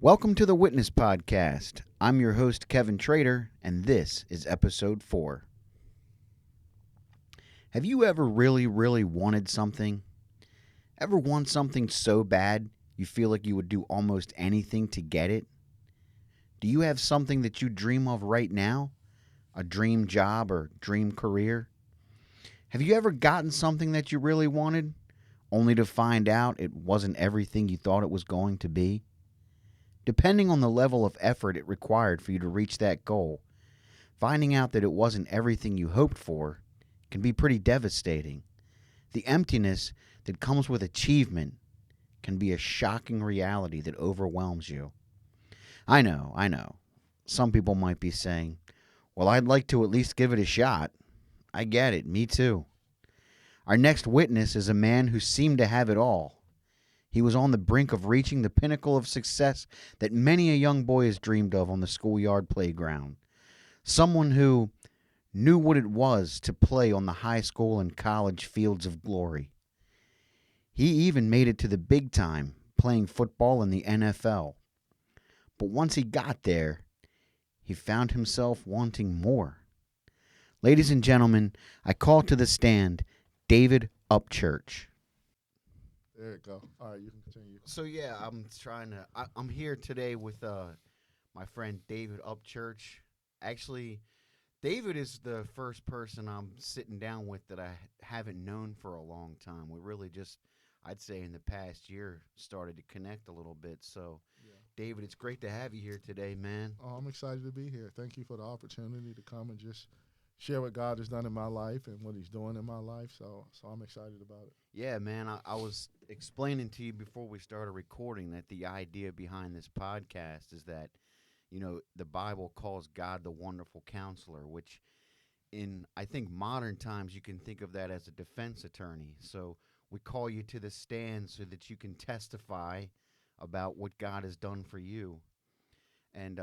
Welcome to the Witness Podcast. I'm your host, Kevin Trader, and this is episode 4. Have you ever really wanted something? Ever want something so bad you feel like you would do almost anything to get it? Do you have something that you dream of right now? A dream job or dream career? Have you ever gotten something that you really wanted, only to find out it wasn't everything you thought it was going to be? Depending on the level of effort it required for you to reach that goal, finding out that it wasn't everything you hoped for can be pretty devastating. The emptiness that comes with achievement can be a shocking reality that overwhelms you. I know. Some people might be saying, well, I'd like to at least give it a shot. I get it, me too. Our next witness is a man who seemed to have it all. He was on the brink of reaching the pinnacle of success that many a young boy has dreamed of on the schoolyard playground. Someone who knew what it was to play on the high school and college fields of glory. He even made it to the big time, playing football in the NFL. But once he got there, he found himself wanting more. Ladies and gentlemen, I call to the stand David Upchurch. There you go. All right, you can continue. So yeah, I'm here today with my friend David Upchurch. Actually, David is the first person I'm sitting down with that I haven't known for a long time. We really just, I'd say in the past year, started to connect a little bit. So, Yeah. David, it's great to have you here today, man. Oh, I'm excited to be here. Thank you for the opportunity to come and just share what God has done in my life and what He's doing in my life. So I'm excited about it. Yeah, man, I was explaining to you before we started recording that the idea behind this podcast is that, the Bible calls God the wonderful counselor, which in, I think, modern times you can think of that as a defense attorney. So we call you to the stand so that you can testify about what God has done for you. And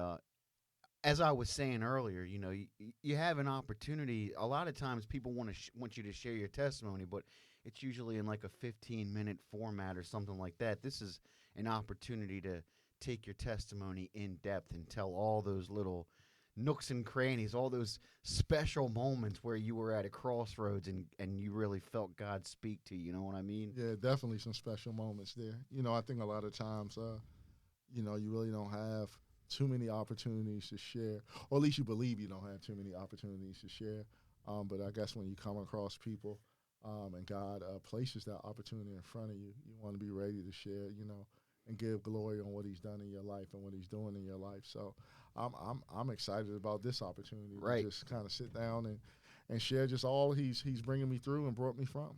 as I was saying earlier, you have an opportunity. A lot of times people want you to share your testimony, but it's usually in like a 15-minute format or something like that. This is an opportunity to take your testimony in depth and tell all those little nooks and crannies, all those special moments where you were at a crossroads and you really felt God speak to you. You know what I mean? Yeah, definitely some special moments there. I think a lot of times, you really don't have too many opportunities to share, or at least you believe you don't have too many opportunities to share. But I guess when you come across people and God places that opportunity in front of you, you want to be ready to share, and give glory on what He's done in your life and what He's doing in your life. So I'm excited about this opportunity Right. to just kind of sit down and share just all He's bringing me through and brought me from.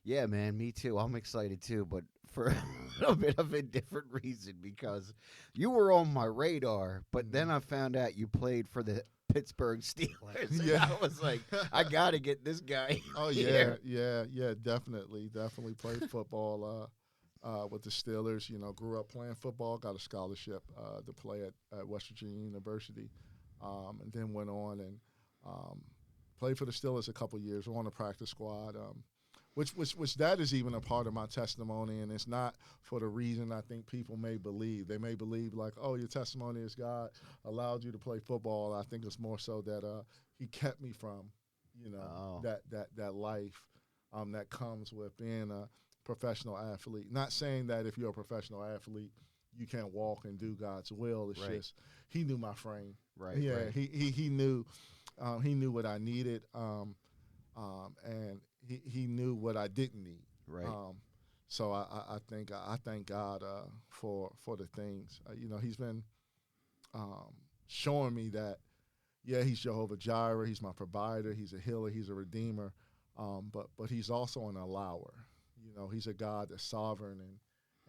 Yeah, man, me too. I'm excited too, but for a little bit of a different reason because you were on my radar, but then I found out you played for the Pittsburgh Steelers. And Yeah. I was like, I got to get this guy. Oh here. yeah, definitely played football with the Steelers. Grew up playing football, got a scholarship to play at West Virginia University, and then went on and played for the Steelers a couple years. On the practice squad, which that is even a part of my testimony, and it's not for the reason I think people may believe. They may believe like, oh, your testimony is God allowed you to play football. I think it's more so that He kept me from, that life that comes with being a professional athlete. Not saying that if you're a professional athlete, you can't walk and do God's will. It's Right. just He knew my frame. Right. Yeah, Right. He knew what I needed, and he knew what I didn't need. Right. So I thank God for the things. He's been showing me that. Yeah, He's Jehovah Jireh. He's my provider. He's a healer. He's a redeemer. But He's also an allower. He's a God that's sovereign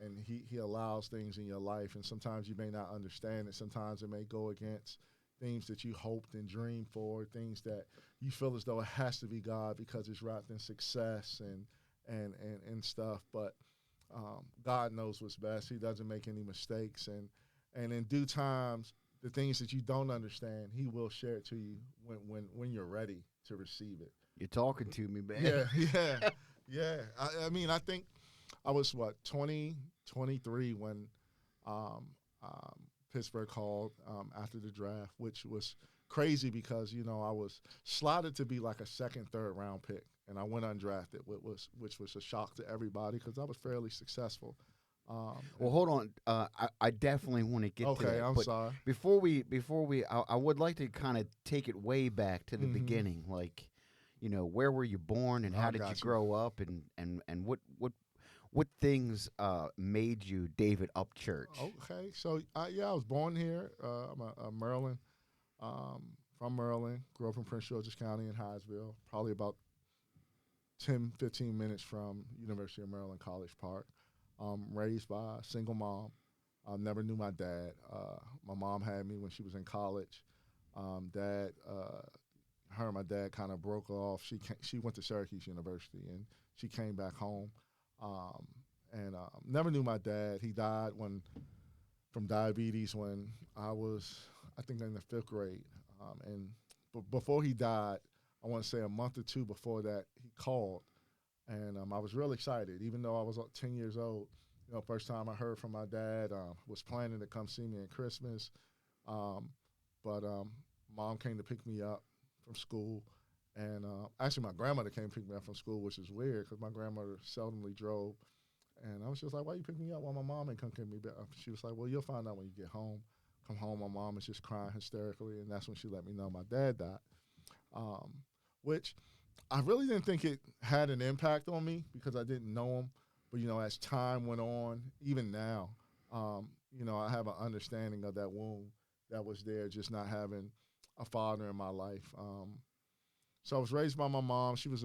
and he allows things in your life. And sometimes you may not understand it. Sometimes it may go against things that you hoped and dreamed for, things that you feel as though it has to be God because it's wrapped in success and stuff. But God knows what's best. He doesn't make any mistakes. And in due times, the things that you don't understand, He will share it to you when you're ready to receive it. You're talking to me, man. Yeah. I mean, I think I was 20, 23 when Pittsburgh called after the draft, which was crazy because I was slotted to be like a second, third round pick, and I went undrafted, which was a shock to everybody because I was fairly successful. Well, hold on. I definitely want to get to Okay, that, I'm but sorry. I would like to kind of take it way back to the beginning. Like, where were you born and I how did you got you. grow up, and what things made you David Upchurch? Okay, so yeah, I was born here. I'm a Maryland, um, from Maryland. Grew up in Prince George's County in Hyattsville, probably about 10, 15 minutes from University of Maryland College Park. Raised by a single mom. I never knew my dad. My mom had me when she was in college. Her and my dad kind of broke off. She went to Syracuse University and she came back home. Um, and never knew my dad. He died from diabetes when I was, I think, in the fifth grade. Before he died, I want to say a month or two before that, he called, and I was real excited, even though I was 10 years old. First time I heard from my dad, was planning to come see me at Christmas. Um, but Mom came to pick me up from school. And actually, my grandmother came to pick me up from school, which is weird because my grandmother seldomly drove. And I was just like, why you pick me up? Well, my mom ain't come get me back. She was like, well, you'll find out when you get home. Come home, my mom is just crying hysterically. And that's when she let me know my dad died, um, which I really didn't think it had an impact on me because I didn't know him. But, as time went on, even now, I have an understanding of that wound that was there, just not having a father in my life. So I was raised by my mom. She was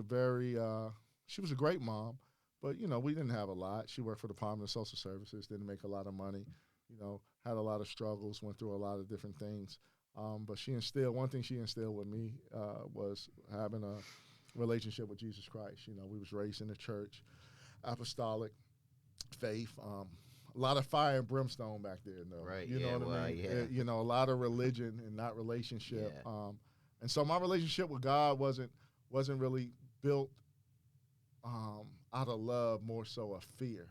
she was a great mom, but we didn't have a lot. She worked for the Department of Social Services, didn't make a lot of money, had a lot of struggles, went through a lot of different things. But one thing she instilled with me was having a relationship with Jesus Christ. We was raised in the church, apostolic faith. A lot of fire and brimstone back there, though. Right. You know Yeah. what Well. I mean? Yeah. A lot of religion and not relationship. Yeah. And so my relationship with God wasn't really built out of love, more so a fear,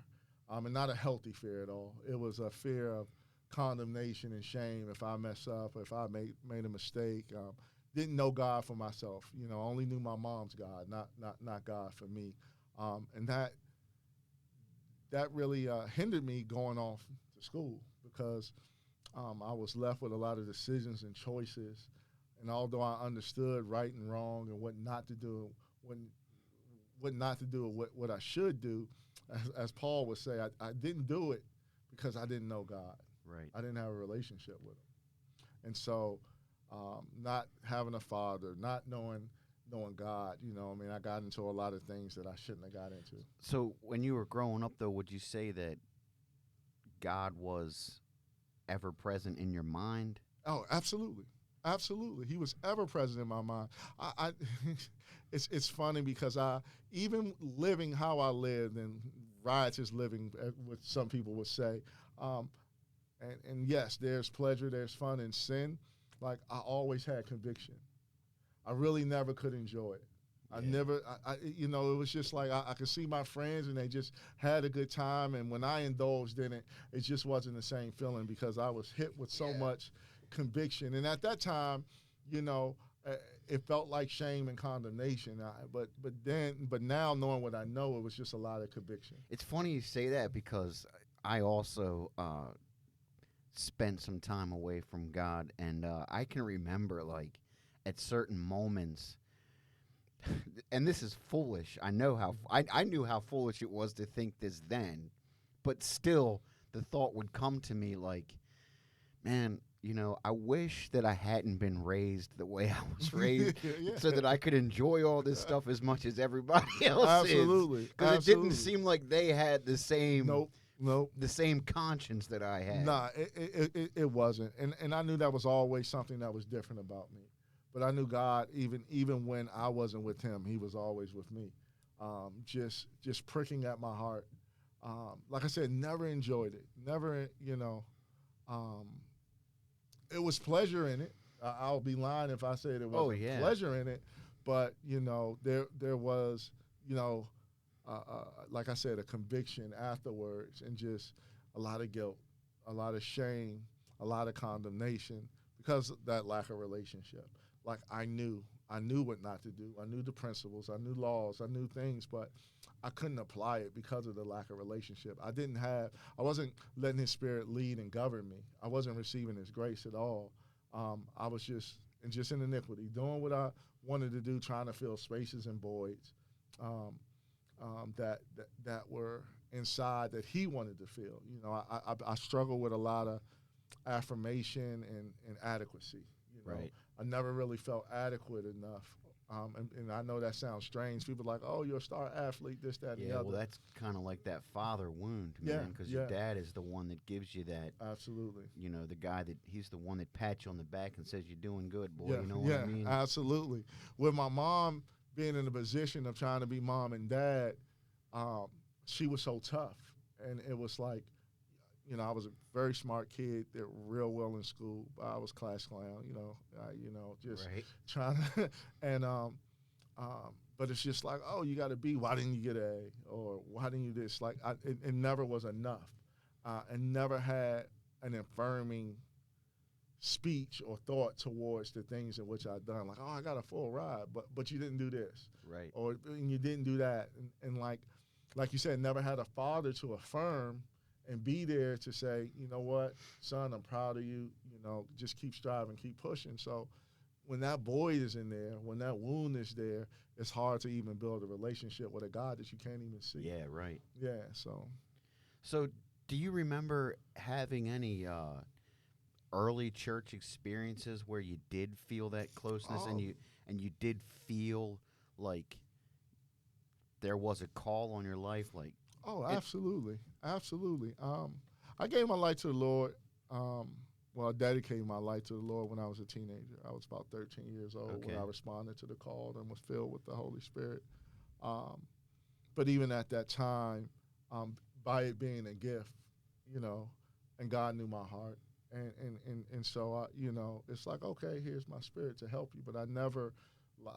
and not a healthy fear at all. It was a fear of condemnation and shame if I mess up, if I made a mistake. Didn't know God for myself. Only knew my mom's God, not God for me. And that really hindered me going off to school because I was left with a lot of decisions and choices. And although I understood right and wrong and what not to do, what I should do, as Paul would say, I didn't do it because I didn't know God. Right. I didn't have a relationship with him. And so not having a father, not knowing God, I got into a lot of things that I shouldn't have got into. So when you were growing up, though, would you say that God was ever present in your mind? Oh, absolutely. Absolutely. He was ever present in my mind. I it's funny because even living how I lived and riotous living, what some people would say, um, and yes, there's pleasure, there's fun and sin. Like I always had conviction. I really never could enjoy it. I Yeah. never, it was just like I could see my friends and they just had a good time. And when I indulged in it, it just wasn't the same feeling because I was hit with so Yeah. much conviction. And at that time, you know, uh, it felt like shame and condemnation. But now knowing what I know, it was just a lot of conviction. It's funny you say that because I also spent some time away from God, and I can remember like at certain moments, and this is foolish. I know how I knew how foolish it was to think this then, but still, the thought would come to me like, man, I wish that I hadn't been raised the way I was raised Yeah. so that I could enjoy all this stuff as much as everybody else Absolutely. is. Because it didn't seem like they had the same Nope. the same conscience that I had. Nah, it wasn't, and I knew that was always something that was different about me. But I knew God, even when I wasn't with Him, He was always with me, just pricking at my heart. Like I said, never enjoyed it. Never, um, it was pleasure in it. I'll be lying if I said it Oh wasn't yeah. pleasure in it. But there was, like I said, a conviction afterwards, and just a lot of guilt, a lot of shame, a lot of condemnation because of that lack of relationship. Like I knew what not to do. I knew the principles. I knew laws. I knew things, but I couldn't apply it because of the lack of relationship. I wasn't letting His Spirit lead and govern me. I wasn't receiving His grace at all. I was just in iniquity, doing what I wanted to do, trying to fill spaces and voids that were inside that He wanted to fill. You know, I struggle with a lot of affirmation and adequacy. You know, Right. I never really felt adequate enough. And I know that sounds strange. People are like, oh, you're a star athlete, this, that, and the Yeah, other. well, that's kind of like that father wound, Yeah, man, because yeah. your dad is the one that gives you that, Absolutely. you know, the guy that he's the one that pats you on the back and says you're doing good, boy. Yeah, You know yeah, what I mean? absolutely. With my mom being in the position of trying to be mom and dad, um, she was so tough. And it was like, you know, I was a very smart kid, did real well in school. I was class clown, just Right. trying to, and but it's just like, oh, you got to be. Why didn't you get an A? Or why didn't you this? Like, it never was enough, and never had an affirming speech or thought towards the things in which I'd done. Like, oh, I got a full ride, but you didn't do this, Right. or and you didn't do that, and like you said, never had a father to affirm and be there to say, you know what, son, I'm proud of you. You know, just keep striving, keep pushing. So when that void is in there, when that wound is there, it's hard to even build a relationship with a God that you can't even see. Yeah, right. Yeah. So So, do you remember having any early church experiences where you did feel that closeness oh, and you did feel like there was a call on your life, like oh, it? absolutely, absolutely. I gave my life to the Lord. Well, I dedicated my life to the Lord when I was a teenager. I was about 13 years old when Okay. I responded to the call and was filled with the Holy Spirit. Um, but even at that time, by it being a gift, you know, and God knew my heart. And so, it's like, okay, here's my spirit to help you, but I never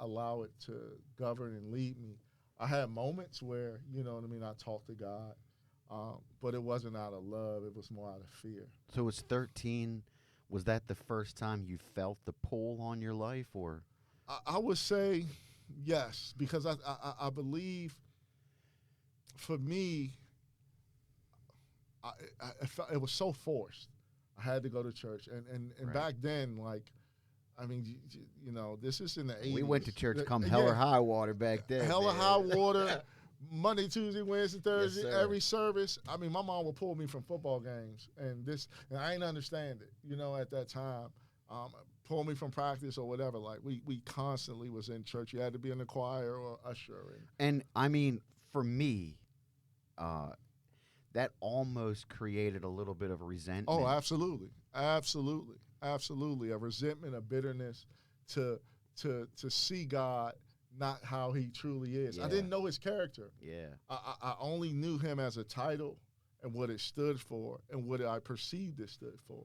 allow it to govern and lead me. I had moments where, you know what I mean, I talked to God, but it wasn't out of love. It was more out of fear. So, it's 13. Was that the first time you felt the pull on your life, or? I would say yes, because I believe for me, I felt it was so forced. I had to go to church, and Right. back then, like, I mean, this is in the 80s. We went to church come hell Yeah, or high water back then. hell or man. high water, Monday, Tuesday, Wednesday, Thursday, sir. every service. I mean, my mom would pull me from football games, and I ain't understand it, at that time. Pull me from practice or whatever. Like, we constantly was in church. You had to be in the choir or usher. And I mean, for me, uh, that almost created a little bit of resentment. Oh, absolutely, absolutely, absolutely. A resentment, a bitterness to see God not how He truly is. Yeah. I didn't know His character. Yeah. I only knew Him as a title and what it stood for and what I perceived it stood for.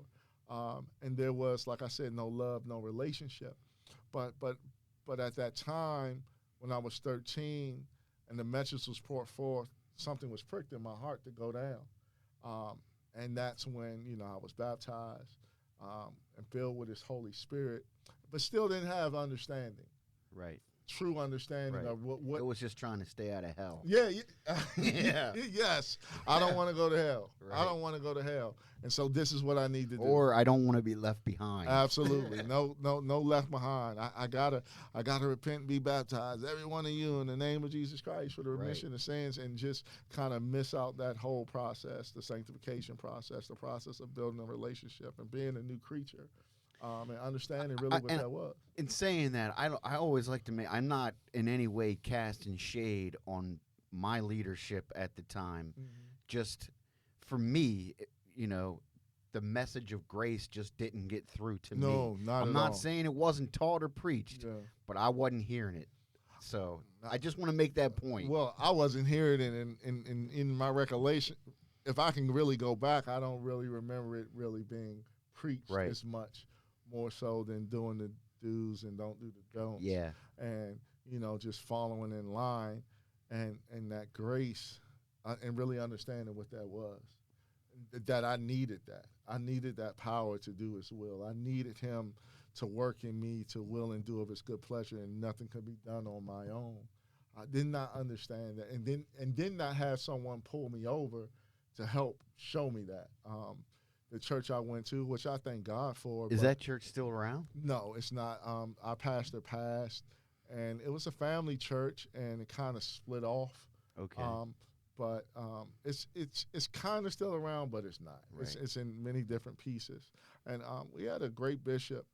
And there was, like I said, no love, no relationship. But at that time, when I was 13 and the message was poured forth, something was pricked in my heart to go down. And that's when, I was baptized and filled with His Holy Spirit, but still didn't have understanding, Right. true understanding Right. of what. It was just trying to stay out of hell. Yeah, Yeah. yes. I don't want to go to hell. Right. I don't want to go to hell. And so this is what I need to do. Or I don't want to be left behind. Absolutely. No left behind. I gotta repent and be baptized. Every one of you in the name of Jesus Christ for the remission of sins, and just kind of miss out that whole process, the sanctification process, the process of building a relationship and being a new creature. And understanding really what that was. In saying that, I always like to make, I'm not in any way casting shade on my leadership at the time. Mm-hmm. Just for me, the message of grace just didn't get through to me. No, not I'm at not all. saying it wasn't taught or preached, Yeah. but I wasn't hearing it. So I just want to make that point. Well, I wasn't hearing it in my recollection. If I can really go back, I don't really remember it really being preached as much, more so than doing the do's and don't do the don'ts. Yeah. And, just following in line and that grace and really understanding what that was, that I needed that. I needed that power to do His will. I needed Him to work in me to will and do of His good pleasure, and nothing could be done on my own. I did not understand that, and did not have someone pull me over to help show me that. The church I went to, which I thank God for, Is but that church still around? no, it's not. Our pastor passed, and it was a family church, and it kind of split off. Okay. It's kind of still around, but it's not. Right. It's in many different pieces. And we had a great bishop,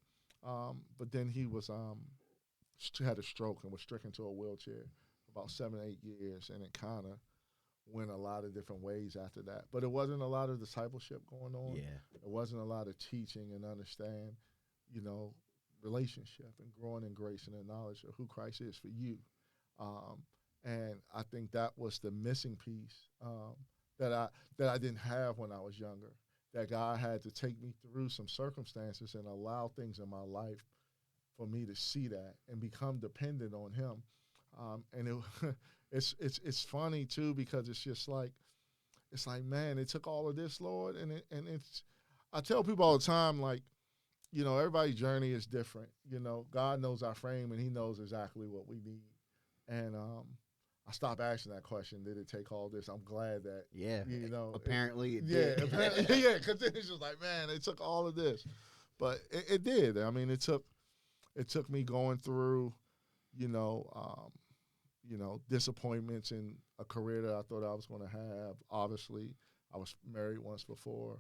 but then he was had a stroke and was stricken to a wheelchair for about 7 8 years, and it kind of went a lot of different ways after that. But it wasn't a lot of discipleship going on. Yeah. It wasn't a lot of teaching and understand, you know, relationship and growing in grace and in knowledge of who Christ is for you. Um, and I think that was the missing piece that I didn't have when I was younger. That God had to take me through some circumstances and allow things in my life for me to see that and become dependent on Him. And it's funny too, because it's like, man, it took all of this, Lord, and it's. I tell people all the time, like, everybody's journey is different. God knows our frame, and He knows exactly what we need. And I stopped asking that question. Did it take all this? I'm glad that. Yeah. Apparently it yeah, did. apparently, yeah, because it's just like, man, it took all of this, but it did. I mean, it took me going through, you know, um, disappointments in a career that I thought I was going to have. Obviously, I was married once before.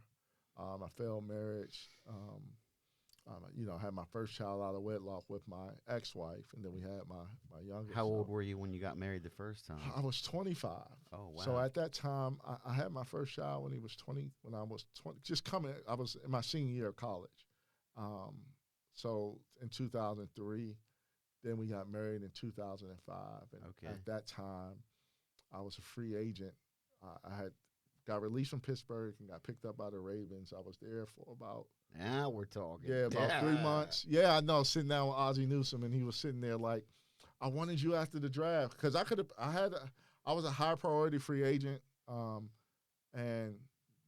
I failed marriage. I had my first child out of wedlock with my ex-wife, and then we had my youngest. How old were you when you got married the first time? I was 25. Oh, wow. So at that time, I had my first child when he was 20. When I was 20, I was in my senior year of college. So in 2003. Then we got married in 2005, and Okay. at that time, I was a free agent. I had got released from Pittsburgh and got picked up by the Ravens. I was there for about Now we're talking. about 3 months. Yeah, I know. Sitting down with Ozzie Newsome, and he was sitting there like, I wanted you after the draft because I was a high priority free agent, and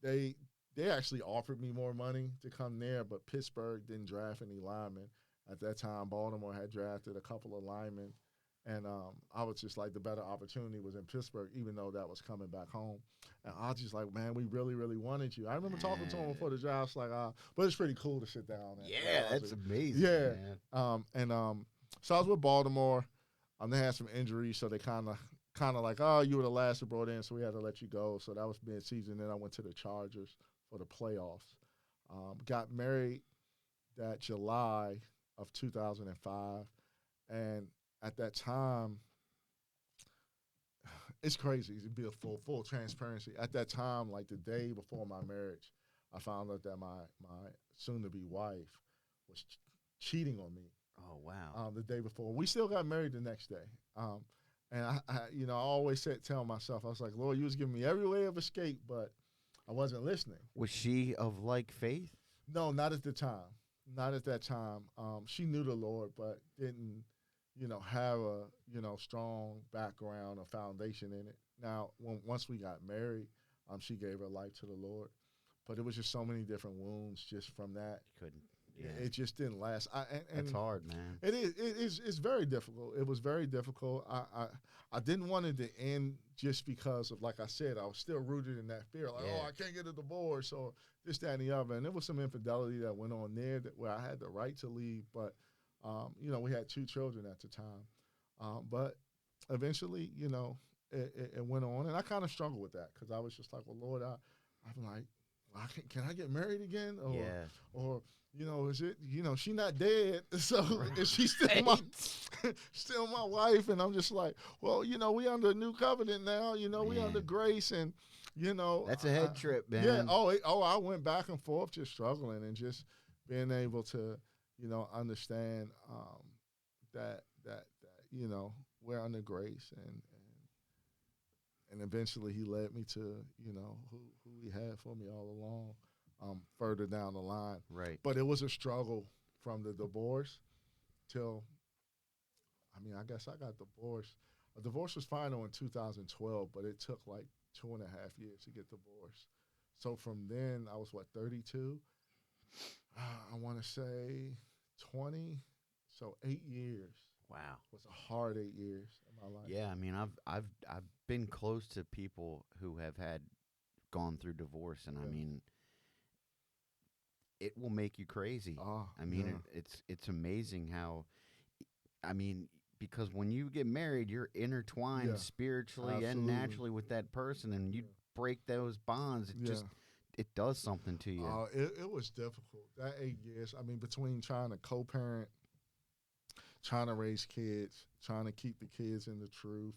they actually offered me more money to come there, but Pittsburgh didn't draft any linemen. At that time, Baltimore had drafted a couple of linemen, and I was just like, the better opportunity was in Pittsburgh, even though that was coming back home. And I was just like, man, we really, really wanted you. I remember talking to him before the draft, like, but it's pretty cool to sit down. Yeah, that's amazing. Yeah, man. So I was with Baltimore. They had some injuries, so they kind of like, oh, you were the last who brought in, so we had to let you go. So that was mid-season. Then I went to the Chargers for the playoffs. Got married that July of 2005, and at that time, it's crazy to be a full transparency. At that time, like the day before my marriage, I found out that my soon-to-be wife was cheating on me. Oh, wow. The day before, we still got married the next day. And I always tell myself, I was like, Lord, you was giving me every way of escape, but I wasn't listening. Was she of like faith? No, not at the time. Not at that time. She knew the Lord, but didn't, have a, strong background or foundation in it. Now, once we got married, she gave her life to the Lord, but it was just so many different wounds just from that. Couldn't. Yeah. It just didn't last. That's hard, man. It is. It's very difficult. It was very difficult. I didn't want it to end just because of, like I said, I was still rooted in that fear. Like, I can't get a divorce or this, that, and the other. And there was some infidelity that went on there where I had the right to leave. But, we had 2 children at the time. But eventually, it went on. And I kind of struggled with that because I was just like, well, Lord, I'm like, can I get married again? Or is it, she not dead, so is she still my wife? And I'm just like, well, we under a new covenant now, we under grace, and that's a head trip, man. Yeah. I went back and forth, just struggling and just being able to, understand that we're under grace, and eventually He led me to who He had for me all along. Further down the line. Right. But it was a struggle from the divorce till, I guess I got divorced. A divorce was final in 2012, but it took like 2.5 years to get divorced. So from then, I was what, 32? I want to say 20. So 8 years Wow. was a hard 8 years of my life. Yeah, I mean, I've been close to people who have had gone through divorce, and I Yeah. mean, it will make you crazy. Oh, I mean, yeah. it's amazing how, I mean, because when you get married, you're intertwined Yeah. spiritually and Absolutely. naturally with that person, and you Yeah. break those bonds. It Yeah. just it does something to you. It was difficult. That 8 years, I mean, between trying to co parent, trying to raise kids, trying to keep the kids in the truth,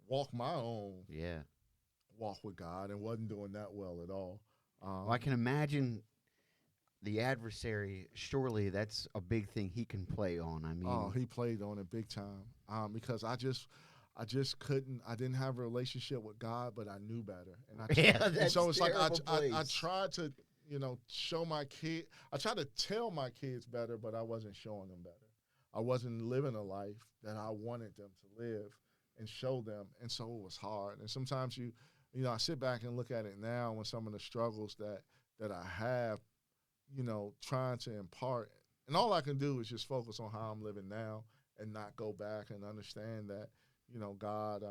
walk my own Yeah. walk with God, and wasn't doing that well at all. Well, I can imagine the adversary. Surely that's a big thing he can play on. I Oh, mean, he played on it big time. Because I just couldn't. I didn't have a relationship with God, but I knew better, yeah, and that's so it's like terrible I place. tried to show my kid. I tried to tell my kids better, but I wasn't showing them better. I wasn't living a life that I wanted them to live and show them, and so it was hard. And sometimes I sit back and look at it now when some of the struggles that I have, trying to impart. And all I can do is just focus on how I'm living now and not go back and understand that, God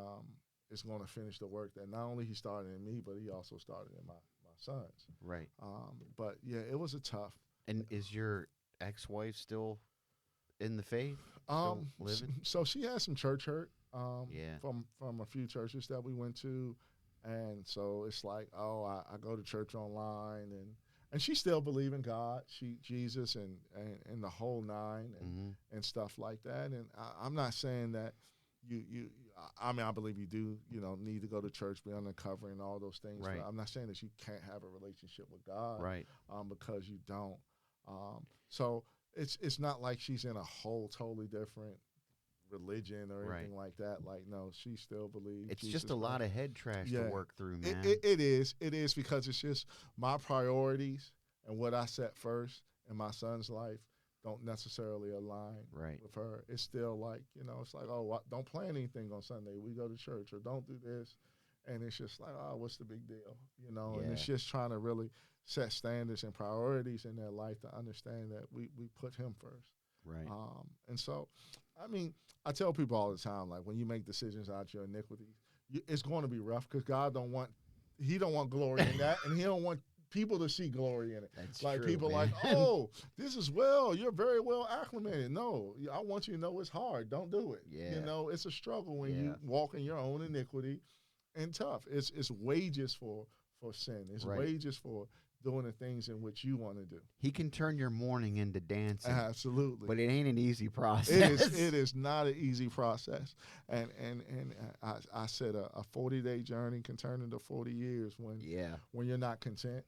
is going to finish the work that not only He started in me, but He also started in my sons. Right. But yeah, it was a tough. And is your ex-wife still in the faith? Still Um, living? so she had some church hurt Yeah. from a few churches that we went to, and so it's like, oh, I go to church online, and she still believe in God, Jesus, and the whole nine, Mm-hmm. and stuff like that. And I'm not saying that you I mean, I believe you do, need to go to church, be under covering, and all those things. Right. But I'm not saying that you can't have a relationship with God, Right. because you don't. So it's not like she's in a whole totally different religion or Right. anything like that. Like, no, she still believes It's Jesus just a Christ. lot of head trash to Yeah, work through, it, man. it, it is. It is because it's just my priorities and what I set first in my son's life don't necessarily align Right. with her. It's still like, it's like, oh, don't plan anything on Sunday. We go to church, or don't do this. And it's just like, oh, what's the big deal? And Yeah. it's just trying to really set standards and priorities in their life to understand that we put Him first. Right. And so, I mean, I tell people all the time, like, when you make decisions out your iniquities, it's going to be rough because He don't want glory in that, and He don't want people to see glory in it. That's Like, true, people man. like, oh, this is you're very well acclimated. No, I want you to know it's hard. Don't do it. Yeah. It's a struggle when Yeah. you walk in your own iniquity, and tough. It's wages for sin. It's Right. wages for doing the things in which you want to do. He can turn your morning into dancing, Absolutely. but it ain't an easy process. It is not an easy process, and I said a 40-day journey can turn into 40 years Yeah. when you're not content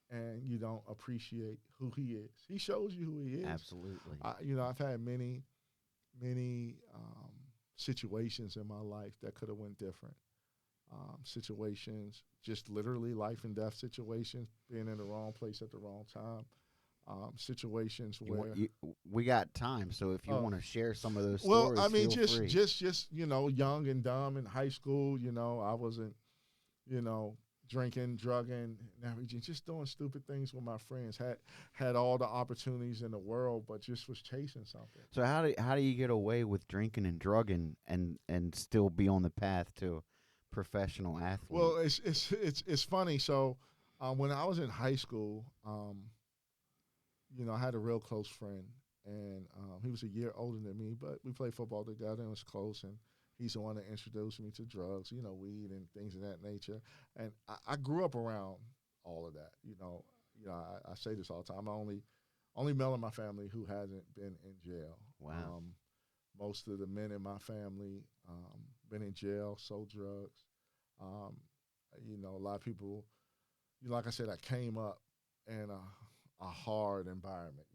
and you don't appreciate who He is. He shows you who He is. Absolutely. I've had many situations in my life that could have went different. Situations, just literally life and death situations, being in the wrong place at the wrong time. Situations where We got time, so if you want to share some of those well, stories, I mean, feel free. just young and dumb in high school. I wasn't, drinking, drugging, and everything, just doing stupid things with my friends. Had all the opportunities in the world, but just was chasing something. So how do you get away with drinking and drugging and still be on the path to professional athlete? Well, it's funny. So when I was in high school, I had a real close friend, and he was a year older than me, but we played football together and was close. And he's the one that introduced me to drugs, weed and things of that nature. And I grew up around all of that. I say this all the time. I'm only male in my family who hasn't been in jail. Wow. Most of the men in my family been in jail, sold drugs. A lot of people, like I said, I came up in a hard environment.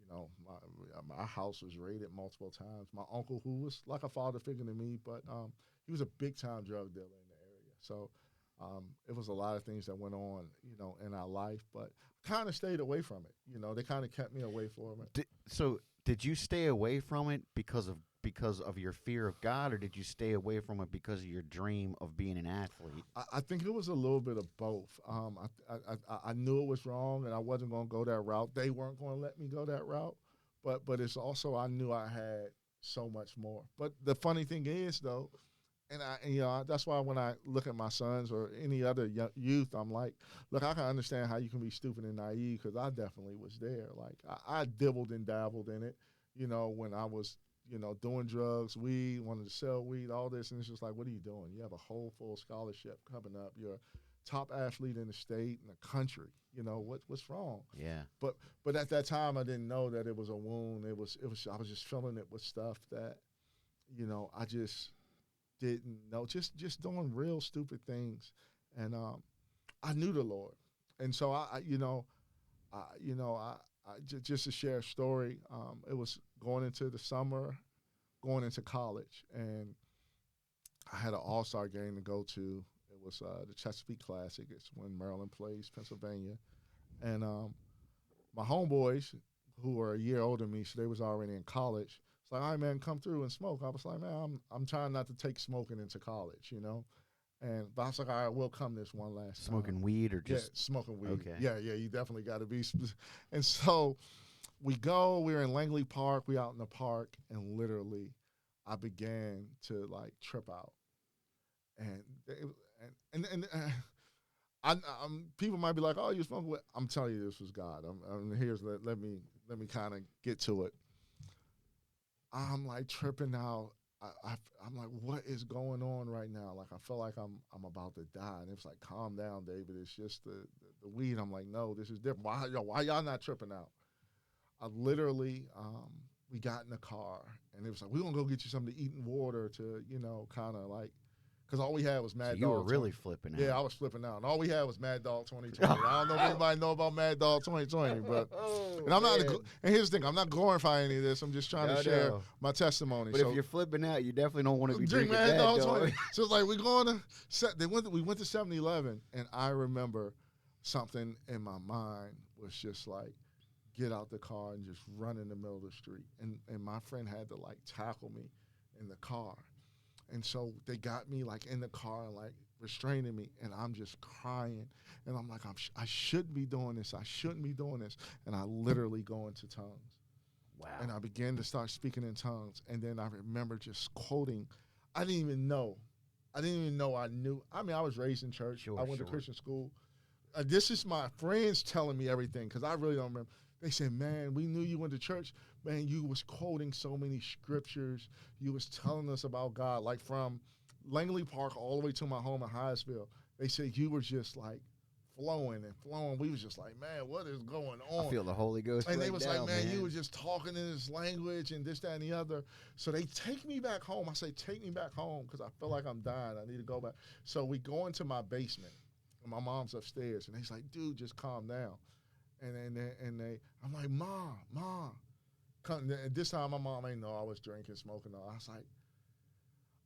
My house was raided multiple times. My uncle, who was like a father figure to me, but he was a big time drug dealer in the area. So it was a lot of things that went on, in our life, but kind of stayed away from it. They kind of kept me away from it. So did you stay away from it because of because of your fear of God, or did you stay away from it because of your dream of being an athlete? I think it was a little bit of both. I knew it was wrong, and I wasn't going to go that route. They weren't going to let me go that route, but it's also I knew I had so much more. But the funny thing is, though, that's why when I look at my sons or any other youth, I'm like, look, I can understand how you can be stupid and naive because I definitely was there. Like I dibbled and dabbled in it, when I was doing drugs, weed, wanted to sell weed, all this. And it's just like, what are you doing? You have a whole full scholarship coming up. You're a top athlete in the state and the country. What's wrong? Yeah. But at that time, I didn't know that it was a wound. I was just filling it with stuff that, I just didn't know. Just doing real stupid things. And I knew the Lord. And so just to share a story, it was going into the summer, going into college, and I had an all-star game to go to. It was the Chesapeake Classic. It's when Maryland plays Pennsylvania. And my homeboys, who were a year older than me, so they was already in college, it's like, all right, man, come through and smoke. I was like, man, I'm trying not to take smoking into college, But I was like, all right, we'll come this one last time. Smoking weed or just smoking weed. Okay. Yeah, you definitely got to be. And so we're in Langley Park, we out in the park, and literally I began to like trip out. And people might be like, oh, you smoking weed. I'm telling you, this was God. Let me kind of get to it. I'm like tripping out. I'm like, what is going on right now? Like, I feel like I'm about to die. And it was like, calm down, David. It's just the weed. I'm like, no, this is different. Why y'all not tripping out? I literally, we got in the car, and it was like, we're going to go get you something to eat and water to, kind of like, because all we had was Mad Dog. You were really flipping out. Yeah, I was flipping out. And all we had was Mad Dog 2020. I don't know if anybody know about Mad Dog 2020, but and I'm not. And here's the thing: I'm not glorifying any of this. I'm just trying to share my testimony. But if you're flipping out, you definitely don't want to be drinking Mad Dog 20. So it's like we went to 7-Eleven, and I remember something in my mind was just like, get out the car and just run in the middle of the street. And my friend had to like tackle me in the car. And so they got me like in the car and like restraining me, and I'm just crying. And I'm like, I shouldn't be doing this. I shouldn't be doing this. And I literally go into tongues. Wow. And I began to start speaking in tongues. And then I remember just quoting. I didn't even know I knew. I mean, I was raised in church. Sure, I went to Christian school. This is my friends telling me everything because I really don't remember. They said, man, we knew you went to church. Man, you was quoting so many scriptures. You was telling us about God, like from Langley Park all the way to my home in Hyattsville. They said you were just like flowing and flowing. We was just like, man, what is going on? I feel the Holy Ghost. And right they was now, like, man, you was just talking in this language and this, that, and the other. So they take me back home. I say, take me back home because I feel like I'm dying. I need to go back. So we go into my basement. And my mom's upstairs. And he's like, dude, just calm down. And I'm like, Mom. And this time my mom ain't know I was drinking, smoking. I was like,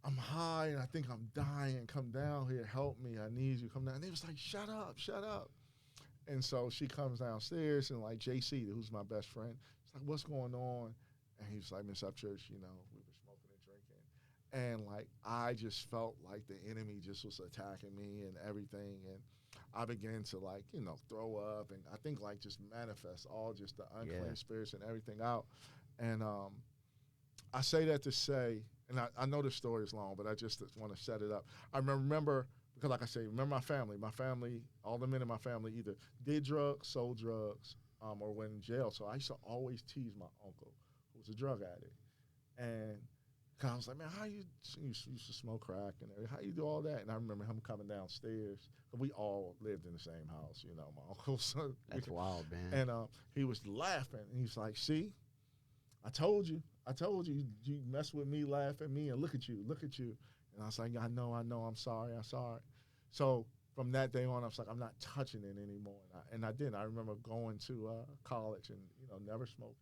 I'm high and I think I'm dying. Come down here, help me. I need you. Come down. And they was like, shut up. And so she comes downstairs and like JC, who's my best friend, it's like, what's going on? And he was like, Miss Upchurch, we were smoking and drinking. And like, I just felt like the enemy just was attacking me and everything. And I began to like, throw up and I think like just manifest all just the unclean spirits and everything out. And I say that to say, and I know the story is long, but I just want to set it up. I remember, because like I say, remember my family, all the men in my family either did drugs, sold drugs, or went in jail. So I used to always tease my uncle, who was a drug addict. And I was like, man, how you used to smoke crack and everything? How you do all that? And I remember him coming downstairs. We all lived in the same house, my uncle's son. That's wild, man. And he was laughing. And he's like, see, I told you. You mess with me, laugh at me, and look at you. And I was like, I know, I'm sorry. So from that day on, I was like, I'm not touching it anymore. And I didn't. I remember going to college and, never smoking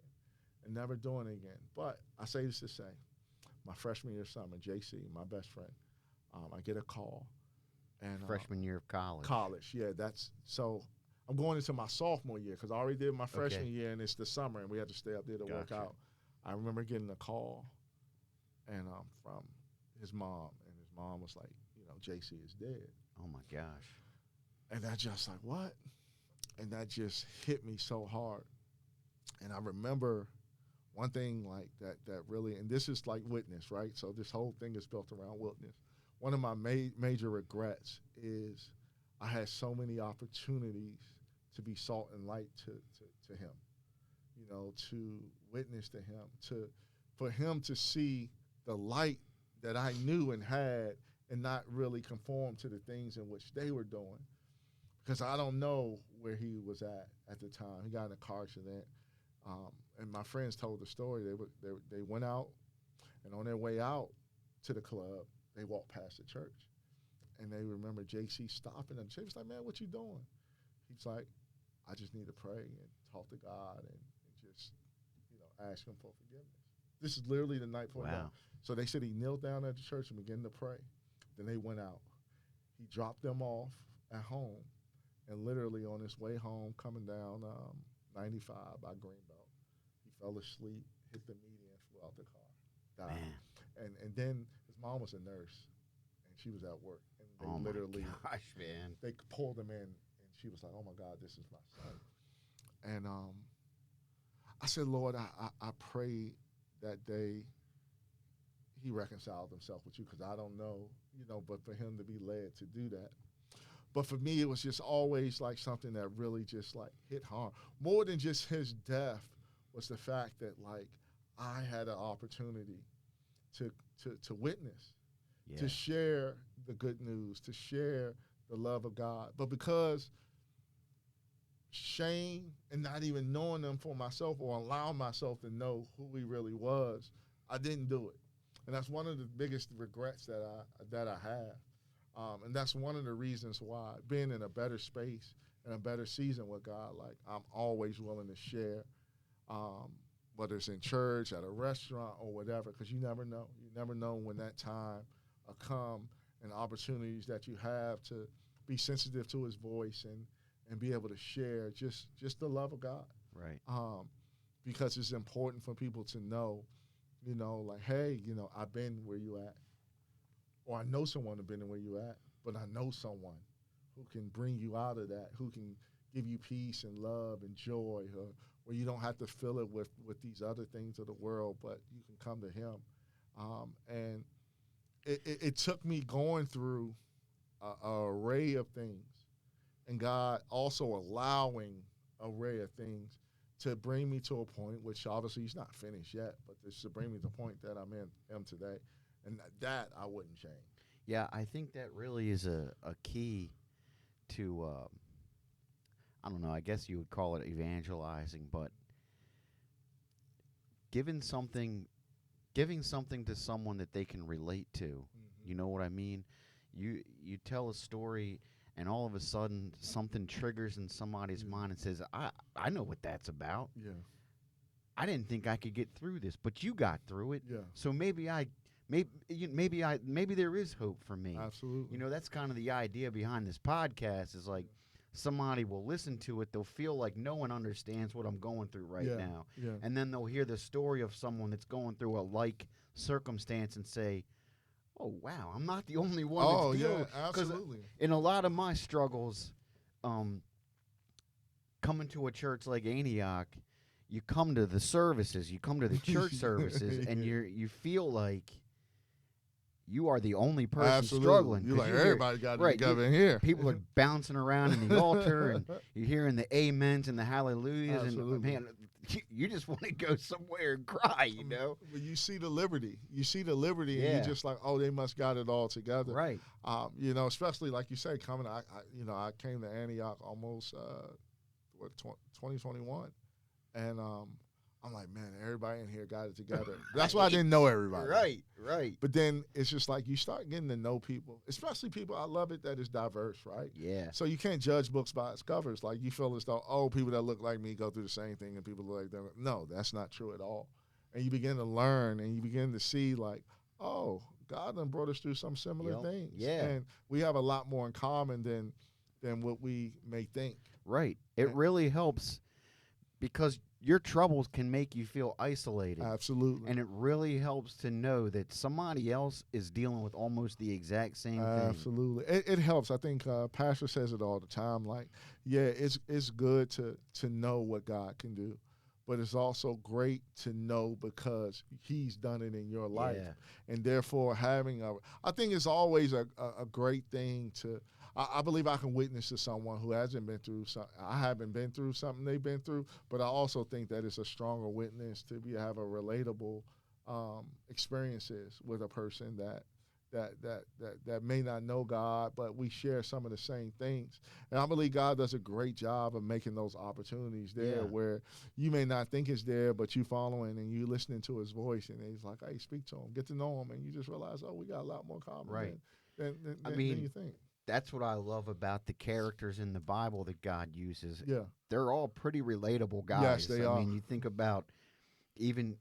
and never doing it again. But I say this to say, my freshman year summer, JC, my best friend, I get a call. And freshman year of college. College, yeah. So I'm going into my sophomore year because I already did my freshman year and it's the summer and we had to stay up there to work out. I remember getting a call and from his mom, and his mom was like, JC is dead. Oh my gosh. And I just like, what? And that just hit me so hard. And I remember one thing like that really, and this is like witness, right? So this whole thing is built around witness. One of my major regrets is I had so many opportunities to be salt and light to him, to witness to him, for him to see the light that I knew and had, and not really conform to the things in which they were doing. Because I don't know where he was at the time. He got in a car accident. And my friends told the story. They went out, and on their way out to the club, they walked past the church. And they remember JC stopping them. JC was like, man, what you doing? He's like, I just need to pray and talk to God and just, ask him for forgiveness. This is literally the night before. Wow. So they said he knelt down at the church and began to pray. Then they went out. He dropped them off at home, and literally on his way home, coming down 95 by Greenbelt, he fell asleep, hit the median, flew out the car, died. Man. And then his mom was a nurse, and she was at work. And they literally, my gosh, man. they pulled him in, and she was like, oh, my God, this is my son. And I said, Lord, I pray that he reconciled himself with you, because I don't know, but for him to be led to do that. But for me, it was just always like something that really just like hit hard. More than just his death was the fact that like I had an opportunity to witness, to share the good news, to share the love of God. But because shame and not even knowing them for myself or allowing myself to know who he really was, I didn't do it. And that's one of the biggest regrets that I have. And that's one of the reasons why being in a better space and a better season with God, like I'm always willing to share, whether it's in church, at a restaurant, or whatever, because you never know. You never know when that time will come, and opportunities that you have to be sensitive to his voice and be able to share just the love of God. Right. Because it's important for people to know, like, hey, I've been where you at. Or I know someone who's been where you at, but I know someone who can bring you out of that, who can give you peace and love and joy, where you don't have to fill it with these other things of the world, but you can come to him. And it took me going through an array of things, and God also allowing an array of things to bring me to a point, which obviously he's not finished yet, but just to bring me to the point that I'm in today. And that I wouldn't change. Yeah, I think that really is a key to, I don't know, I guess you would call it evangelizing, but giving something to someone that they can relate to. Mm-hmm. You know what I mean? You tell a story, and all of a sudden something triggers in somebody's mind and says, I know what that's about. Yeah. I didn't think I could get through this, but you got through it. Yeah. So maybe there is hope for me. Absolutely. That's kind of the idea behind this podcast, is like somebody will listen to it, they'll feel like no one understands what I'm going through right now. Yeah. And then they'll hear the story of someone that's going through a like circumstance and say, oh, wow, I'm not the only one that's dealing with it. Absolutely. In a lot of my struggles, coming to a church like Antioch, you come to the services, you come to the church services, and you feel like you are the only person struggling. You're like, everybody got it together in here. People are bouncing around in the altar, and you're hearing the amens and the hallelujahs. Absolutely. And man, you just want to go somewhere and cry, But you see the liberty. You see the liberty, and you're just like, oh, they must got it all together. Right. Especially like you say, coming. I came to Antioch almost 2021, and I'm like, man, everybody in here got it together. That's why I didn't know everybody. Right. But then it's just like you start getting to know people, especially people. I love it that it's diverse, right? Yeah. So you can't judge books by its covers. Like you feel as though, people that look like me go through the same thing, and people look like them. No, that's not true at all. And you begin to learn, and you begin to see like, oh, God done brought us through some similar things. Yeah. And we have a lot more in common than what we may think. Right. It really helps, because your troubles can make you feel isolated. Absolutely. And it really helps to know that somebody else is dealing with almost the exact same thing. Absolutely. It helps. I think Pastor says it all the time. Like, yeah, it's good to know what God can do, but it's also great to know because He's done it in your life, Yeah. and therefore I think it's always a great thing to. I believe I can witness to someone who hasn't been through something. I haven't been through something they've been through, but I also think that it's a stronger witness to have a relatable experiences with a person that may not know God, but we share some of the same things. And I believe God does a great job of making those opportunities there where you may not think it's there, but you following and you listening to His voice, and He's like, hey, speak to him, get to know him, and you just realize, oh, we got a lot more common than you think. That's what I love about the characters in the Bible that God uses. Yeah. They're all pretty relatable guys. Yes, they are. I mean, you think about even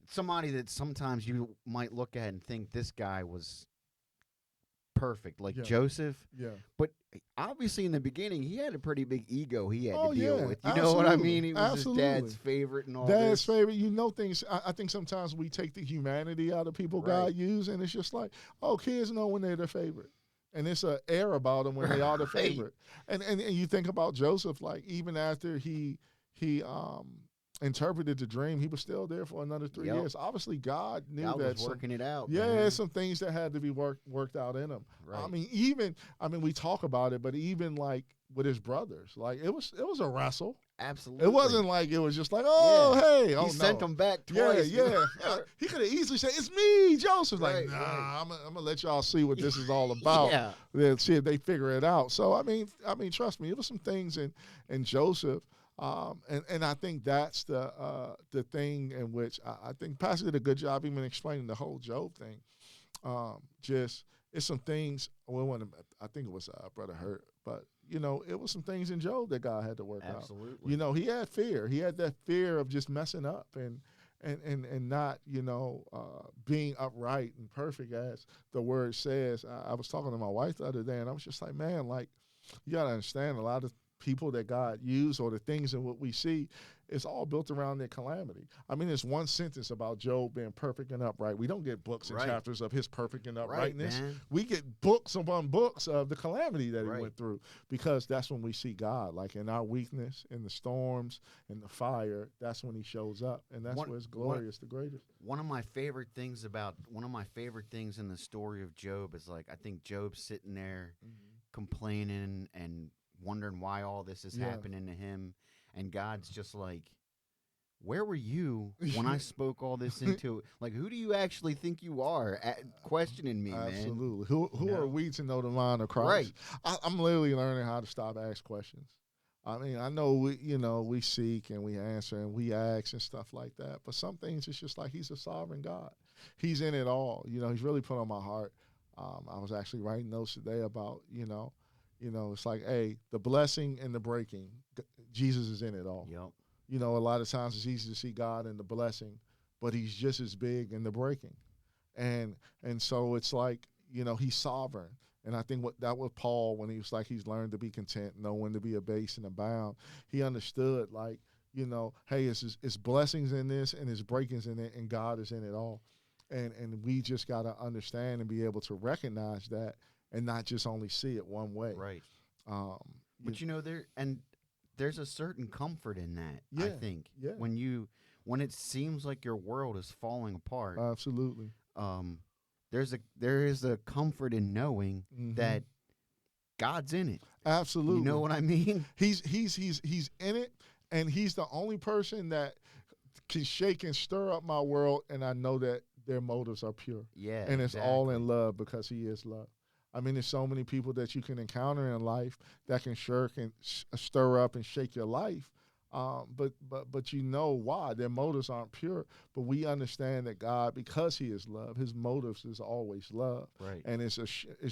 somebody that sometimes you might look at and think this guy was perfect, like Joseph. Yeah. But obviously in the beginning, he had a pretty big ego he had Oh, to deal yeah. with. You know what I mean? He was Absolutely. his dad's favorite and all Dad's this. favorite. You know things. I think sometimes we take the humanity out of people God used, and it's just like, oh, kids know when they're their favorite. And it's an air about them when they are the favorite. And you think about Joseph, like even after he interpreted the dream, he was still there for another 3 years. Obviously, God knew God that was working it out. Yeah, man. some things that had to be worked out in him. Right. I mean, we talk about it, but even like with his brothers, like it was a wrestle. Absolutely. It wasn't like it was just like, oh, hey. He sent them back twice. Yeah. He could have easily said, it's me, Joseph. Like, Right, nah, I'm going to let y'all see what this is all about. Then see if they figure it out. So, I mean, trust me, it was some things in Joseph. And I think that's the thing in which I think Pastor did a good job even explaining the whole Job thing. It's some things, I think it was Brother Hurt, but it was some things in Job that God had to work out. Absolutely. He had fear. He had that fear of just messing up and not, being upright and perfect as the word says. I was talking to my wife the other day, and I was just like, man, like, you got to understand a lot of people that God used or the things in what we see, it's all built around their calamity. I mean, there's one sentence about Job being perfect and upright. We don't get books and chapters of his perfect and uprightness. We get books upon books of the calamity that he went through, because that's when we see God, like in our weakness, in the storms, in the fire. That's when he shows up, and that's where his glory is the greatest. One of my favorite things in the story of Job is, like, I think Job's sitting there complaining and wondering why all this is happening to him, and God's just like, where were you when I spoke all this into it? Like, who do you actually think you are questioning me, man? Absolutely. Who are we to know the mind of Christ? Right. I'm literally learning how to stop asking questions. I mean, I know we seek and we answer and we ask and stuff like that, but some things it's just like he's a sovereign God. He's in it all. He's really put on my heart. I was actually writing notes today about, it's like, hey, the blessing and the breaking, Jesus is in it all. Yep. A lot of times it's easy to see God in the blessing, but he's just as big in the breaking. And so it's like, he's sovereign. And I think that was Paul when he was like, he's learned to be content, know when to be abased and abound. He understood, like, hey, it's blessings in this and it's breakings in it, and God is in it all. And we just got to understand and be able to recognize that and not just only see it one way. Right. But there's a certain comfort in that, I think. Yeah. When it seems like your world is falling apart. Absolutely. There is a comfort in knowing that God's in it. Absolutely. You know what I mean? He's in it, and he's the only person that can shake and stir up my world, and I know that their motives are pure. Yeah. And it's all in love, because he is love. I mean, there's so many people that you can encounter in life that can stir up and shake your life. But why? Their motives aren't pure. But we understand that God, because he is love, his motives is always love. Right. And it's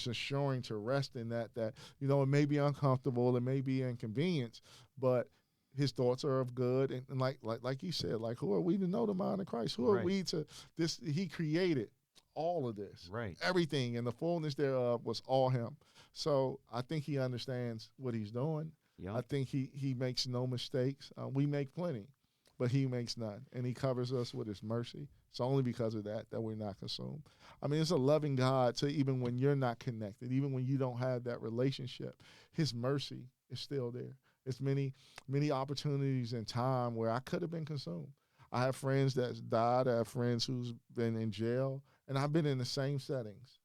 assuring to rest in that it may be uncomfortable, it may be inconvenience, but his thoughts are of good. And like you said, like, who are we to know the mind of Christ? Who are we to this? He created all of this. Right. Everything, and the fullness thereof was all him. So I think he understands what he's doing. Yep. I think he makes no mistakes. We make plenty. but he makes none. And he covers us with his mercy. It's only because of that we're not consumed. I mean, it's a loving God to even when you're not connected, even when you don't have that relationship, his mercy is still there. It's many opportunities in time where I could have been consumed. I have friends that's died. I have friends who's been in jail, and I've been in the same settings.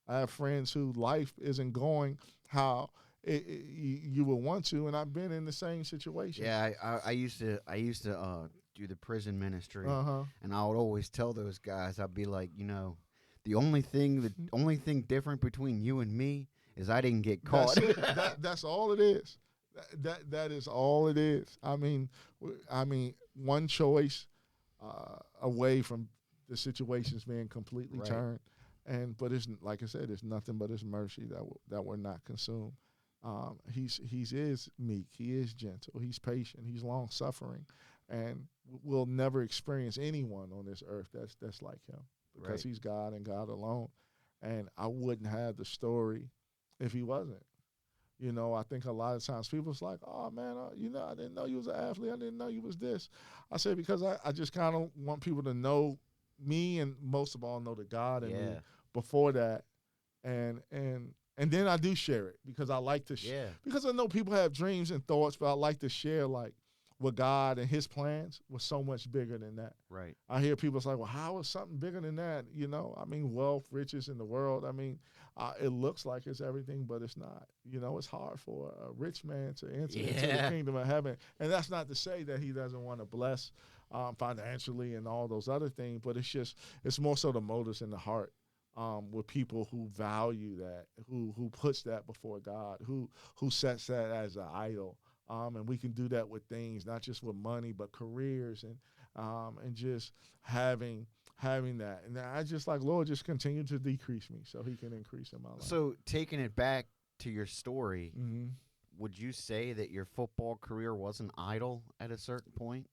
I have friends who life isn't going how you would want to, and I've been in the same situations. Yeah, I used to do the prison ministry, Uh huh. and I would always tell those guys, I'd be like, the only thing different between you and me is I didn't get caught. That's it. That's all it is. That is all it is. I mean, one choice away from the situations being completely Right. turned, and but it's like I said, it's nothing but His mercy that we're not consumed. He is meek. He is gentle. He's patient. He's long suffering, and we'll never experience anyone on this earth that's like Him because Right. He's God and God alone. And I wouldn't have the story if He wasn't. I think a lot of times people's like, oh man, I didn't know you was an athlete. I didn't know you was this. I say because I just kind of want people to know me and most of all know the God in me Yeah. before that, and then I do share it because I like to Yeah. because I know people have dreams and thoughts, but I like to share like with God and His plans was so much bigger than that. Right. I hear people say, well, how is something bigger than that? I mean, wealth, riches in the world. I mean, it looks like it's everything, but it's not. It's hard for a rich man to enter into the Yeah. kingdom of heaven. And that's not to say that he doesn't want to bless financially and all those other things, but it's more so the motives in the heart. With people who value that, who puts that before God, who sets that as an idol, and we can do that with things, not just with money, but careers and just having that. And I just like, Lord, just continue to decrease me so He can increase in my life. So taking it back to your story, Mm-hmm. would you say that your football career was an idol at a certain point?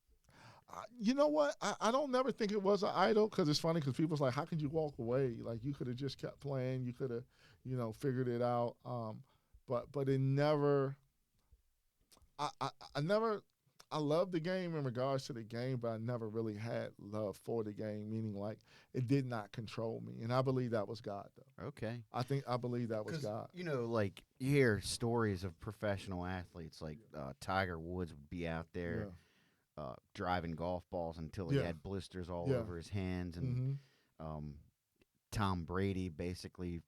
You know what? I don't never think it was an idol because it's funny because people's like, how could you walk away? Like you could have just kept playing. You could have, figured it out. But it never. I never. I love the game in regards to the game, but I never really had love for the game. Meaning like it did not control me, and I believe that was God though. Okay. I believe that was 'Cause, God. like you hear stories of professional athletes, like Tiger Woods would be out there Yeah. driving golf balls until he Yeah. had blisters all Yeah. over his hands, and Mm-hmm. um, Tom Brady he basically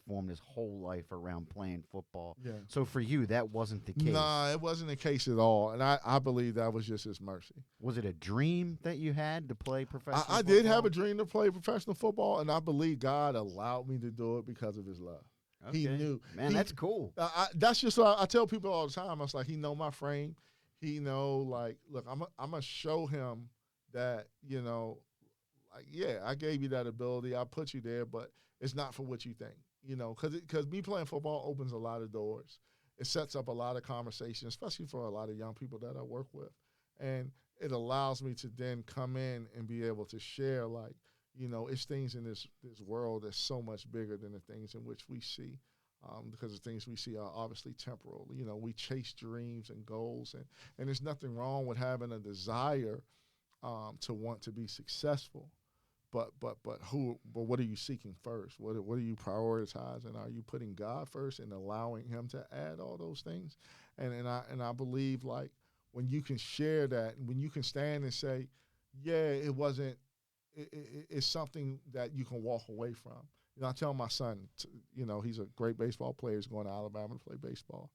formed his whole life around playing football. Yeah. So for you, that wasn't the case. Nah, it wasn't the case at all, and I believe that was just His mercy. Was it a dream that you had to play professional I football? did have a dream to play professional football, and I believe God allowed me to do it because of His love. Okay. He knew. Man, that's cool. That's just what I tell people all the time. I was like, He know my frame. He know, like, look, I'm gonna show Him that, like, yeah, I gave you that ability. I put you there, but it's not for what you think, because me playing football opens a lot of doors. It sets up a lot of conversations, especially for a lot of young people that I work with. And it allows me to then come in and be able to share, like, it's things in this world that's so much bigger than the things in which we see. Because the things we see are obviously temporal. We chase dreams and goals, and there's nothing wrong with having a desire to want to be successful. But what are you seeking first? What are you prioritizing? Are you putting God first and allowing Him to add all those things? And I believe, like, when you can share that, when you can stand and say, yeah, it wasn't. It's something that you can walk away from. I tell my son, he's a great baseball player. He's going to Alabama to play baseball,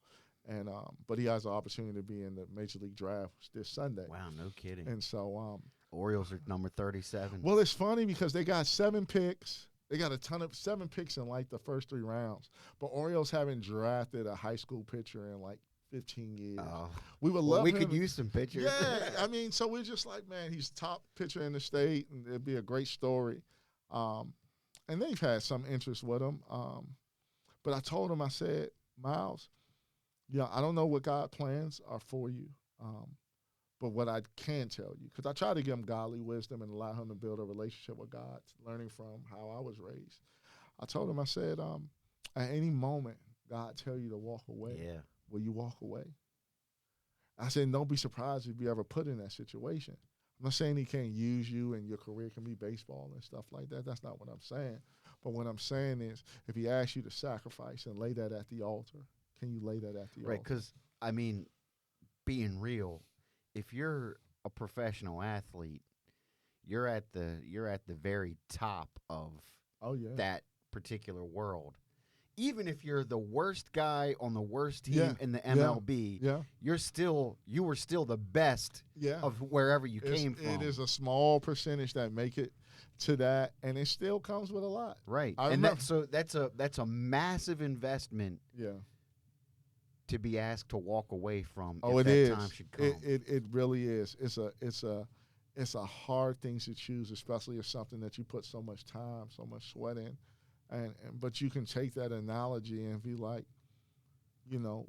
and but he has the opportunity to be in the Major League Draft this Sunday. Wow, no kidding. And so, Orioles are number 37. well, it's funny because they got 7 picks. They got a ton of 7 picks in like the first 3 rounds. But Orioles haven't drafted a high school pitcher in like 15 years. Oh. We would Well, love we him. could use some pitchers. Yeah, I mean, so we're just like, man, he's top pitcher in the state, and it'd be a great story. And they've had some interest with him. But I told him, I said, Miles, I don't know what God plans are for you. But what I can tell you, because I try to give him godly wisdom and allow him to build a relationship with God, learning from how I was raised. I told him, I said, at any moment, God tell you to walk away. Yeah. Will you walk away? I said, don't be surprised if you ever put in that situation. I'm not saying he can't use you and your career can be baseball and stuff like that. That's not what I'm saying. But what I'm saying is, if he asks you to sacrifice and lay that at the altar, can you lay that at the Right, altar? because I mean, being real, if you're a professional athlete, you're at the very top of Oh yeah, that particular world. Even if you're the worst guy on the worst yeah, team in the yeah, MLB, yeah, you were still the best yeah. of wherever you came It from. is a small percentage that make it to that, and it still comes with a lot. Right. I And remember. that's a massive investment Yeah. to be asked to walk away from Oh, if it that time is. should It, come. it it really is. It's a hard thing to choose, especially if something that you put so much time, so much sweat in, and but you can take that analogy and be like,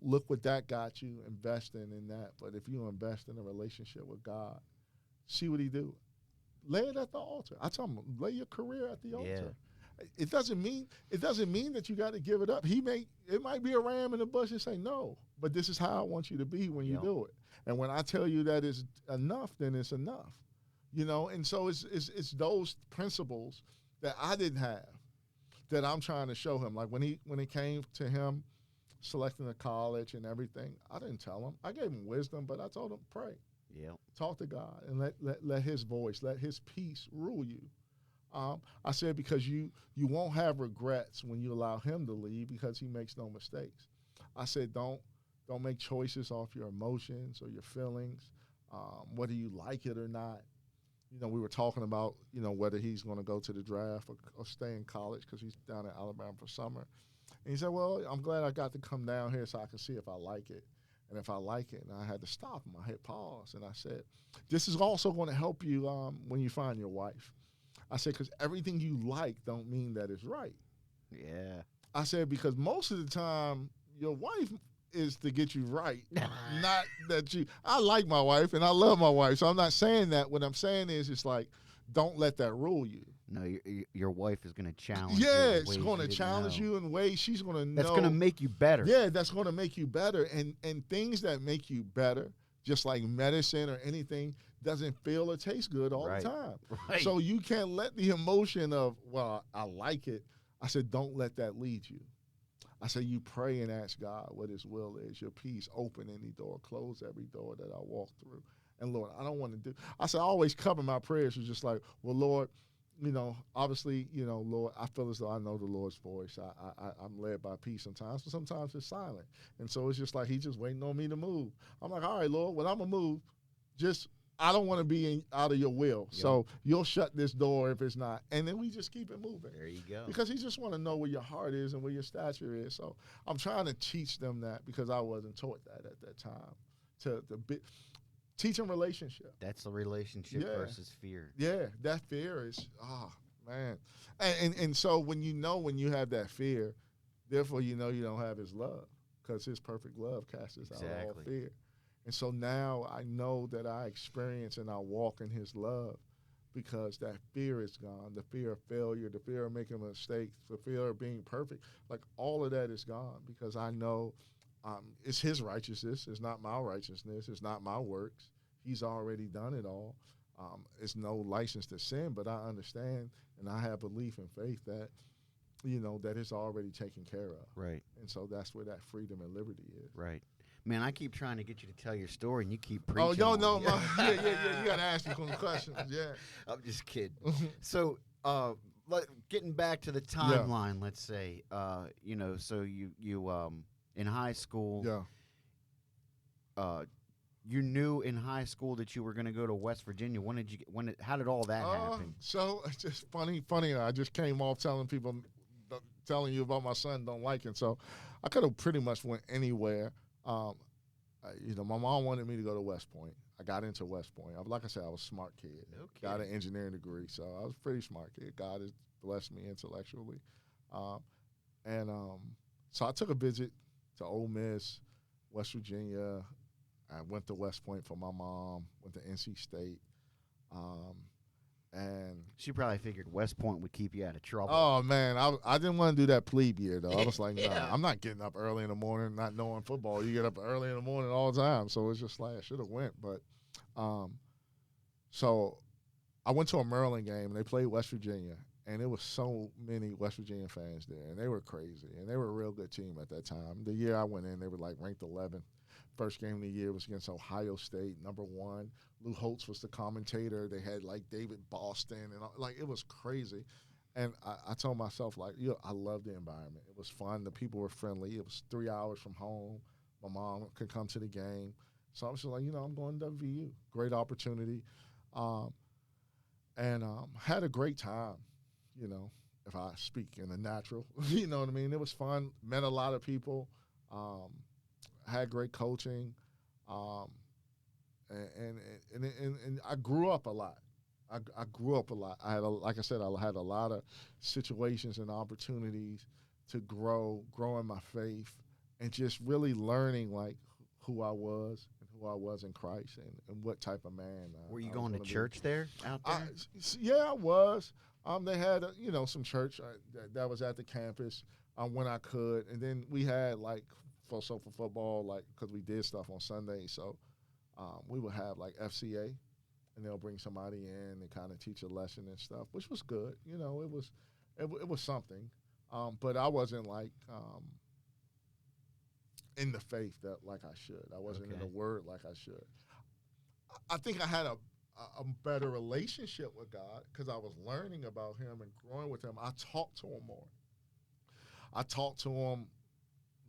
look what that got you investing in that. But if you invest in a relationship with God, see what He do. Lay it at the altar. I tell them, lay your career at the Yeah. altar. It doesn't mean that you got to give it up. It might be a ram in the bush and say no, but this is how I want you to be when you Yep. do it. And when I tell you that it's enough, then it's enough. And so it's those principles that I didn't have that I'm trying to show him. Like when it came to him selecting a college and everything, I didn't tell him. I gave him wisdom, but I told him pray, Yep. talk to God, and let His voice, let His peace rule you. I said because you won't have regrets when you allow Him to lead because He makes no mistakes. I said don't make choices off your emotions or your feelings, whether you like it or not. We were talking about whether he's going to go to the draft or stay in college because he's down in Alabama for summer. And he said, "Well, I'm glad I got to come down here so I can see if I like it." And if I like it, and I had to stop him, I hit pause, and I said, "This is also going to help you when you find your wife." I said, "Because everything you like don't mean that it's right." Yeah. I said, "Because most of the time, your wife is to get you right, not that you." I like my wife and I love my wife, so I'm not saying that. What I'm saying is, it's like, don't let that rule you. No, your wife is going to challenge you Yeah, in it's ways going to didn't challenge know. you in ways she's going to know. That's going to make you better. Yeah, that's going to make you better. And things that make you better, just like medicine or anything, doesn't feel or taste good all Right. the time. Right. So you can't let the emotion of, well, I like it. I said, don't let that lead you. I said, you pray and ask God what His will is. Your peace, open any door, close every door that I walk through. And Lord, I don't want to do. I said, I always cover my prayers with just like, well, Lord, obviously, Lord, I feel as though I know the Lord's voice. I'm led by peace sometimes, but sometimes it's silent. And so it's just like He's just waiting on me to move. I'm like, all right, Lord, when I'm going to move, I don't want to be out of your will. Yep. So you'll shut this door if it's not. And then we just keep it moving. There you go. Because He just want to know where your heart is and where your stature is. So I'm trying to teach them that because I wasn't taught that at that time. Teach them relationship. That's the relationship versus fear. Yeah, that fear is, man. And so when you have that fear, therefore you don't have His love because His perfect love casts out all fear. And so now I know that I experience and I walk in His love because that fear is gone. The fear of failure, the fear of making mistakes, the fear of being perfect, like all of that is gone because I know it's His righteousness. It's not my righteousness. It's not my works. He's already done it all. It's no license to sin, but I understand and I have belief and faith that, that it's already taken care of. Right. And so that's where that freedom and liberty is. Right. Man, I keep trying to get you to tell your story, and you keep preaching. Oh, no. Yeah. You got to ask me some questions. Yeah. I'm just kidding. So, getting back to the timeline, let's say, so you in high school, you knew in high school that you were going to go to West Virginia. How did all that happen? So it's just funny. I just came off telling you about my son don't like it. So I could have pretty much went anywhere. My mom wanted me to go to West Point. I got into West Point. Like I said, I was a smart kid. Okay. Got an engineering degree, so I was a pretty smart kid. God has blessed me intellectually. So I took a visit to Ole Miss, West Virginia. I went to West Point for my mom, went to NC State. And She probably figured West Point would keep you out of trouble. Oh man, I didn't want to do that plebe year though. I was like, Yeah. nah, I'm not getting up early in the morning, not knowing football. You get up early in the morning all the time, so it's just like I should have went. But, so I went to a Maryland game and they played West Virginia, and there was so many West Virginia fans there, and they were crazy, and they were a real good team at that time. The year I went in, they were like ranked 11th. First game of the year was against Ohio State, #1. Lou Holtz was the commentator. They had like David Boston, and like it was crazy. And I told myself, like, I love the environment. It was fun. The people were friendly. It was 3 hours from home. My mom could come to the game. So I was just like, I'm going to WVU. Great opportunity. And had a great time, if I speak in the natural. You know what I mean? It was fun. Met a lot of people. Had great coaching. And I grew up a lot. I grew up a lot. Like I said, I had a lot of situations and opportunities to grow in my faith, and just really learning like who I was and who I was in Christ, and what type of man. Were you I was going to gonna be. church there out there? Yeah, I was. They had some church that was at the campus when I could, and then we had like for football, like because we did stuff on Sunday, so we would have like FCA. And they'll bring somebody in and kind of teach a lesson and stuff, which was good. It was something. But I wasn't like in the faith that like I should. I wasn't in the word like I should. I think I had a better relationship with God because I was learning about him and growing with him. I talked to him more. I talked to him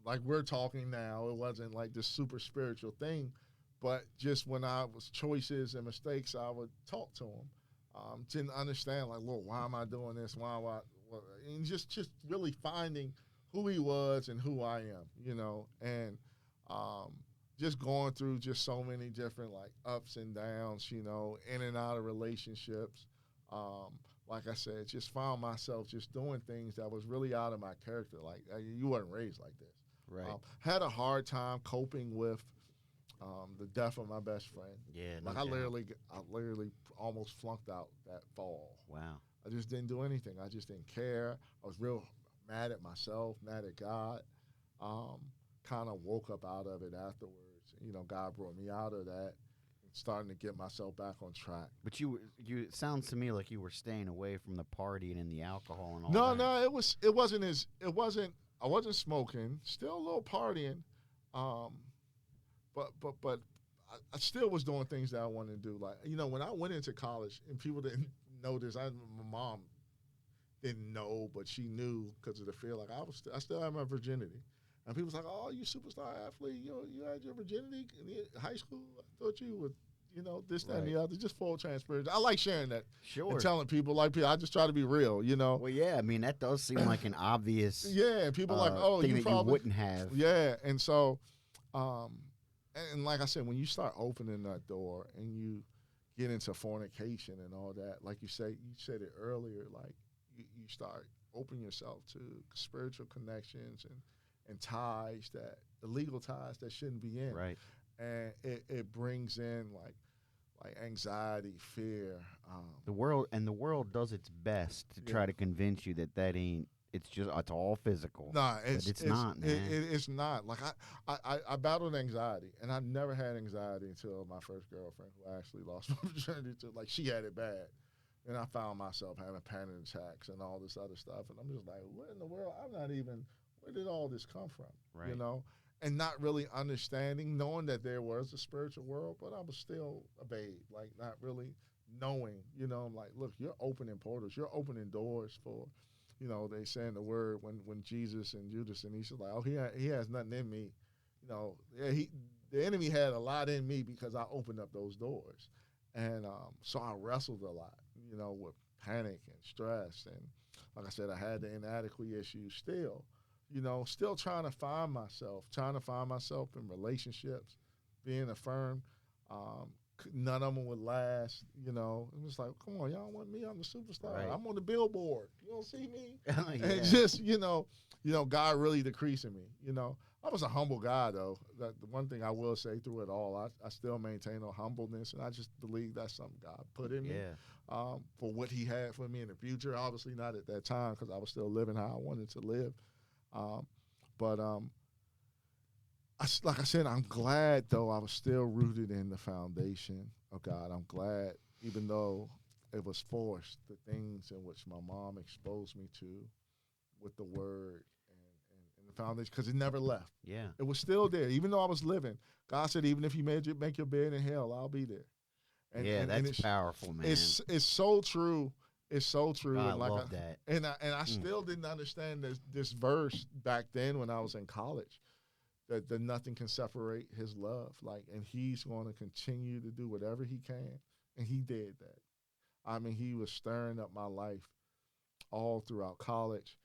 like we're talking now. It wasn't like this super spiritual thing. But just when I was choices and mistakes, I would talk to him. Didn't understand, like, Lord, why am I doing this? And just really finding who he was and who I am, and just going through just so many different, like, ups and downs, in and out of relationships. Like I said, just found myself just doing things that was really out of my character. Like, you weren't raised like this. Right. Had a hard time coping with the death of my best friend. Yeah, like I literally almost flunked out that fall. Wow. I just didn't do anything. I just didn't care. I was real mad at myself, mad at God. Kind of woke up out of it afterwards. God brought me out of that and starting to get myself back on track. But it sounds to me like you were staying away from the partying and the alcohol and all that. No, I wasn't smoking. Still a little partying. But I still was doing things that I wanted to do. Like, when I went into college and people didn't know this, my mom didn't know, but she knew because of the fear. Like, I still had my virginity. And people was like, oh, you superstar athlete, you had your virginity in high school? I thought you would, this, that, and the other. Just full transparency. I like sharing that. Sure. And telling people, I just try to be real, Well, yeah, I mean, that does seem like an obvious yeah, people like, oh, thing you that probably you wouldn't have. Yeah, and so, and like I said, when you start opening that door and you get into fornication and all that, like you said it earlier, like you start opening yourself to spiritual connections and ties, that illegal ties that shouldn't be in. Right. And it brings in like anxiety, fear. The world does its best to try to convince you that ain't. It's all physical. Nah, it's not, man. It's not. Like I battled anxiety, and I never had anxiety until my first girlfriend, who I actually lost my virginity to. Like, she had it bad, and I found myself having panic attacks and all this other stuff, and I'm just like, what in the world? Where did all this come from? Right. And not really understanding, knowing that there was a spiritual world, but I was still a babe, like not really knowing. I'm like, look, you're opening portals, you're opening doors for. They saying the word when Jesus and Judas, and he's like, oh, he has nothing in me. The enemy had a lot in me because I opened up those doors. And so I wrestled a lot, with panic and stress. And like I said, I had the inadequacy issues still, still trying to find myself in relationships, being affirmed. None of them would last, It was like, come on, y'all want me? I'm the superstar. Right. I'm on the billboard. You don't see me? Yeah. And just, God really decreasing me, I was a humble guy, though. That the one thing I will say through it all, I still maintain a humbleness, and I just believe that's something God put in me, Yeah. for what He had for me in the future. Obviously, not at that time because I was still living how I wanted to live. Um, but like I said, I'm glad though I was still rooted in the foundation of God. I'm glad, even though it was forced, the things in which my mom exposed me to with the Word and the foundation, because it never left. Yeah. It was still there, even though I was living. God said, even if you make your bed in hell, I'll be there. Yeah, And that's powerful, man. it's so true. It's so true. God, I And like love that. I still didn't understand this verse back then when I was in college. That nothing can separate His love. Like, and He's going to continue to do whatever He can, and He did that. I mean, He was stirring up my life all throughout college,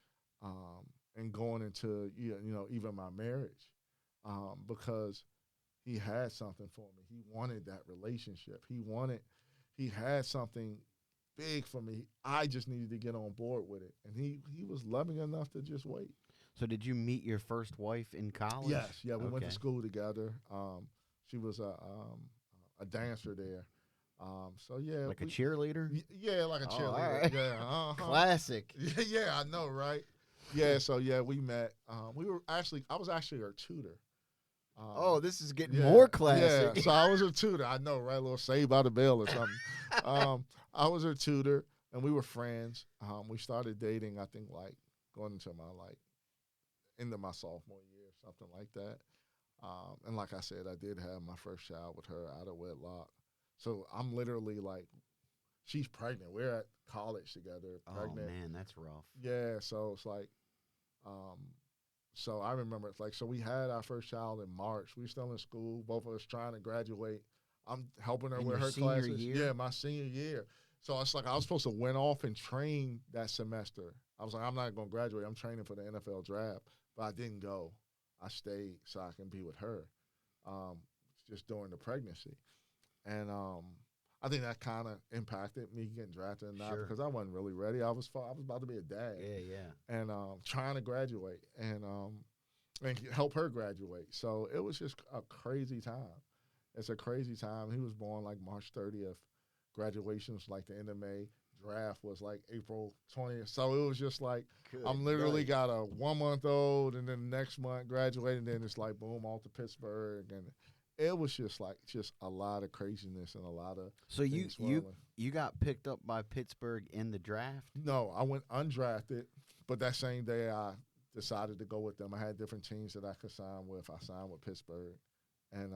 and going into even my marriage, because He had something for me. He wanted that relationship. He had something big for me. I just needed to get on board with it, and He was loving enough to just wait. So did you meet your first wife in college? Yes, yeah, we went to Okay. school together. She was a dancer there. So yeah, Like a cheerleader? yeah, like a Oh, all cheerleader. right. Yeah, Classic. yeah, yeah, I know, right? Yeah, so yeah, we met. I was actually her tutor. Oh, this is getting Yeah, more yeah. classic. So I was her tutor. I know, right? A little Saved by the Bell or something. I was her tutor, and we were friends. We started dating. I think like going into my into my sophomore year, something like that. And like I said, I did have my first child with her out of wedlock. So I'm literally like, she's pregnant. We're at college together, Oh pregnant. man, that's rough. Yeah, so it's like, um, so I remember it's like, so we had our first child in March. We still in school, both of us trying to graduate. I'm helping her In with your her senior classes. year? Yeah, my senior year. So it's like I was supposed to went off and train that semester. I was like, I'm not going to graduate. I'm training for the NFL draft, but I didn't go. I stayed so I can be with her, um, just during the pregnancy. And I think that kind of impacted me getting drafted or not Sure. because I wasn't really ready. I was about to be a dad Yeah, yeah. and trying to graduate and help her graduate. So it was just a crazy time. It's a crazy time. He was born like March 30th. Graduation was like the end of May. Draft was like April 20th. So it was just like Good I'm literally night. got a 1 month old, and then next month graduating. Then it's like boom, off to Pittsburgh, and it was just a lot of craziness and a lot of So you things you swirling. you got picked up by Pittsburgh in the draft? No, I went undrafted, but that same day I decided to go with them. I had different teams that I could sign with. I signed with Pittsburgh, and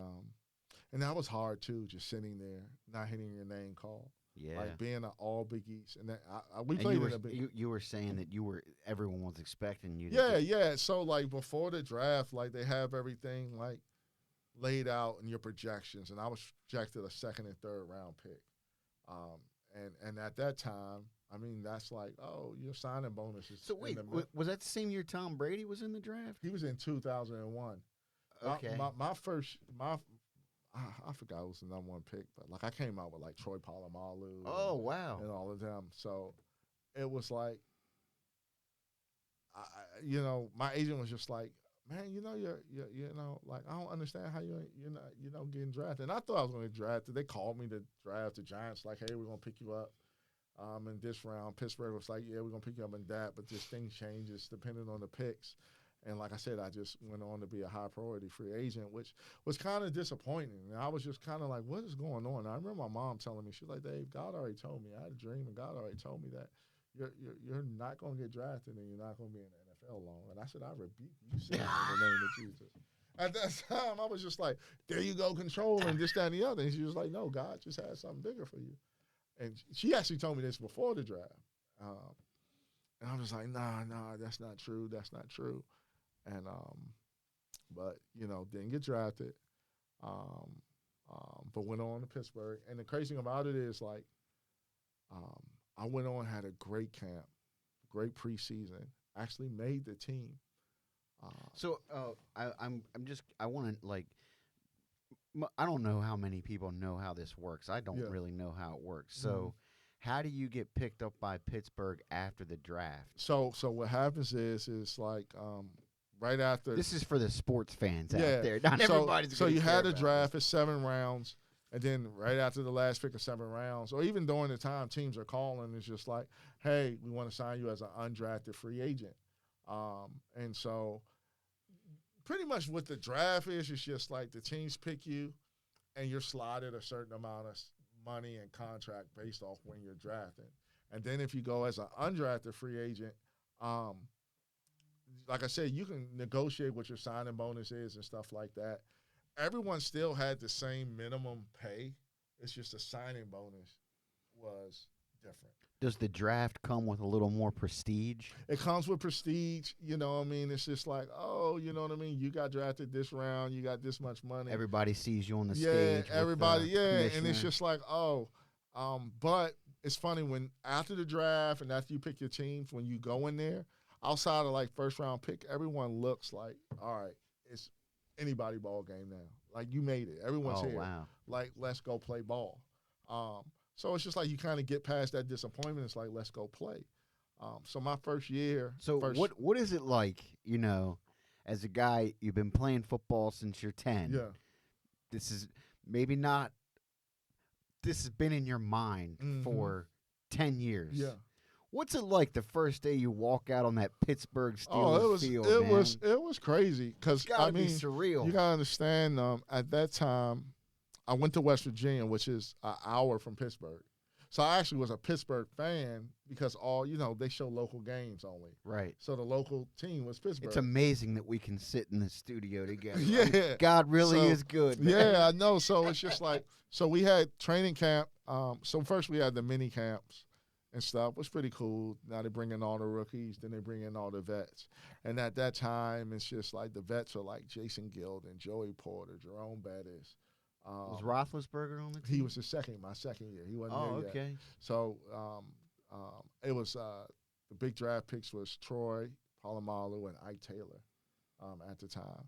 that was hard too, just sitting there, not hitting your name called, Yeah. like being an All Big East, and then we And played you were in a big. you were saying that everyone was expecting you to Yeah, get, yeah. So like before the draft, like they have everything like laid out in your projections, and I was projected a second and third round pick. Um, and at that time, I mean, that's like, oh, your signing bonus is So in wait, the middle. was that the same year Tom Brady was in the draft? He was in 2001. Okay. My first I forgot who was the number one pick, but like I came out with like Troy Polamalu Oh wow. and all of them. So it was like, my agent was just like, man, like I don't understand how you're not getting drafted. And I thought I was going to get drafted. They called me to draft the Giants, like, hey, we're going to pick you up in this round. Pittsburgh was like, yeah, we're going to pick you up in that, but this thing changes depending on the picks. And like I said, I just went on to be a high priority free agent, which was kind of disappointing. And I was just kind of like, what is going on? And I remember my mom telling me, she's like, Dave, God already told me. I had a dream, and God already told me that you're not going to get drafted and you're not going to be in the NFL long. And I said, I rebuke you, Satan, in the name of Jesus. At that time, I was just like, there you go, controlling this, that, and the other. And she was like, no, God just has something bigger for you. And she actually told me this before the draft. And I was like, nah, that's not true. That's not true. And but didn't get drafted. Um, but went on to Pittsburgh. And the crazy thing about it is like, I went on, had a great camp, great preseason. Actually made the team. So I want to like I don't know how many people know how this works. I don't Yeah. really know how it works. Mhm. So how do you get picked up by Pittsburgh after the draft? So what happens is like right after. This is for the sports fans out Yeah. there. Not So everybody's so going you to had care a about draft this. at 7 rounds, and then right after the last pick of 7 rounds, or even during the time teams are calling, it's just like, hey, we want to sign you as an undrafted free agent. And so pretty much what the draft is, it's just like the teams pick you, and you're slotted a certain amount of money and contract based off when you're drafted. And then if you go as an undrafted free agent, um, like I said, you can negotiate what your signing bonus is and stuff like that. Everyone still had the same minimum pay. It's just the signing bonus was different. Does the draft come with a little more prestige? It comes with prestige, you know what I mean? It's just like, oh, you know what I mean? You got drafted this round, you got this much money. Everybody sees you on the Yeah, stage. everybody, with the yeah. And commissioner. it's just like, oh, but it's funny when after the draft and after you pick your teams, when you go in there, outside of like first round pick, everyone looks like, all right, it's anybody ball game now. Like you made it. Everyone's Oh, here. wow. Like, let's go play ball. So it's just like you kind of get past that disappointment. It's like, let's go play. So my first year. So what is it like, as a guy, you've been playing football since you're 10. Yeah. This is maybe not – this has been in your mind for 10 years. Yeah. What's it like the first day you walk out on that Pittsburgh Steelers field, it man? was crazy because It's gotta be surreal. You gotta understand. At that time, I went to West Virginia, which is an hour from Pittsburgh. So I actually was a Pittsburgh fan because they show local games only. Right. So the local team was Pittsburgh. It's amazing that we can sit in the studio together. Yeah. God really is good, man. Yeah, I know. So it's just like, so we had training camp. So first we had the mini camps and stuff. It was pretty cool. Now they bring in all the rookies, then they bring in all the vets. And at that time, it's just like the vets are like Jason Gilden, Joey Porter, Jerome Bettis. Was Roethlisberger on the team? He was my second year. He wasn't there yet. Okay. So it was the big draft picks was Troy Polamalu and Ike Taylor at the time.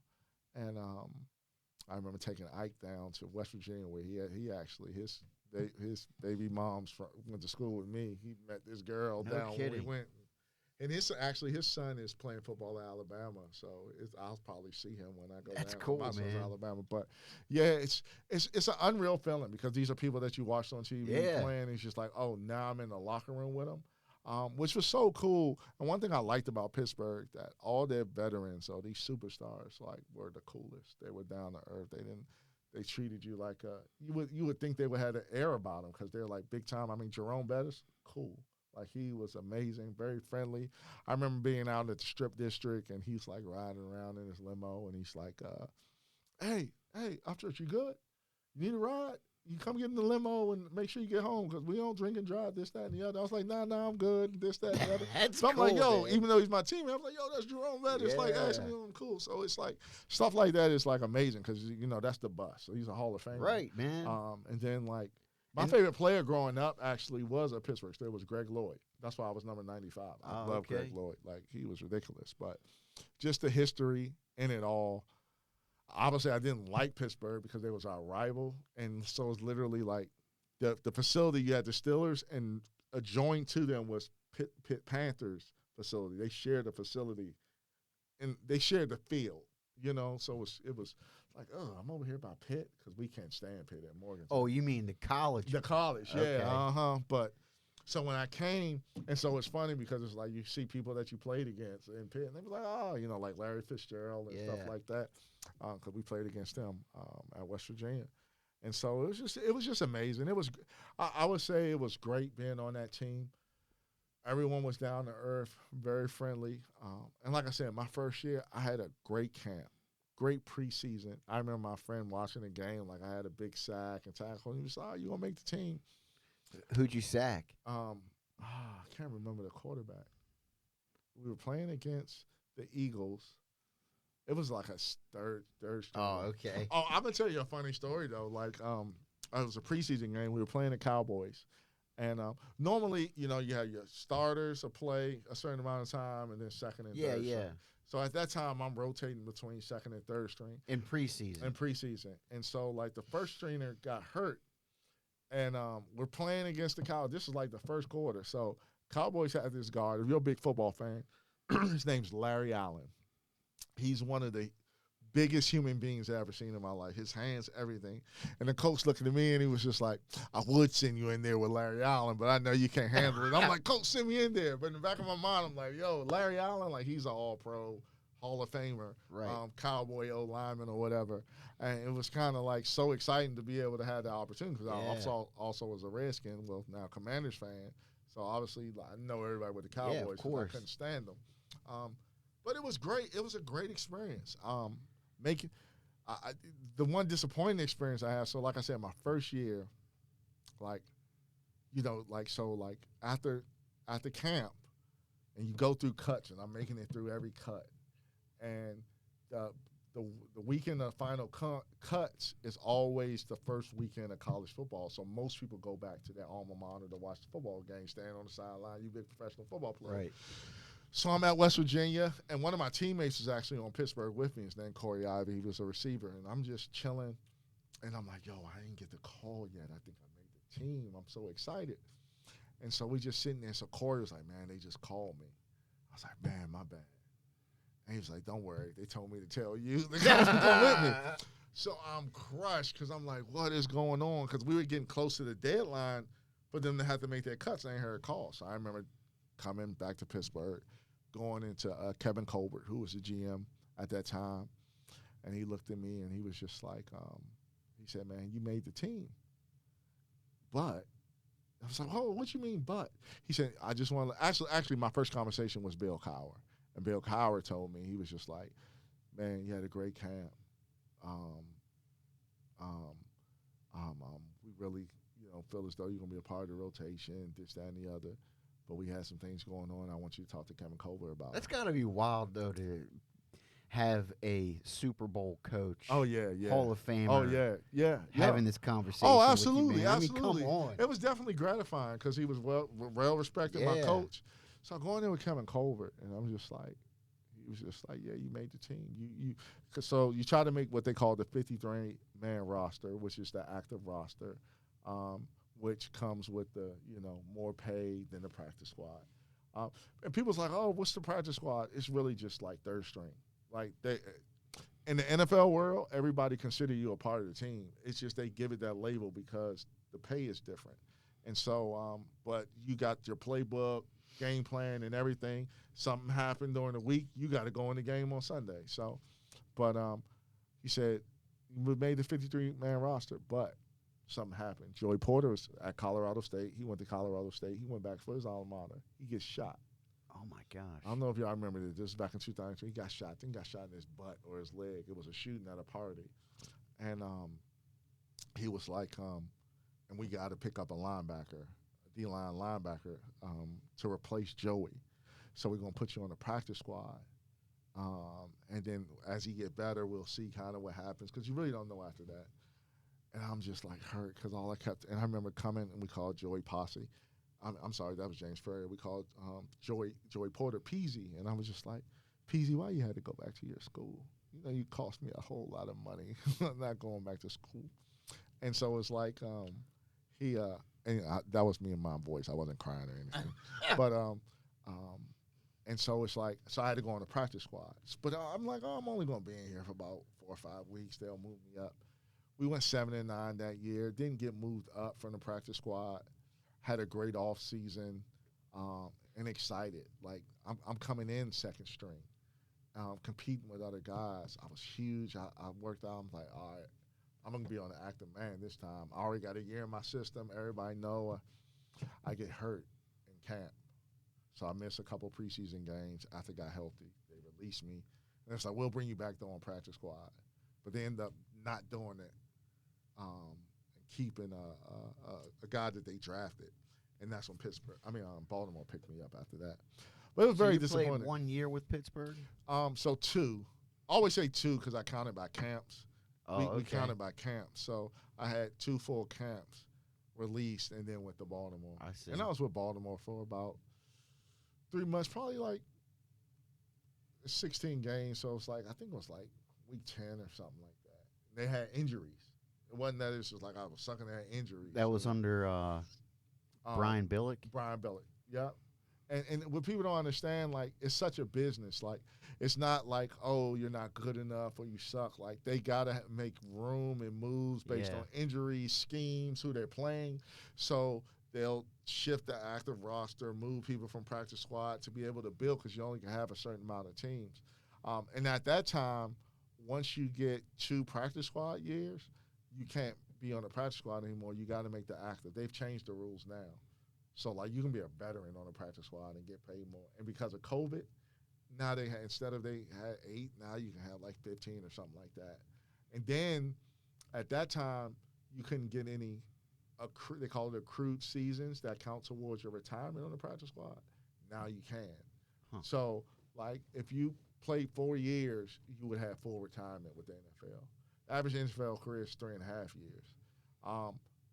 And I remember taking Ike down to West Virginia where he actually his baby moms went to school with me. He met this girl down when we went. And his son is playing football at Alabama, so I'll probably see him when I go That's down. cool, My son's man. in Alabama, but yeah, it's an unreal feeling because these are people that you watched on TV playing. It's just like, oh, now I'm in the locker room with them, which was so cool. And one thing I liked about Pittsburgh that all their veterans, or these superstars, like were the coolest. They were down to earth. They treated you like you would think they would have an air about them because they're like big time. I mean, Jerome Bettis, cool. Like, he was amazing, very friendly. I remember being out at the Strip District, and he's, like, riding around in his limo, and he's like, hey, Upchurch, you good? You need a ride? You come get in the limo and make sure you get home because we don't drink and drive, this, that, and the other. I was like, nah, I'm good, this, that, and the other. That's so I'm cool, like, yo, man. even though he's my teammate, I'm like, yo, that's Jerome Bettis. Like, actually, I'm cool. So it's like, stuff like that is, like, amazing because, that's the bus. So he's a Hall of Famer. Right, man. And then, like, my favorite player growing up actually was a Pittsburgh Steeler. Was Greg Lloyd. That's why I was number 95. I love Greg Lloyd. Like, he was ridiculous. But just the history in it all. Obviously, I didn't like Pittsburgh because they was our rival. And so it's literally like the facility, you had the Steelers, and adjoined to them was Pitt Panthers facility. They shared the facility, and they shared the field, So it was like, oh, I'm over here by Pitt because we can't stand Pitt at Morgantown. Oh, you mean the college? The college, yeah. Okay. But so when I came, and so it's funny because it's like you see people that you played against in Pitt, and they be like, oh, like Larry Fitzgerald and stuff like that, because we played against them at West Virginia. And so it was just amazing. It was, I would say it was great being on that team. Everyone was down to earth, very friendly. And like I said, my first year, I had a great camp, great preseason. I remember my friend watching the game, like I had a big sack and tackle. And he was like, oh, you going to make the team. Who'd you sack? I can't remember the quarterback. We were playing against the Eagles. It was like a third string. Oh, okay. Oh, I'm going to tell you a funny story, though. Like, it was a preseason game. We were playing the Cowboys. And normally, you have your starters to play a certain amount of time and then second and third string. So at that time, I'm rotating between second and third string. In preseason. And so, like, the first stringer got hurt. And we're playing against the Cowboys. This is like the first quarter. So Cowboys had this guard, a real big football fan. His name's Larry Allen. He's one of the biggest human beings I ever seen in my life. His hands, everything. And the coach looking at me and he was just like, I would send you in there with Larry Allen, but I know you can't handle it. I'm like, Coach, send me in there. But in the back of my mind, I'm like, yo, Larry Allen, like he's an all-pro Hall of Famer, Right. Cowboy O lineman or whatever. And it was kind of like so exciting to be able to have the opportunity because I also was a Redskin, well, now Commanders fan. So obviously I know everybody with the Cowboys. Yeah, of course. I couldn't stand them. But it was great. It was a great experience. Making the one disappointing experience I had. So, like I said, my first year, like, after camp, and you go through cuts, and I'm making it through every cut, and the weekend of final cuts is always the first weekend of college football. So most people go back to their alma mater to watch the football game, stand on the sideline. You big professional football player, Right. So I'm at West Virginia, and one of my teammates is actually on Pittsburgh with me. His name Corey Ivy. He was a receiver, and I'm just chilling, and I'm like, yo, I didn't get the call yet. I think I made the team. I'm so excited. And so we just sitting there. So Corey was like, man, they just called me. I was like, man, my bad. And he was like, don't worry. They told me to tell you. They come with me. So I'm crushed because I'm like, what is going on? Because we were getting close to the deadline for them to have to make their cuts. I ain't heard a call. So I remember coming back to Pittsburgh, going into Kevin Colbert, who was the GM at that time. And he looked at me and he was just like, he said, man, you made the team. But I was like, oh, what you mean, but? He said, I just want to, actually, my first conversation was Bill Cowher. And Bill Cowher told me, he was just like, man, you had a great camp. We really, feel as though you're going to be a part of the rotation, this, that, and the other. But we had some things going on. I want you to talk to Kevin Colbert about That's it. got to be wild, though, to have a Super Bowl coach, Oh, yeah. Hall of Famer, Oh, yeah. having this conversation. Oh, with absolutely, you, man. absolutely. I mean, come on. It was definitely gratifying because he was well respected, my coach. So I go in there with Kevin Colbert, and I'm just like, he was just like, yeah, you made the team. So you try to make what they call the 53-man roster, which is the active roster, which comes with the, more pay than the practice squad. And people's like, oh, what's the practice squad? It's really just like third string. Like in the NFL world, everybody consider you a part of the team. It's just they give it that label because the pay is different. And so, but you got your playbook, game plan, and everything. Something happened during the week, you got to go in the game on Sunday. So, but he said, we made the 53-man roster, but something happened. Joey Porter was at Colorado State. He went to Colorado State. He went back for his alma mater. He gets shot. Oh, my gosh. I don't know if y'all remember this. This was back in 2002. He got shot. I think he got shot in his butt or his leg. It was a shooting at a party. And he was like, and we got to pick up a linebacker, a D-line linebacker, to replace Joey. So we're going to put you on the practice squad. And then as he get better, we'll see kind of what happens because you really don't know after that. And I'm just like hurt because all I kept, and I remember coming and we called Joey Posse. I'm sorry, that was James Ferrier. We called Joey Porter Peasy. And I was just like, Peasy, why you had to go back to your school? You cost me a whole lot of money not going back to school. And so it's like that was me in my voice. I wasn't crying or anything. But and so it's like, so I had to go on the practice squad. But I'm like, oh, I'm only going to be in here for about 4 or 5 weeks. They'll move me up. We went 7-9 that year. Didn't get moved up from the practice squad. Had a great off season, and excited. Like I'm coming in second string, competing with other guys. I was huge. I worked out. I'm like, all right, I'm gonna be on the active man this time. I already got a year in my system. Everybody know I get hurt in camp, so I missed a couple preseason games after I got healthy. They released me, and it's like, we'll bring you back though on practice squad, but they end up not doing it. And keeping a guy that they drafted, and that's when Baltimore picked me up after that. But it was very disappointing. Played 1 year with Pittsburgh? So 2. I always say 2 because I counted by camps. Oh, we counted by camps. So I had 2 full camps released and then went to Baltimore. I see. And I was with Baltimore for about 3 months, probably like 16 games. So it's like, I think it was like week 10 or something like that. They had injuries. It wasn't that it's just like I was sucking at injuries. That was under Brian Billick? Brian Billick, yep. And what people don't understand, like, it's such a business. Like, it's not like, oh, you're not good enough or you suck. Like, they gotta make room and moves based on injuries, schemes, who they're playing. So they'll shift the active roster, move people from practice squad to be able to build, because you only can have a certain amount of teams. And at that time, once you get 2 practice squad years, you can't be on the practice squad anymore. You got to make the active. They've changed the rules now. So, like, you can be a veteran on a practice squad and get paid more. And because of COVID, now instead of they had 8, now you can have like 15 or something like that. And then at that time, you couldn't get any, they call it accrued seasons that count towards your retirement on the practice squad. Now you can. So, like, if you played 4 years, you would have full retirement with the NFL. The average NFL career is 3.5 years.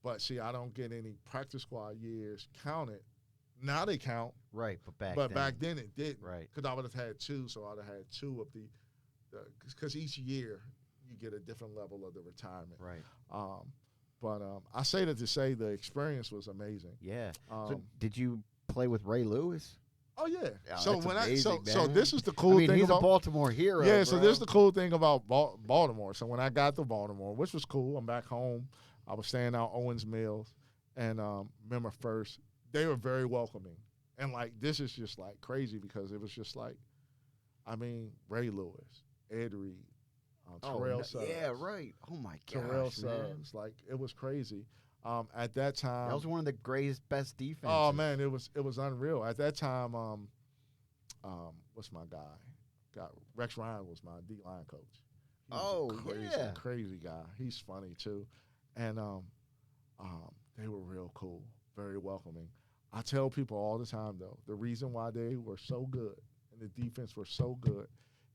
But see, I don't get any practice squad years counted. Now they count. Right, but back then it didn't. Right. Because I would have had 2, so I'd have had 2 of because each year you get a different level of the retirement. Right. But I say that to say the experience was amazing. Yeah. So did you play with Ray Lewis? Oh yeah. Oh, so that's when amazing, so man. this is the cool thing. He's about a Baltimore hero. Yeah. Bro. So this is the cool thing about Baltimore. So when I got to Baltimore, which was cool, I'm back home. I was staying out Owens Mills, and remember first, they were very welcoming, and like this is just like crazy because it was just like, I mean, Ray Lewis, Ed Reed, Terrell Suggs. Yeah, right. Oh my gosh, Terrell man. Suggs. Like, it was crazy. At that time, that was one of the greatest, best defenses. Oh man, it was unreal. At that time, what's my guy? Rex Ryan was my D line coach. He was a crazy guy. He's funny too, and they were real cool, very welcoming. I tell people all the time though, the reason why they were so good and the defense were so good,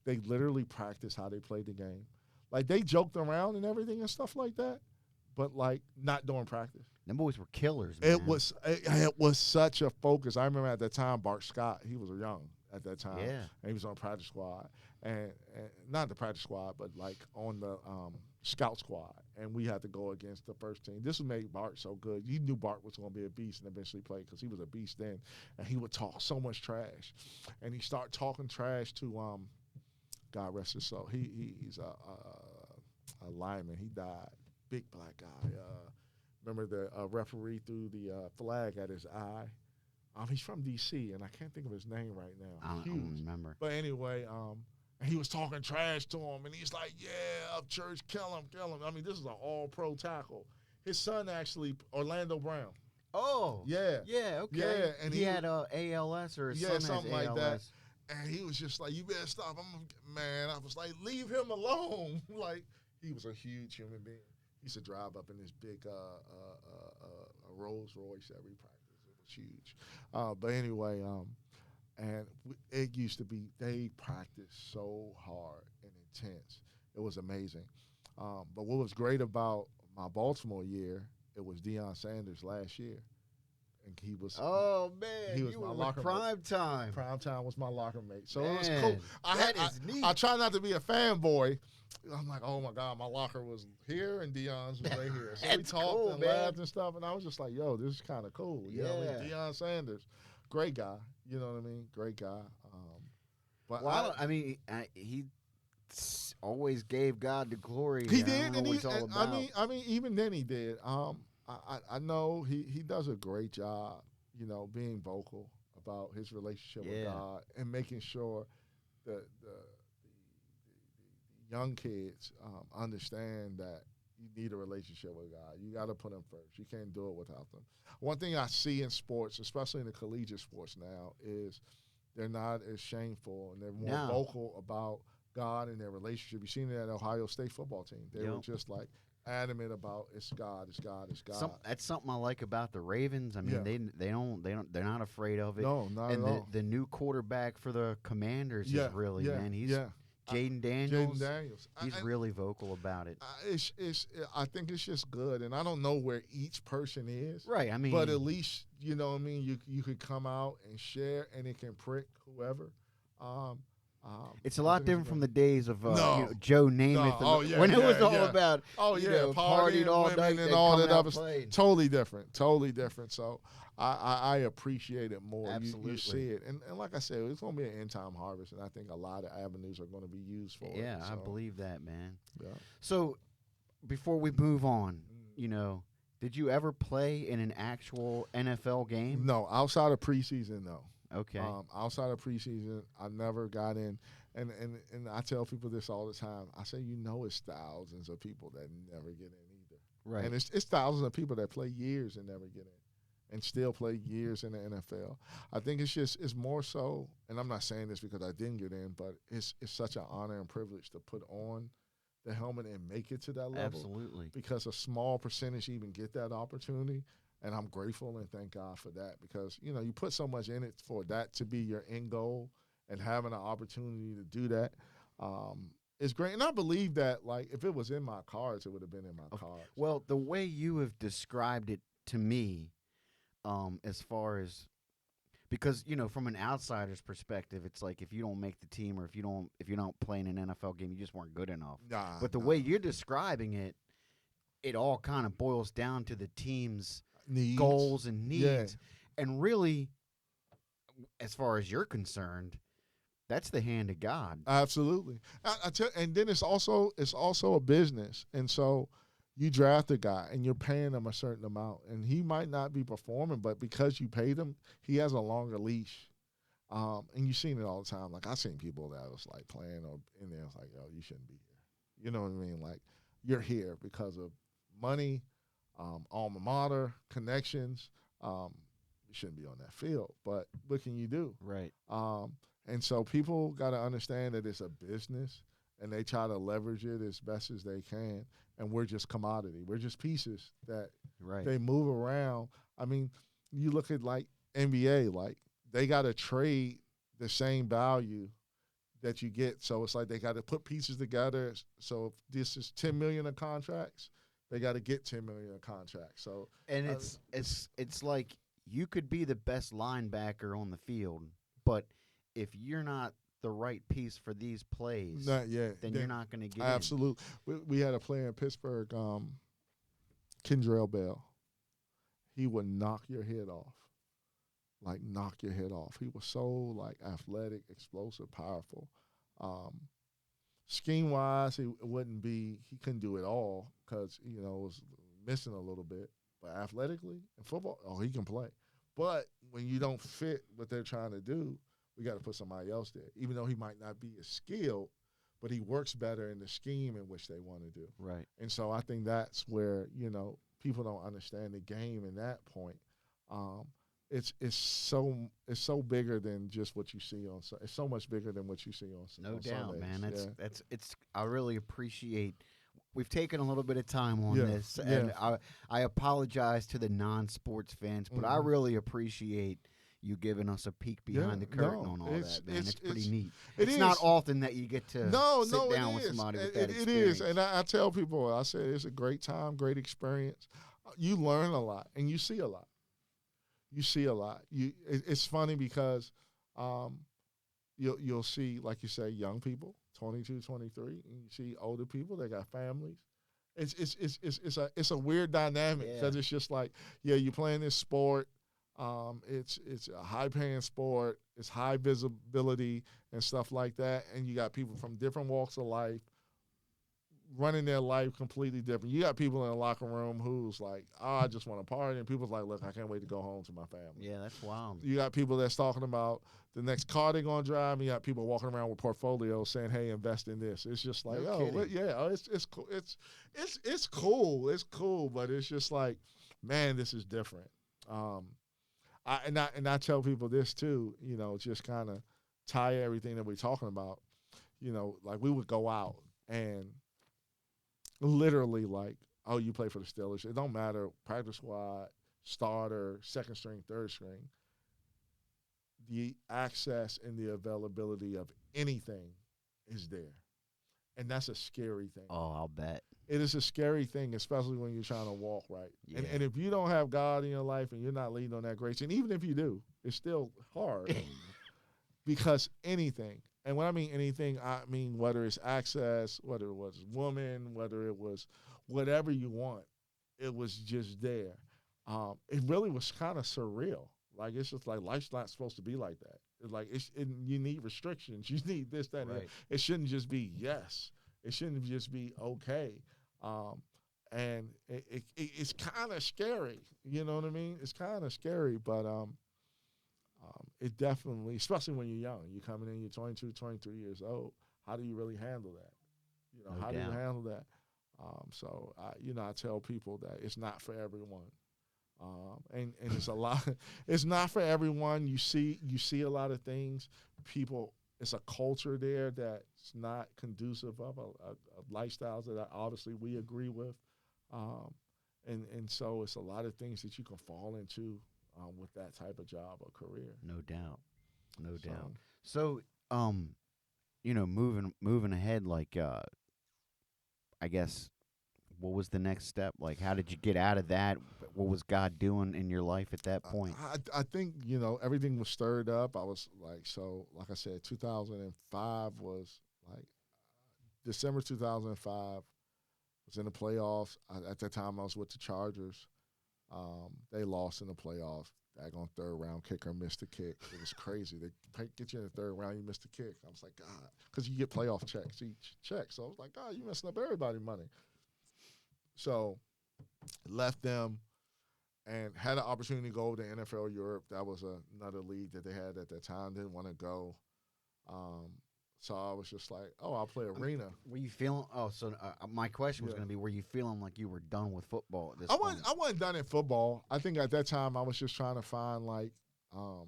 they literally practiced how they played the game. Like, they joked around and everything and stuff like that, but like not during practice. Them boys were killers, man. It was such a focus. I remember at that time, Bart Scott, he was young at that time. Yeah. And he was on practice squad. And not the practice squad, but like on the scout squad. And we had to go against the first team. This made Bart so good. You knew Bart was going to be a beast and eventually play, because he was a beast then. And he would talk so much trash. And he started talking trash to, God rest his soul. He's a lineman. He died. Big black guy. Remember the referee threw the flag at his eye. He's from D.C., and I can't think of his name right now. I don't remember. But anyway, he was talking trash to him, and he's like, yeah, Upchurch, kill him. I mean, this is an all-pro tackle. His son actually, Orlando Brown. Oh. Yeah. Yeah, okay. Yeah, and he had ALS, or his son has something like ALS. that. And he was just like, you better stop. Man, I was like, leave him alone. Like, he was a huge human being. He used to drive up in this big Rolls Royce every practice. It was huge. But anyway, and it used to be, they practiced so hard and intense. It was amazing. But what was great about my Baltimore year, it was Deion Sanders last year. And he was, oh man, he was you my were locker prime mate. time. Prime time was my locker mate. So Man, it was cool. that is neat. I try not to be a fanboy. I'm like, oh my God, my locker was here and Deion's was right here. So we talked cool, and man. laughed and stuff, and I was just like, yo, this is kind of cool. You know what I mean? Yeah. Deion Sanders, great guy. You know what I mean? Great guy. But Well, he always gave God the glory. he I did, don't know and what he's all about. I mean, even then he did. I know he does a great job, you know, being vocal about his relationship with God and making sure that the young kids understand that you need a relationship with God. You got to put him first. You can't do it without them. One thing I see in sports, especially in the collegiate sports now, is they're not as shameful and they're more vocal about God and their relationship. You've seen it at Ohio State football team. They were just like adamant about it's God, it's God, it's God. That's something I like about the Ravens. I mean, they're not afraid of it. No, not and at all. The new quarterback for the Commanders is really, man. He's Jaden Daniels. He's really vocal about it. I think it's just good, and I don't know where each person is. Right. I mean, but at least you know what I mean. You could come out and share, and it can prick whoever. It's a I lot think it's different from the days of No. Joe Namath Oh yeah, when it was yeah, all yeah. about Oh yeah, partied partying, all women, night and and all come that out other. playing. Totally different. Totally different. So I appreciate it more. You Absolutely. see it, and like I said, it's gonna be an end time harvest, and I think a lot of avenues are going to be used for it. Yeah, I So, believe that, man. yeah. So before we move on, Mm. did you ever play in an actual NFL game? No, outside of preseason, no. Okay. Outside of preseason, I never got in. And I tell people this all the time. I say, it's thousands of people that never get in either. Right. And it's thousands of people that play years and never get in and still play years in the NFL. I think it's more so, and I'm not saying this because I didn't get in, but it's such an honor and privilege to put on the helmet and make it to that level. Absolutely. Because a small percentage even get that opportunity. And I'm grateful and thank God for that because, you put so much in it for that to be your end goal and having an opportunity to do that is great. And I believe that, like, if it was in my cards, it would have been in my cards. Well, the way you have described it to me, as far as because from an outsider's perspective, it's like if you don't make the team or if you don't play in an NFL game, you just weren't good enough. But the way you're describing it, it all kind of boils down to the team's needs. Goals and needs. Yeah. And really, as far as you're concerned, that's the hand of God. Absolutely. And then it's also a business. And so you draft a guy and you're paying him a certain amount and he might not be performing, but because you paid him, he has a longer leash. And you've seen it all the time. Like, I've seen people that was like playing or in there, it's like, yo, you shouldn't be here. You know what I mean? Like, you're here because of money, alma mater, connections. You shouldn't be on that field, but what can you do? Right. And so people got to understand that it's a business, and they try to leverage it as best as they can. And we're just commodity. We're just pieces that they move around. I mean, you look at like NBA, like they got to trade the same value that you get. So it's like they got to put pieces together. So if this is $10 million in contracts, they got to get $10 million in contracts. So and it's like you could be the best linebacker on the field, but if you're not the right piece for these plays, then you're not going to get absolutely. We had a player in Pittsburgh, Kendrell Bell. He would knock your head off. Like, knock your head off. He was so, like, athletic, explosive, powerful. Scheme-wise, he couldn't do it all because, it was missing a little bit. But athletically, in football, he can play. But when you don't fit what they're trying to do, we got to put somebody else there. Even though he might not be as skilled, but he works better in the scheme in which they want to do. Right. And so I think that's where, people don't understand the game in that point. It's so bigger than just what you see on. It's so much bigger than what you see on. No on doubt, Sundays. man. It's. I really appreciate. We've taken a little bit of time on this, Yeah. and I apologize to the non-sports fans, but I really appreciate you giving us a peek behind the curtain on all that, man. It's pretty neat. It's not often that you get to sit down with somebody with that experience. It is, and I tell people, I say it's a great time, great experience. You learn a lot, and you see a lot. It's funny because you'll see, like you say, young people, 22, 23, and you see older people that got families. It's a weird dynamic because it's just like, you're playing this sport. It's a high-paying sport. It's high visibility and stuff like that. And you got people from different walks of life running their life completely different. You got people in the locker room who's like, I just want to party. And people's like, look, I can't wait to go home to my family. Yeah, that's wild. You got people that's talking about the next car they're going to drive. And you got people walking around with portfolios saying, hey, invest in this. It's just like, it's cool. It's cool. It's cool. But it's just like, man, this is different. I tell people this too, just kind of tie everything that we're talking about. Like we would go out and literally like, oh, you play for the Steelers. It don't matter, practice squad, starter, second string, third string. The access and the availability of anything is there. And that's a scary thing. Oh, I'll bet. It is a scary thing, especially when you're trying to walk right. Yeah. And if you don't have God in your life and you're not leading on that grace, and even if you do, it's still hard because anything. And when I mean anything, I mean whether it's access, whether it was woman, whether it was whatever you want, it was just there. It really was kind of surreal. Like it's just like life's not supposed to be like that. It's like you need restrictions. You need this, that, and the other. Right. It shouldn't just be yes. It shouldn't just be okay. Um, and it's kind of scary. You know what I mean? It's kind of scary, but it definitely, especially when you're young, you're coming in, you're 22, 23 years old. How do you really handle that? You know, No how do you doubt. handle that? I tell people that it's not for everyone. And it's a lot. It's not for everyone. You see a lot of things. People, it's a culture there that's not conducive of lifestyles that obviously we agree with, um, and so it's a lot of things that you can fall into with that type of job or career. No doubt. No doubt. So So, moving ahead, like, I guess, what was the next step? Like, how did you get out of that? What was God doing in your life at that point? I think everything was stirred up. I was like I said, 2005 was like December 2005 was in the playoffs. At that time, I was with the Chargers. They lost in the playoffs. Daggone third round kicker missed the kick. It was crazy. They get you in the third round, you missed the kick. I was like, God, because you get playoff checks each check. So I was like, God, you messing up everybody's money. So left them and had an opportunity to go to NFL Europe. That was another league that they had at that time. Didn't want to go. Um, so I was just like, oh, I'll play arena. Were you feeling? Oh, so my question was Yeah. going to be: were you feeling like you were done with football at this I point? wasn't done in football. I think at that time I was just trying to find like um,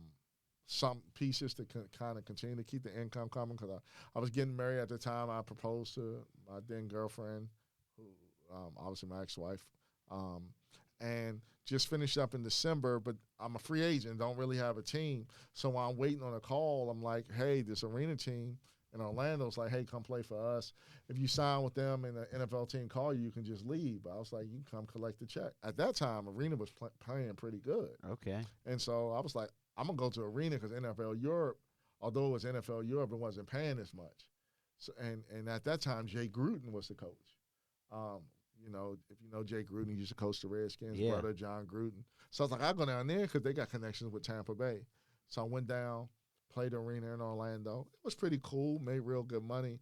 some pieces to kind of continue to keep the income coming because I was getting married at the time. I proposed to my then girlfriend, who obviously my ex-wife, um, and just finished up in December. But I'm a free agent, don't really have a team. So while I'm waiting on a call, I'm like, hey, this arena team in Orlando's like, hey, come play for us. If you sign with them and the NFL team call you, you can just leave. But I was like, you can come collect the check. At that time, arena was playing pretty good. Okay. And so I was like, I'm going to go to arena because NFL Europe, although it was NFL Europe, it wasn't paying as much. So, and at that time, Jay Gruden was the coach. Um, if you know Jay Gruden, he used to coach the Redskins, Yeah. brother John Gruden. So I was like, I'll go down there because they got connections with Tampa Bay. So I went down, played the arena in Orlando. It was pretty cool, made real good money.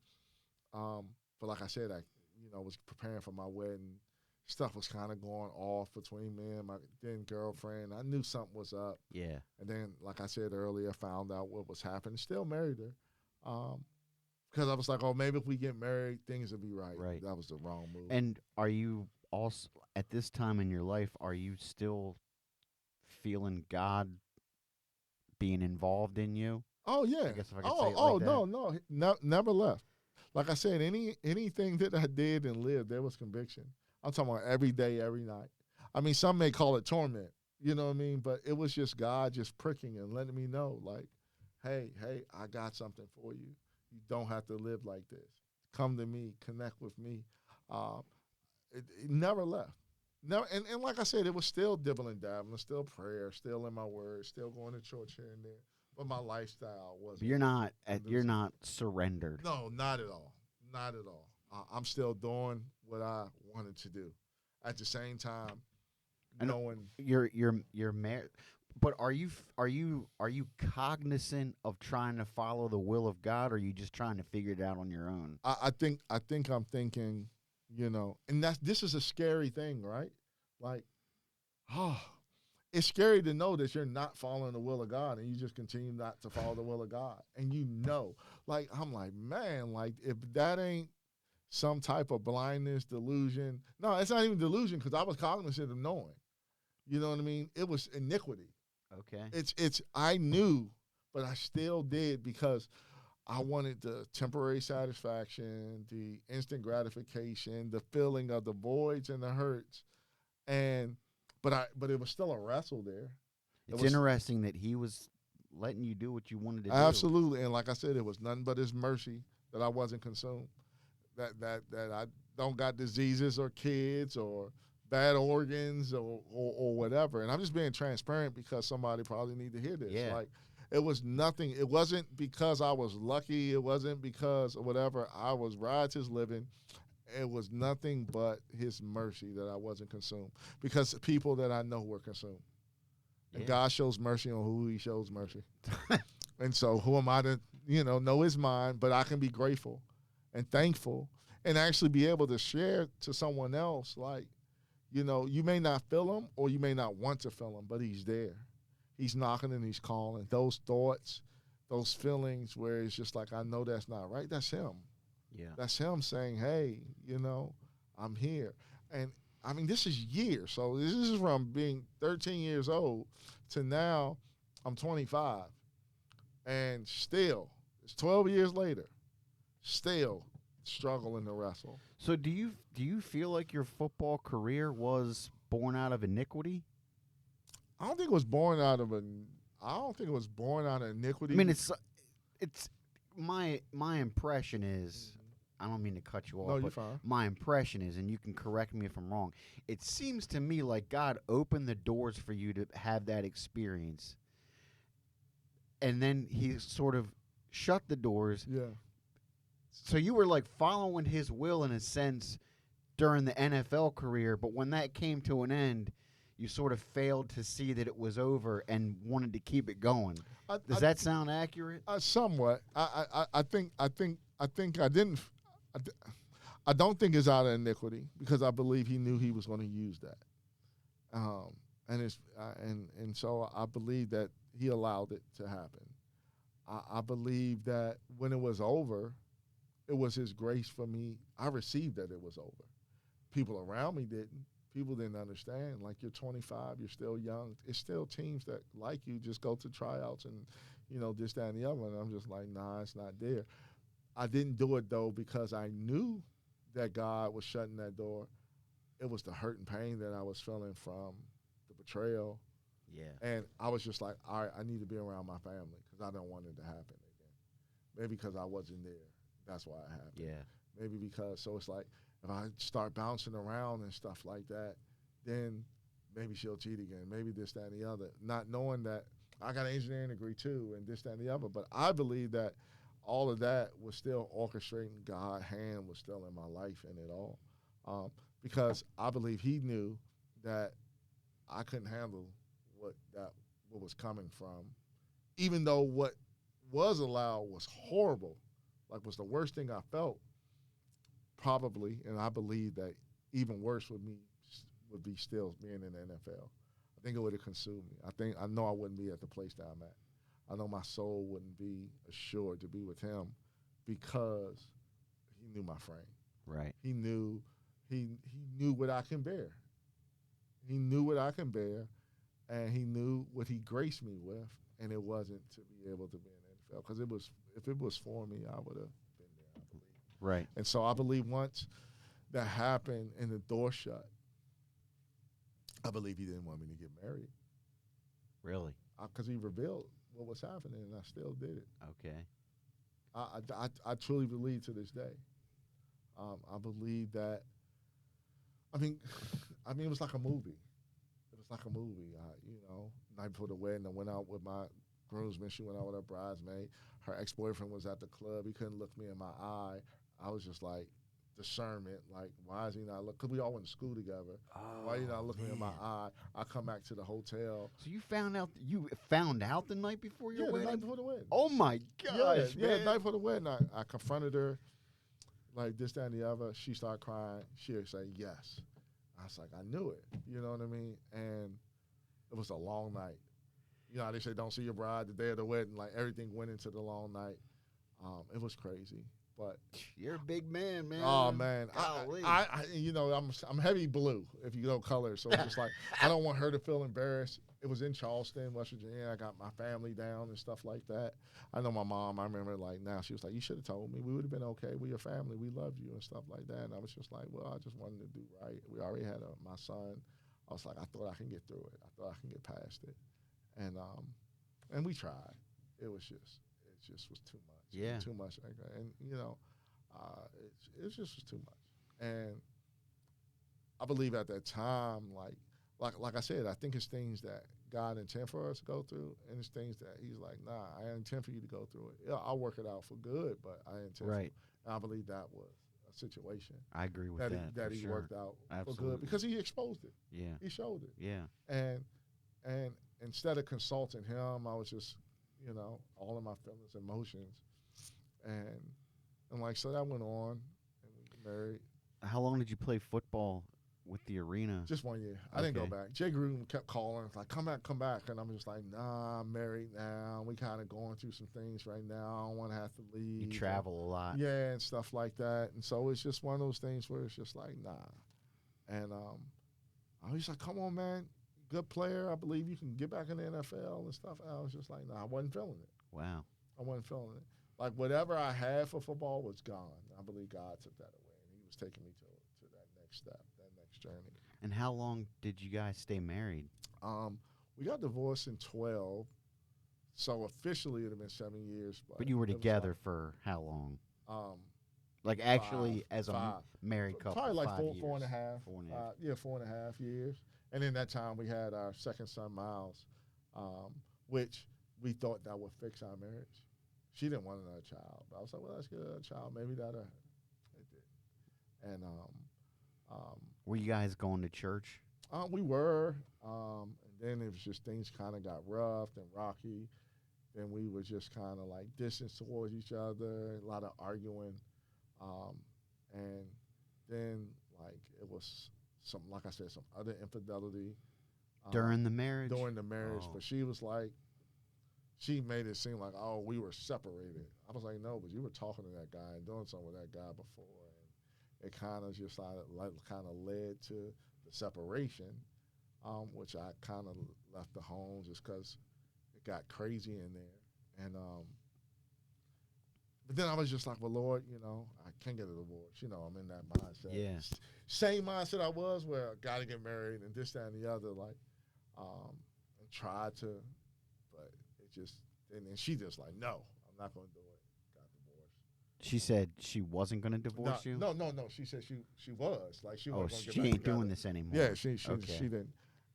But like I said, I was preparing for my wedding. Stuff was kind of going off between me and my then girlfriend. I knew something was up. Yeah. And then, like I said earlier, found out what was happening. Still married her. Because I was like, oh, maybe if we get married, things will be right. Right. That was the wrong move. And are you also at this time in your life? Are you still feeling God being involved in you? Oh yeah. I guess if I could say it like that. No, never left. Like I said, anything that I did and lived, there was conviction. I'm talking about every day, every night. I mean, some may call it torment, you know what I mean? But it was just God just pricking and letting me know, like, hey, I got something for you. You don't have to live like this. Come to me, connect with me. Um, it never left. Never, and like I said, it was still dibbling dabbling, still prayer, still in my word, still going to church here and there. But my lifestyle wasn't. But you're not surrendered. No, not at all. Not at all. I'm still doing what I wanted to do. At the same time, knowing You're married. But are you cognizant of trying to follow the will of God, or are you just trying to figure it out on your own? I think I'm thinking, and this is a scary thing, right? Like, it's scary to know that you're not following the will of God and you just continue not to follow the will of God. And like, I'm like, man, like if that ain't some type of blindness, delusion. No, it's not even delusion because I was cognizant of knowing. You know what I mean? It was iniquity. Okay. I knew, but I still did because I wanted the temporary satisfaction, the instant gratification, the feeling of the voids and the hurts. But it was still a wrestle there. It's interesting that he was letting you do what you wanted to do. Absolutely. And like I said, it was nothing but his mercy that I wasn't consumed. That I don't got diseases or kids or bad organs or whatever. And I'm just being transparent because somebody probably need to hear this. Yeah. Like It was nothing. It wasn't because I was lucky. It wasn't because of whatever. I was righteous living. It was nothing but his mercy that I wasn't consumed, because people that I know were consumed. And God shows mercy on who he shows mercy. And so who am I to, know his mind, but I can be grateful and thankful and actually be able to share to someone else, like, you may not feel him or you may not want to feel him, but he's there. He's knocking and he's calling. Those thoughts, those feelings where it's just like, I know that's not right, that's him. Yeah. That's him saying, hey, I'm here. And, I mean, this is years. So this is from being 13 years old to now I'm 25. And still, it's 12 years later, still struggling to wrestle. So do you feel like your football career was born out of iniquity? I don't think it was born out of iniquity. I mean, it's my impression is, I don't mean to cut you off, No, you're but fine. my impression is, and you can correct me if I'm wrong, it seems to me like God opened the doors for you to have that experience, and then he sort of shut the doors. Yeah. So you were like following his will in a sense during the NFL career, but when that came to an end, you sort of failed to see that it was over and wanted to keep it going. Does that sound accurate? Somewhat. I think I didn't. I don't think it's out of iniquity, because I believe he knew he was going to use that. And so I believe that he allowed it to happen. I believe that when it was over, it was his grace for me. I received that it was over. People around me didn't. People didn't understand. Like, you're 25, you're still young. It's still teams that like you just go to tryouts and, this, that, and the other. And I'm just like, nah, it's not there. I didn't do it, though, because I knew that God was shutting that door. It was the hurt and pain that I was feeling from the betrayal. Yeah. And I was just like, all right, I need to be around my family, because I don't want it to happen again. Maybe because I wasn't there. That's why it happened. Yeah. Maybe because, so it's like, if I start bouncing around and stuff like that, then maybe she'll cheat again. Maybe this, that, and the other. Not knowing that I got an engineering degree too, and this, that, and the other. But I believe that all of that was still orchestrating. God's hand was still in my life and it all. Because I believe he knew that I couldn't handle what was coming from. Even though what was allowed was horrible, like was the worst thing I felt, probably, and I believe that even worse would be still being in the NFL. I think it would have consumed me. I know I wouldn't be at the place that I'm at. I know my soul wouldn't be assured to be with him, because he knew my frame. Right. He knew what I can bear. He knew what I can bear, and he knew what he graced me with, and it wasn't to be able to be in the NFL. Because if it was for me, I would have been there, I believe. Right. And so I believe once that happened and the door shut, I believe he didn't want me to get married. Really? Because he revealed what was happening, and I still did it. Okay. I truly believe to this day. I believe that. I mean, it was like a movie. It was like a movie. Night before the wedding, I went out with my groomsmen. She went out with her bridesmaid. Her ex-boyfriend was at the club. He couldn't look me in my eye. I was just like, discernment. Like, why is he not look? Because we all went to school together. Oh, why are you not looking in my eye? I come back to the hotel. So you found out the night before your wedding? The night before the wedding. Oh my gosh, yeah, man. the night before the wedding. I confronted her, like this, that, and the other. She started crying. She would say yes. I was like, I knew it. You know what I mean? And it was a long night. You know how they say don't see your bride the day of the wedding. Like, everything went into the long night. It was crazy. But you're a big man, man. Oh man, Golly. I'm heavy blue if you know color, so it's just like I don't want her to feel embarrassed. It was in Charleston, West Virginia. I got my family down and stuff like that. I know my mom. I remember she was like, "You should have told me. We would have been okay. We're your family. We loved you and stuff like that." And I was just like, "Well, I just wanted to do right. We already had my son. I was like, I thought I can get through it. I thought I can get past it, and we tried. It just was too much. Yeah, too much. And it just was too much. And I believe at that time, like I said, I think it's things that God intend for us to go through, and it's things that He's like, nah, I intend for you to go through it. Yeah, I'll work it out for good, but I intend for. Right. And I believe that was a situation I agree with that that. that for He sure. worked out for Absolutely. good because He exposed it. Yeah. He showed it, Yeah. and instead of consulting Him, I was just, all of my feelings, emotions, and like so that went on, and we married. How long did you play football with the arena? Just 1 year. I didn't go Okay. back. Jay Gruden kept calling, like, come back. And I'm just like, nah, I'm married now. We kind of going through some things right now. I don't want to have to leave. You travel a lot. Yeah, and stuff like that. And so it's just one of those things where it's just like, nah. And I was like, come on, man. Good player. I believe you can get back in the NFL and stuff. And I was just like, nah, I wasn't feeling it. Wow. I wasn't feeling it. Like, whatever I had for football was gone. I believe God took that away. And He was taking me to that next step, that next journey. And how long did you guys stay married? We got divorced in 12, so officially it would have been 7 years. But you were it was together for how long? like, Like actually, as a five. married couple, Probably like 5 years. 4.5. 4.5. Yeah, 4.5 years. And in that time, we had our second son, Miles, which we thought that would fix our marriage. She didn't want another child. But I was like, well, let's get another child. Maybe that'll. It did. And Were you guys going to church? we were. And then it was just things kind of got rough and rocky. Then we were just kind of like distant towards each other, a lot of arguing. And then, like, it was some, like I said, some other infidelity. During the marriage? During the marriage. Oh. But she was like, she made it seem like, oh, we were separated. I was like, no, but you were talking to that guy and doing something with that guy before. And it kind of just kind of led to the separation, which I kind of left the home just because it got crazy in there. And but then I was just like, well, Lord, I can't get a divorce. I'm in that mindset. Yeah. Same mindset I was where I got to get married and this, that, and the other. Like, and tried to, but it just, and then she just like, no, I'm not going to do it. Got divorced. She said she wasn't going to divorce you? No. She said she was. Like, she Oh, wasn't gonna she get back ain't doing together. this anymore. Yeah, she Okay. didn't.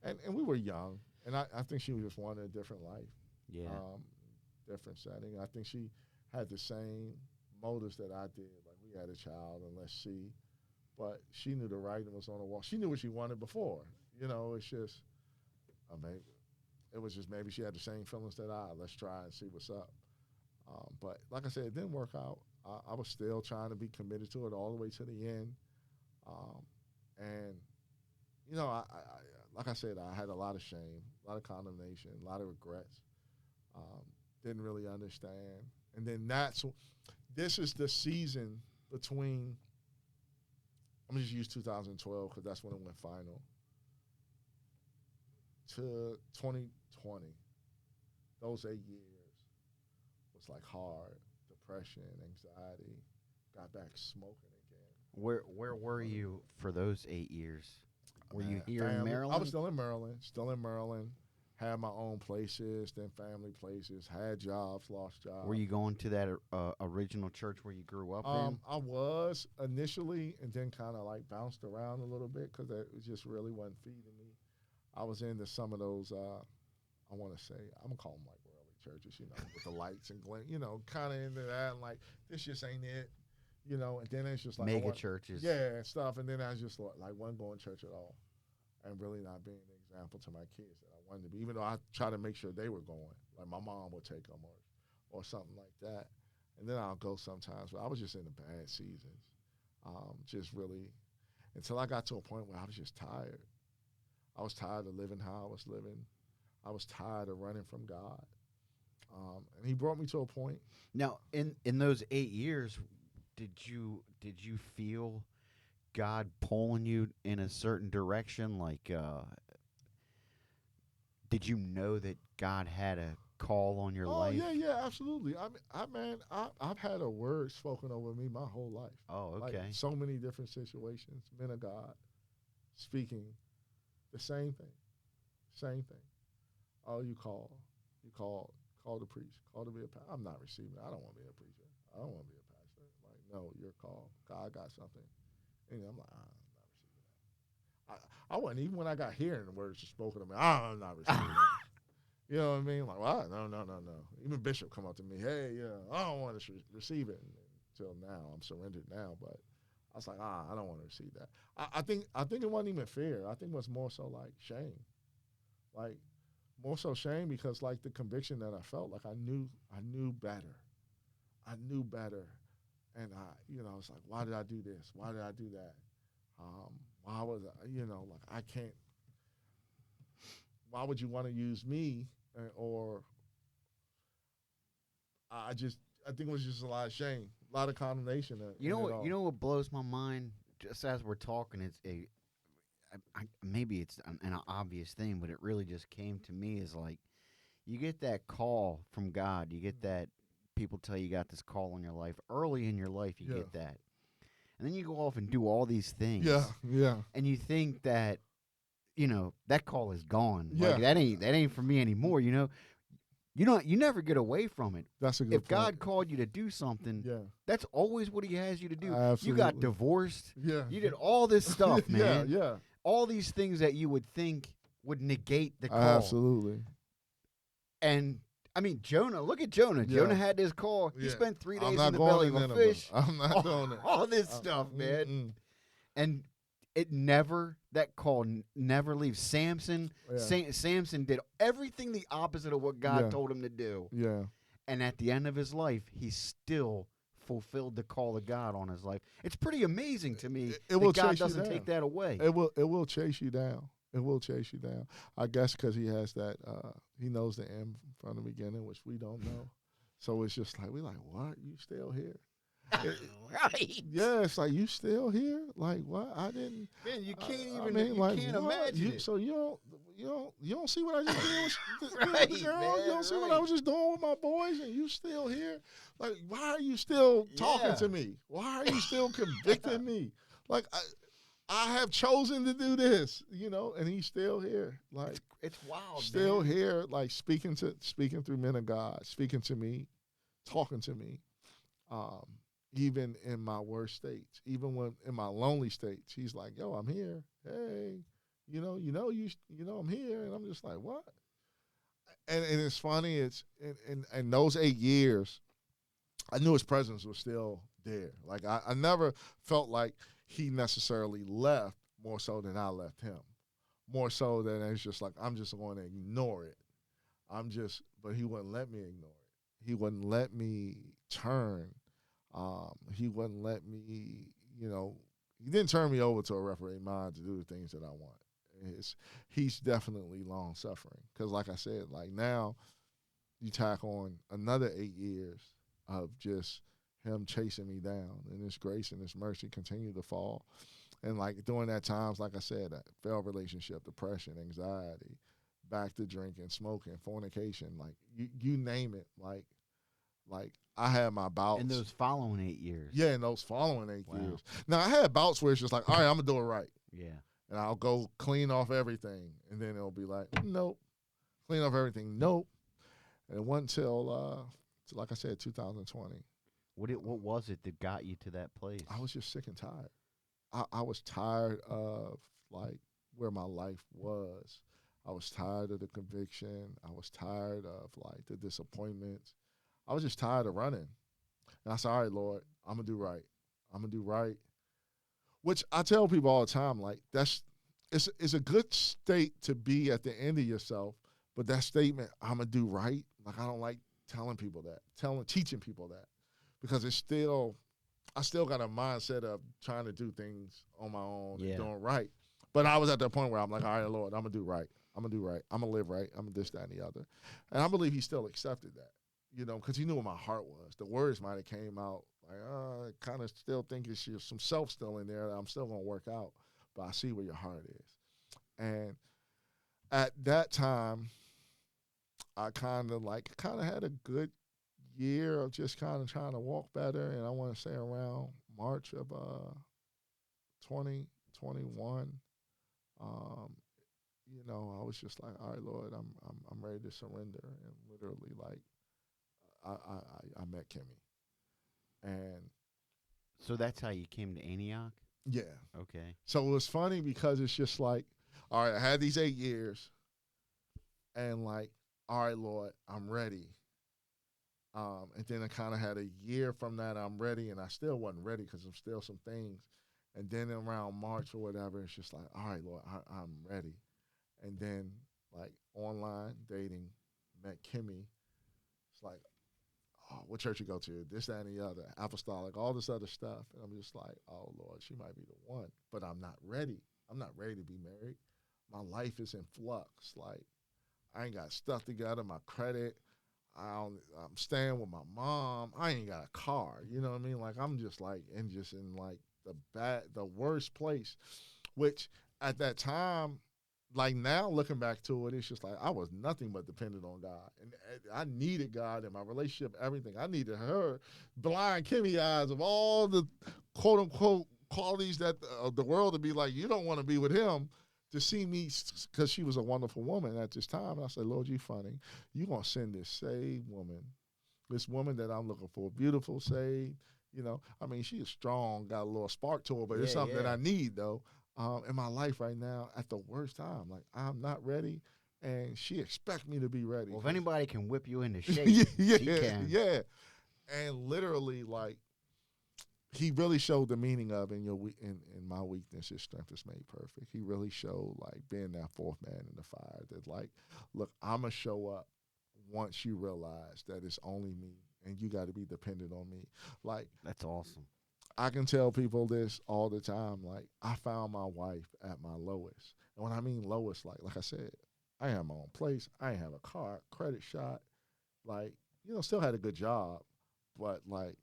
And we were young. And I think she was just wanting a different life. Yeah. Different setting. I think she had the same motives that I did. Like, we had a child and let's see. But she knew the writing was on the wall. She knew what she wanted before. It's just, maybe it was just maybe she had the same feelings that let's try and see what's up. But like I said, it didn't work out. I was still trying to be committed to it all the way to the end. And, I like I said, I had a lot of shame, a lot of condemnation, a lot of regrets. Didn't really understand. And then this is the season between, I'm going to just use 2012 because that's when it went final, to 2020. Those 8 years was like hard, depression, anxiety, got back smoking again. Where were you for those 8 years? Were you here in Family. Maryland? I was still in Maryland. Had my own places, then family places, had jobs, lost jobs. Were you going to that original church where you grew up in? I was initially, and then kind of like bounced around a little bit because it just really wasn't feeding me. I was into some of those, I want to say, I'm going to call them like worldly churches, with the lights and glint, kind of into that. And like, this just ain't it, and then it's just like. Mega churches. Yeah, and stuff. And then I just like wasn't going to church at all and really not being an example to my kids that I wanted to be, even though I try to make sure they were going. Like, my mom would take them or something like that. And then I'll go sometimes, but I was just in the bad seasons. Just really, until I got to a point where I was just tired. I was tired of living how I was living. I was tired of running from God. And He brought me to a point. Now, in those 8 years, did you feel God pulling you in a certain direction? Like, did you know that God had a call on your life? Oh, yeah, absolutely. I've had a word spoken over me my whole life. Oh, okay. Like, so many different situations, men of God speaking the same thing. Oh, you call to preach, call to be a pastor. I'm not receiving it. I don't want to be a preacher. I don't want to be a pastor. Like, no, you're called. God got something. And I'm like, I'm not receiving that. I wasn't, even when I got hearing the words spoken to me, I'm not receiving that. You know what I mean? Like, what? No, no, no, no. Even Bishop come up to me, hey, yeah, I don't want to receive it. Until now, I'm surrendered now, but I was like, I don't want to receive that. I think it wasn't even fear. I think it was more so like shame, like more so shame because like the conviction that I felt, like I knew better, I knew better, and I was like, why did I do this? Why did I do that? Why was I, like I can't. Why would you want to use me? Or I think it was just a lot of shame, a lot of condemnation You in know it what? You all. know what blows my mind? Just as we're talking, maybe it's an obvious thing, but it really just came to me is like you get that call from God. You get that people tell you got this call in your life early in your life. You Yeah, get that, and then you go off and do all these yeah, things, yeah, and you think that that call is gone. Like yeah. that ain't for me anymore. You never get away from it. That's a good If point. God called you to do something, Yeah, that's always what He has you to do. You got absolutely. divorced. Yeah, You did all this stuff, yeah, man. yeah. All these things that you would think would negate the call. Absolutely. And I mean, Jonah. Look at Jonah. Jonah Yeah, had this call. He yeah. spent 3 I'm days in not the going belly to of a Nineveh. fish. I'm not doing it. All this stuff, man. Mm-mm. And it that call never leaves. Yeah, Samson did everything the opposite of what God yeah, told him to do. yeah. And at the end of his life, he still fulfilled the call of God on his life. It's pretty amazing to me It that will God chase you doesn't down. take that away. It will chase you down. It will chase you down. I guess because he has that. He knows the end from the beginning, which we don't know. So it's just like we like, what? You still here? Right. Yeah, it's like you still here. Like what? I didn't. Man, you can't I even mean, you like can't what? imagine it. So you don't see what I just did with Right, the girl? man, You don't see what I right. was just doing with my boys, and you still here? Like, why are you still talking Yeah. to me? Why are you still convicting me? Like, I have chosen to do this, and he's still here. Like, It's wild, still man. here, like speaking through men of God, speaking to me, talking to me. Um, Even in my worst states, even when in my lonely states, he's like, "Yo, I'm here. Hey, I'm here," and I'm just like, "What?" And it's funny. It's in those 8 years, I knew his presence was still there. Like I never felt like he necessarily left more so than I left him. More so than it's just like I'm just going to ignore it. But he wouldn't let me ignore it. He wouldn't let me turn. He wouldn't let me, he didn't turn me over to a referee mind to do the things that I want. He's definitely long suffering because, like I said, like now you tack on another 8 years of just him chasing me down, and his grace and his mercy continue to fall. And like during that times, like I said, that failed relationship, depression, anxiety, back to drinking, smoking, fornication, like you name it, like I had my bouts. In those following 8 years. Yeah, in those following 8 Wow. years. Now I had bouts where it's just like, all right, I'm gonna do it right, Yeah. and I'll go clean off everything, and then it'll be like, nope, clean off everything, nope. And it wasn't until, like I said, 2020. What was it that got you to that place? I was just sick and tired. I was tired of like where my life was. I was tired of the conviction. I was tired of like the disappointments. I was just tired of running. And I said, all right, Lord, I'm gonna do right. I'm gonna do right. Which I tell people all the time, like it's a good state to be at the end of yourself, but that statement, I'm gonna do right, like I don't like telling people that, teaching people that. Because I still got a mindset of trying to do things on my own and doing right. But I was at that point where I'm like, all right, Lord, I'm gonna do right. I'm gonna do right. I'm gonna live right. I'm gonna this, that, and the other. And I believe he still accepted that, because he knew what my heart was. The words might have came out like, I kind of still think it's some self still in there that I'm still gonna work out. But I see where your heart is. And at that time, I kind of had a good year of just kind of trying to walk better. And I want to say around March of 2021, I was just like, all right, Lord, I'm ready to surrender. And literally, like, I met Kimmy. And So that's how you came to Antioch? Yeah. Okay. So it was funny because it's just like, all right, I had these 8 years, and like, all right, Lord, I'm ready. And then I kind of had a year from that, I'm ready, and I still wasn't ready because I'm still some things. And then around March or whatever, it's just like, all right, Lord, I'm ready. And then like online dating, met Kimmy. It's like, oh, what church you go to? This, that, and the other, apostolic, all this other stuff. And I'm just like, oh Lord, she might be the one, but I'm not ready. I'm not ready to be married. My life is in flux. Like I ain't got stuff together. My credit. I'm staying with my mom. I ain't got a car. You know what I mean? Like I'm just like in like the worst place. Which at that time, like now looking back to it, it's just like I was nothing but dependent on God, and I needed God in my relationship, everything. I needed her blind Kimmy eyes of all the quote unquote qualities that the world would be like, you don't want to be with him. To see me, because she was a wonderful woman at this time, and I said, Lord, you funny. You gonna send this saved woman, this woman that I'm looking for, beautiful, saved. You know, I mean, she is strong, got a little spark to her, but it's Yeah, something that yeah. I need though in my life right now at the worst time. Like I'm not ready, and she expect me to be ready. Well, if anybody can whip you into 'Cause- shape, yeah, she can. yeah, and literally like he really showed the meaning of in my weakness, his strength is made perfect. He really showed like being that fourth man in the fire. That like, look, I'ma show up once you realize that it's only me and you got to be dependent on me. Like That's awesome. I can tell people this all the time. Like I found my wife at my lowest, and when I mean lowest, like I said, I had my own place. I ain't have a car, credit shot. Like still had a good job, but like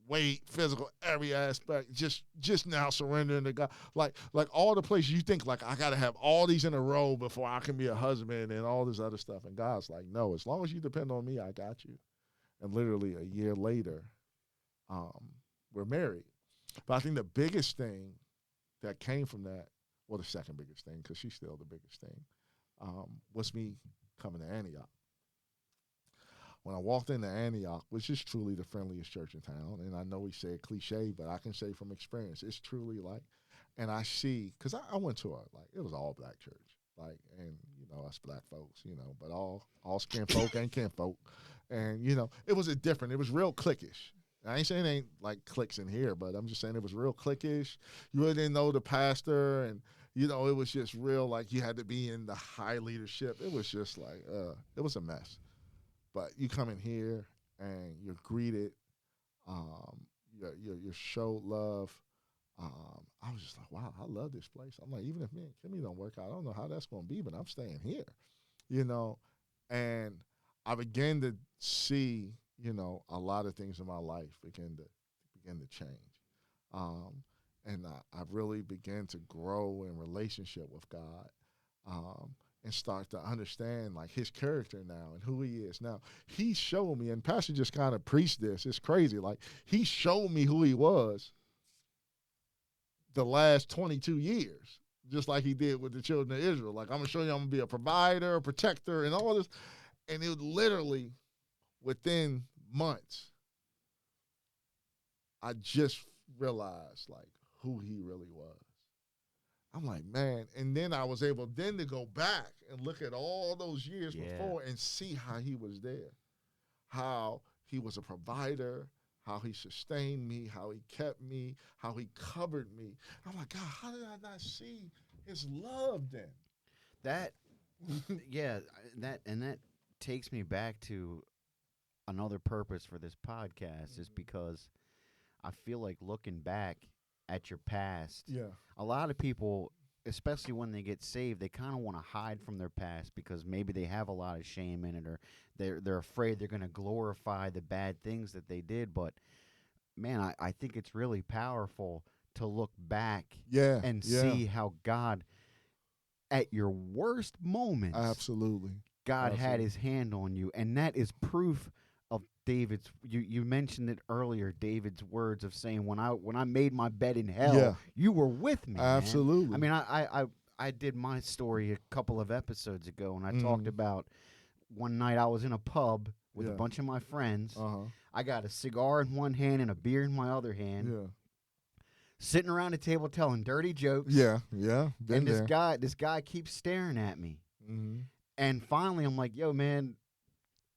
weight, physical, every aspect, just now surrendering to God. Like all the places you think like I gotta have all these in a row before I can be a husband and all this other stuff. And God's like, no, as long as you depend on me, I got you. And literally a year later, um, we're married. But I think the biggest thing that came from that, well, the second biggest thing, because she's still the biggest thing, was me coming to Antioch. When I walked into Antioch, which is truly the friendliest church in town, and I know we say it cliche, but I can say from experience, it's truly like, and I see, because I went to it was all black church, like, and us black folks, but all skin folk ain't kin folk, and it was it was real cliquish. I ain't saying it ain't like cliques in here, but I'm just saying it was real cliquish. You really didn't know the pastor, and it was just real like you had to be in the high leadership. It was just like it was a mess. But you come in here and you're greeted, you're showed love. I was just like, wow, I love this place. I'm like, even if me and Kimmy don't work out, I don't know how that's going to be, but I'm staying here, you know. And I began to see, a lot of things in my life begin to change. Um, and I really began to grow in relationship with God. And start to understand like his character now and who he is. Now, he showed me, and Pastor just kind of preached this. It's crazy. Like he showed me who he was the last 22 years, just like he did with the children of Israel. Like I'm gonna show you I'm gonna be a provider, a protector, and all this. And it literally within months, I just realized like who he really was. I'm like, man. And then I was able then to go back and look at all those years before and see how he was there, how he was a provider, how he sustained me, how he kept me, how he covered me. I'm like, God, how did I not see his love then? That, that takes me back to another purpose for this podcast is because I feel like looking back at your past, Yeah. a lot of people, especially when they get saved, they kind of want to hide from their past because maybe they have a lot of shame in it, or they're afraid they're going to glorify the bad things that they did. But man, I think it's really powerful to look back Yeah. and Yeah. see how God, at your worst moments, Absolutely. God had Absolutely. his hand on you, and that is proof of David's. You mentioned it earlier, David's words of saying, "When I made my bed in hell, Yeah. you were with me." Man. Absolutely. I mean, I did my story a couple of episodes ago, and I talked about one night I was in a pub with a Yeah. bunch of my friends. Uh-huh. I got a cigar in one hand and a beer in my other hand. Yeah. sitting around the table telling dirty jokes. Yeah, been And there. this guy keeps staring at me. Mm-hmm. And finally, I'm like, "Yo, man,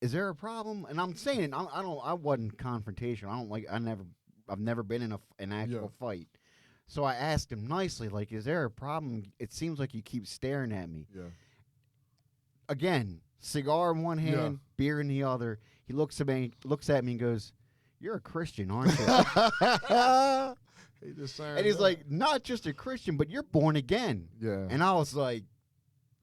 is there a problem?" And I'm saying, I wasn't confrontational. I've never been in an Yeah, actual fight. So I asked him nicely, like, "Is there a problem? It seems like you keep staring at me." yeah, Again, cigar in one yeah. hand, beer in the other. He looks at me and goes, "You're a Christian, aren't you?" He just saying And he's that. like, "Not just a Christian, but you're born again." Yeah. And I was like,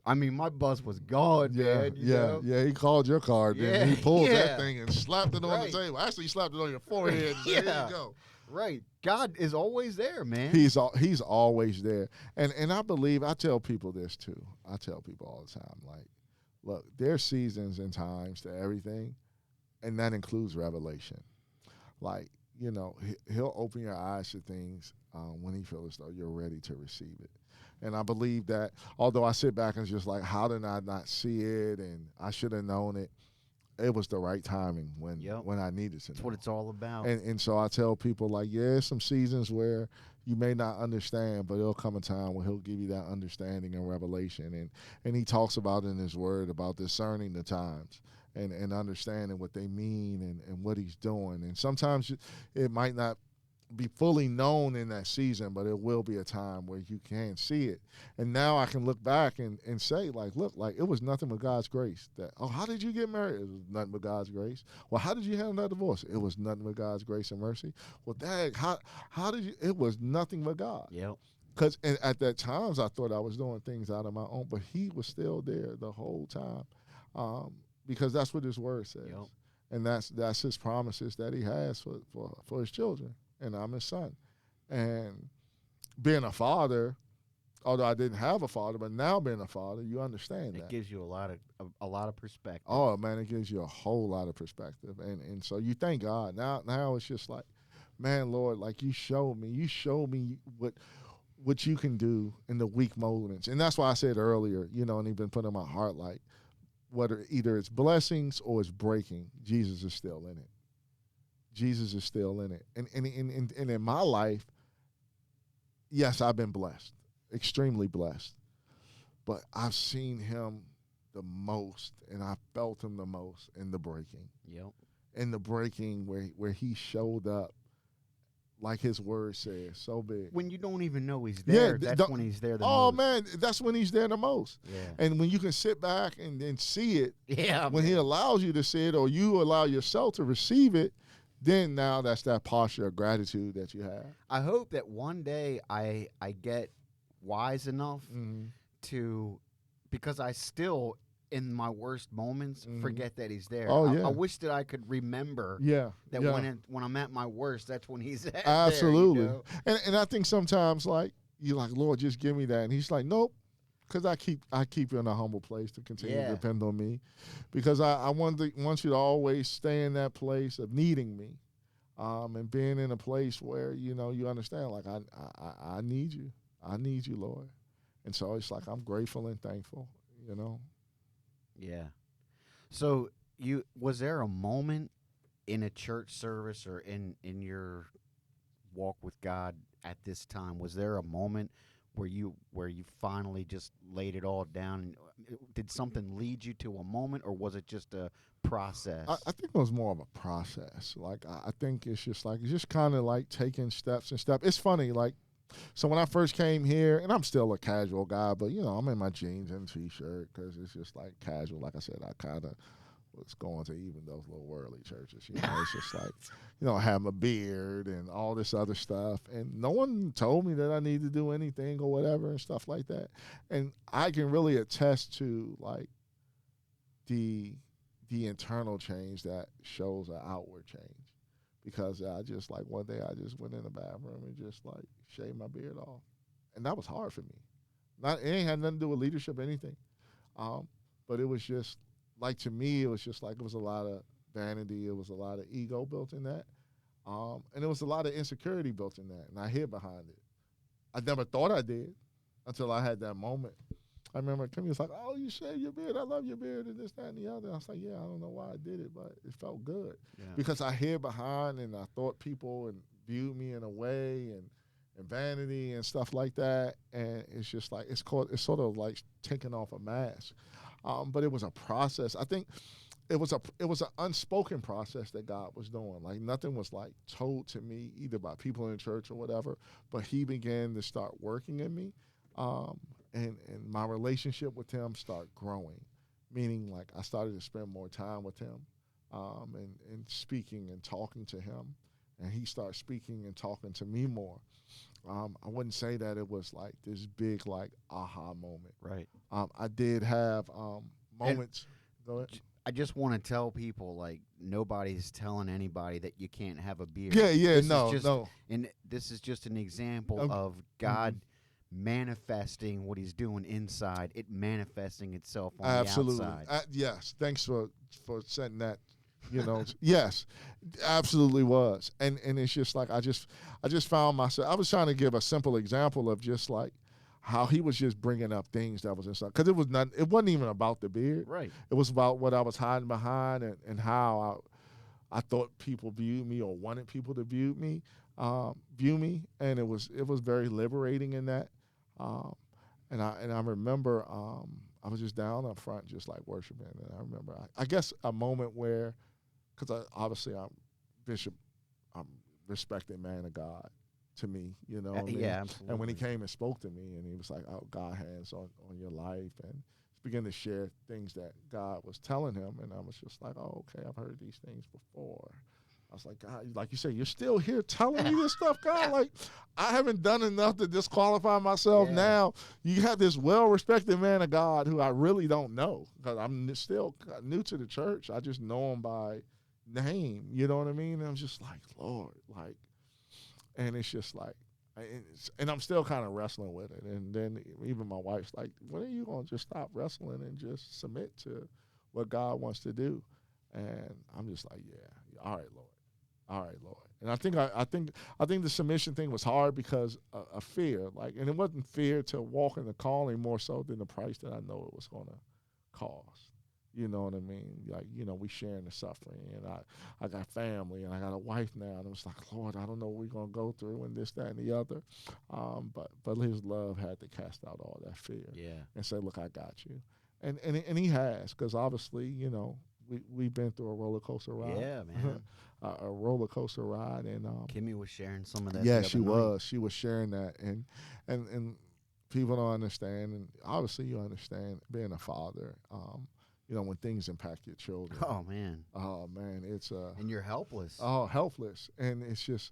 I mean, my buzz was gone, man. You know? Yeah. He called your card, then Yeah, he pulled yeah. that thing and slapped it on Right. the table. Actually, he slapped it on your forehead. And said, Here you go. Right. God is always there, man. He's always there, and I believe I tell people this too. I tell people all the time, like, look, there's seasons and times to everything, and that includes revelation. Like, he'll open your eyes to things when he feels as though you're ready to receive it. And I believe that, although I sit back and just like, how did I not see it? And I should have known it. It was the right timing when I needed to know. That's what it's all about. And so I tell people, like, yeah, there's some seasons where you may not understand, but there'll come a time where he'll give you that understanding and revelation. And he talks about in his word about discerning the times and understanding what they mean and what he's doing. And sometimes it might not be fully known in that season, but it will be a time where you can see it. And now I can look back and say, like, look, like, it was nothing but God's grace. How did you get married? It was nothing but God's grace. Well, how did you handle that divorce? It was nothing but God's grace and mercy. Well, dang, how did you? It was nothing but God. Yep. Because at that times I thought I was doing things out of my own, but he was still there the whole time, because that's what his word says. Yep. And that's his promises that he has for his children. And I'm his son. And being a father, although I didn't have a father, but now being a father, you understand that. It gives you a lot of perspective. Oh, man, it gives you a whole lot of perspective. And so you thank God. Now it's just like, man, Lord, like, you showed me what you can do in the weak moments. And that's why I said earlier, and he's been put in my heart, like, whether either it's blessings or it's breaking, Jesus is still in it. Jesus is still in it. And in my life, yes, I've been blessed, extremely blessed. But I've seen him the most, and I felt him the most in the breaking. Yep. In the breaking where he showed up, like his word says, so big. When you don't even know he's there, that's when he's there the most. Oh, man, that's when he's there the most. Yeah. And when you can sit back and then see it, when man. he allows you to see it or you allow yourself to receive it, then now that's that posture of gratitude that you have. I hope that one day I get wise enough to, because I still, in my worst moments, forget that he's there. Oh, yeah. I wish that I could remember that when I'm at my worst, that's when he's at Absolutely. there, you know? And I think sometimes, like, you're like, Lord, just give me that. And he's like, nope. Because I keep you in a humble place to continue to depend on me, because I want you to always stay in that place of needing me, and being in a place where you understand, like, I need you, Lord, and so it's like I'm grateful and thankful, Yeah. So was there a moment in a church service or in your walk with God at this time? Was there a moment where you finally just laid it all down? Did something lead you to a moment, or was it just a process? I think it was more of a process. Like, I think it's just kind of like taking steps and stuff. It's funny, like, so when I first came here, and I'm still a casual guy, but I'm in my jeans and t-shirt because it's just like casual. Like I said, I kind of was going to even those little worldly churches. It's just like, have a beard and all this other stuff. And no one told me that I need to do anything or whatever and stuff like that. And I can really attest to, like, the internal change that shows an outward change. Because I just, like, one day I just went in the bathroom and just, like, shaved my beard off. And that was hard for me. It ain't had nothing to do with leadership or anything. But it was just, like, to me, it was just like, it was a lot of vanity. It was a lot of ego built in that. And it was a lot of insecurity built in that. And I hid behind it. I never thought I did until I had that moment. I remember Kimmy was like, oh, you shave your beard. I love your beard and this, that, and the other. I was like, yeah, I don't know why I did it, but it felt good. Yeah. Because I hid behind and I thought people viewed me in a way. and vanity and stuff like that. And it's just like it's sort of like taking off a mask. But it was a process. I think it was an unspoken process that God was doing. Like nothing was like told to me either by people in the church or whatever, but He began to start working in me, um, and my relationship with Him started growing. Meaning, like I started to spend more time with Him, and speaking and talking to Him, and He started speaking and talking to me more. I wouldn't say that it was like this big like aha moment. Right. I did have And moments. Go ahead. I just want to tell people, like, nobody's telling anybody that you can't have a beard. Yeah, yeah, This is no, just no. and this is just an example Um, of God manifesting what He's doing inside, it manifesting itself on Absolutely. the outside. Yes. Thanks for setting that. Yes, absolutely was. And it's just like I just found myself. I was trying to give a simple example of just like how He was just bringing up things that was inside because it was not. It wasn't even about the beard. Right. It was about what I was hiding behind and how I thought people viewed me or wanted people to view me, and it was very liberating in that. Um, and I remember I was just down up front, just like worshiping, and I remember I guess a moment where, because obviously I'm Bishop, I'm respected man of God to me, what I mean? Yeah, And when he absolutely. came and spoke to me, and he was like, "Oh, God hands on your life," and began to share things that God was telling him, and I was just like, "Oh, okay, I've heard these things before." I was like, God, like you say, you're still here telling me this stuff, God. Like, I haven't done enough to disqualify myself. Yeah. Now you have this well-respected man of God who I really don't know because I'm still new to the church. I just know him by name. You know what I mean? And I'm just like, Lord, like, and it's just like, and I'm still kind of wrestling with it. And then even my wife's like, when are you gonna just stop wrestling and just submit to what God wants to do? And I'm just like, yeah, all right, Lord. All right, Lord. And I think the submission thing was hard because of fear. Like, and it wasn't fear to walk in the calling more so than the price that I know it was gonna cost. You know what I mean? Like, we sharing the suffering, and I got family, and I got a wife now, and it was like, Lord, I don't know what we're gonna go through, and this, that, and the other. But His love had to cast out all that fear, Yeah. and say, look, I got you, and He has, because obviously, we've been through a roller coaster ride, Yeah, man. a roller coaster ride, and Kimmy was sharing some of that yeah, the other night. she was sharing that, and people don't understand, and obviously you understand being a father. When things impact your children. Oh man. Oh man, it's And you're helpless. helpless, and it's just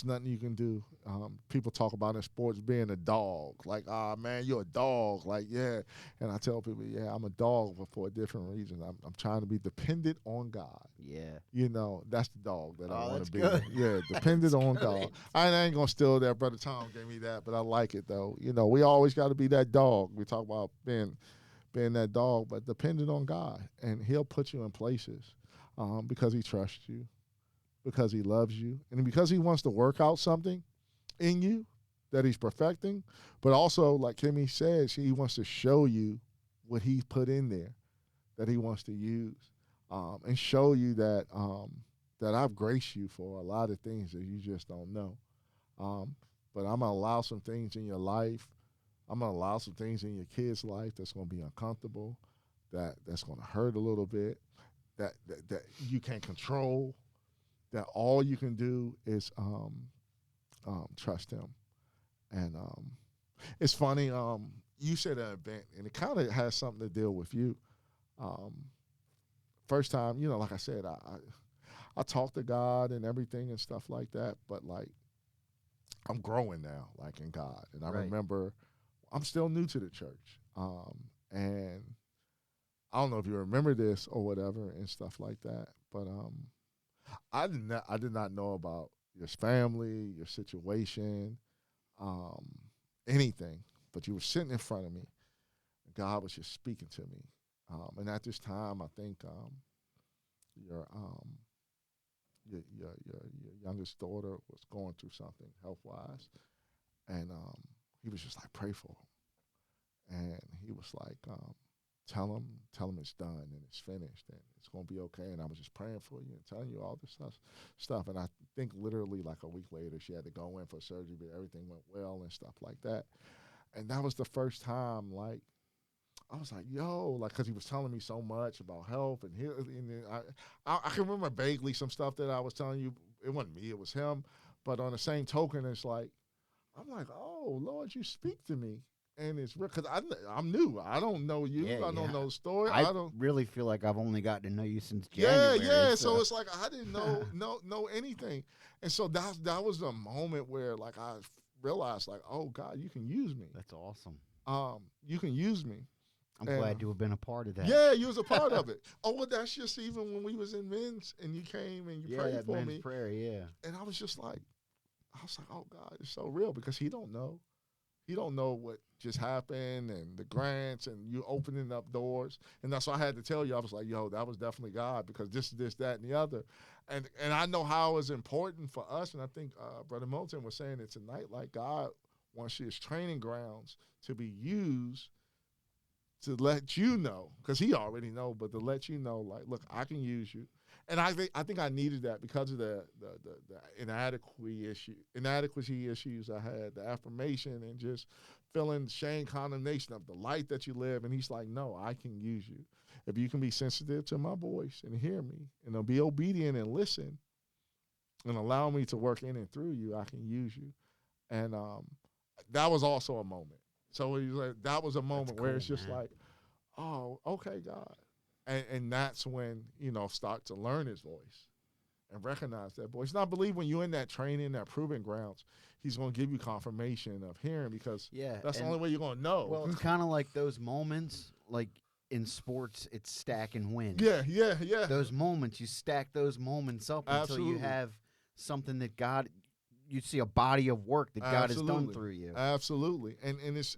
nothing you can do. People talk about in sports being a dog, like, man, you're a dog, like, yeah. And I tell people, yeah, I'm a dog, but for a different reason. I'm trying to be dependent on God. Yeah. That's the dog that I Oh, want that's to be. good. Yeah, That's dependent on good. God. I ain't gonna steal that. Brother Tom gave me that, but I like it though. We always got to be that dog. We talk about being that dog, but dependent on God, and He'll put you in places because He trusts you, because He loves you, and because He wants to work out something in you that He's perfecting. But also, like Kimmy says, He wants to show you what He's put in there that He wants to use, and show you that I've graced you for a lot of things that you just don't know. Um, but I'm gonna allow some things in your life. I'm gonna allow some things in your kid's life that's gonna be uncomfortable, that's gonna hurt a little bit, that you can't control. That all you can do is trust Him. And it's funny. You said an event, and it kind of has something to deal with you. Um, First time, like I said, I talk to God and everything and stuff like that, but like I'm growing now, like in God. And I Right. remember I'm still new to the church. And I don't know if you remember this or whatever and stuff like that, but I did not know about your family, your situation, um, anything. But you were sitting in front of me. God was just speaking to me. And at this time, I think your your youngest daughter was going through something health wise, and he was just like, pray for him, and he was like, tell him it's done and it's finished and it's gonna be okay. And I was just praying for you and telling you all this stuff. And I think literally like a week later, she had to go in for surgery, but everything went well and stuff like that. And that was the first time, like, I was like, yo, like, because he was telling me so much about health and then I can remember vaguely some stuff that I was telling you. It wasn't me, it was him. But on the same token, it's like, I'm like, oh, Lord, you speak to me. And it's real, because I'm new. I don't know you. Yeah, I don't yeah. know the story. I don't. really feel like I've only gotten to know you since Yeah, January. yeah. So it's like I didn't know anything. And so that was a moment where, like, I realized, like, oh, God, you can use me. That's awesome. You can use me. I'm glad to have been a part of that. Yeah, you was a part of it. Oh, well, that's just even when we was in men's and you came and you prayed for me. Prayer, yeah. And I was like, oh, God, it's so real, because he don't know. He don't know what just happened and the grants and you opening up doors. And that's why I had to tell you. I was like, yo, that was definitely God, because this, that, and the other. And I know how it's important for us. And I think Brother Milton was saying it tonight, like God wants his training grounds to be used to let you know, because he already know, but to let you know, like, look, I can use you. And I think I needed that because of the inadequacy issues I had, the affirmation and just feeling shame, condemnation of the life that you live. And he's like, no, I can use you. If you can be sensitive to my voice and hear me and be obedient and listen and allow me to work in and through you, I can use you. And that was also a moment. So that was a moment where it's just like, oh, okay, God. And that's when, start to learn his voice and recognize that voice. And I believe when you're in that training, that proving grounds, he's going to give you confirmation of hearing, because that's the only way you're going to know. Well, it's kind of like those moments, like in sports, it's stack and win. Yeah. Those moments, you stack those moments up until you have something that God, you see a body of work that God has done through you. Absolutely. And it's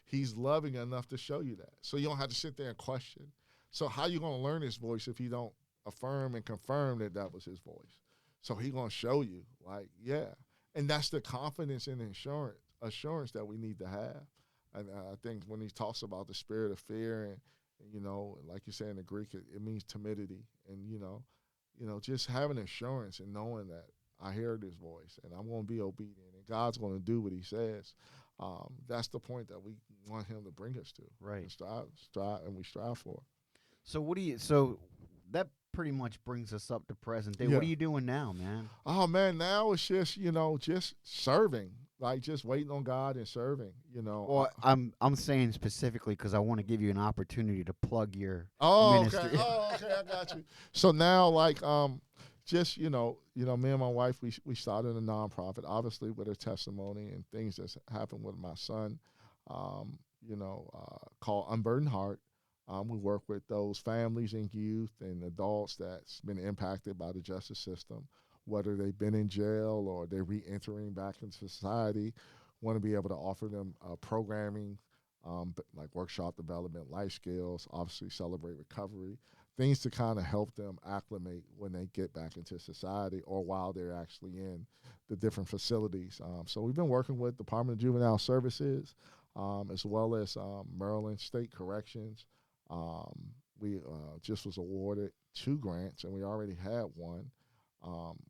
he's loving enough to show you that. So you don't have to sit there and question. So how you going to learn his voice if you don't affirm and confirm that was his voice? So he going to show you, like, yeah. And that's the confidence and assurance that we need to have. And I think when he talks about the spirit of fear and like you say in the Greek, it means timidity. And, just having assurance and knowing that I heard his voice, and I'm going to be obedient, and God's going to do what he says. That's the point that we want him to bring us to. Right. And we strive for. So that pretty much brings us up to present day. Yeah. What are you doing now, man? Oh, man, now it's just, just serving, like just waiting on God and serving, Well, I'm saying specifically because I want to give you an opportunity to plug your ministry. Okay. I got you. So now, like, just, me and my wife, we started a nonprofit, obviously with a testimony and things that's happened with my son, called Unburdened Heart. We work with those families and youth and adults that's been impacted by the justice system, whether they've been in jail or they're re-entering back into society. Want to be able to offer them programming, like workshop development, life skills, obviously celebrate recovery, things to kind of help them acclimate when they get back into society or while they're actually in the different facilities. So we've been working with Department of Juvenile Services, as well as Maryland State Corrections. We just was awarded 2 grants, and we already had one,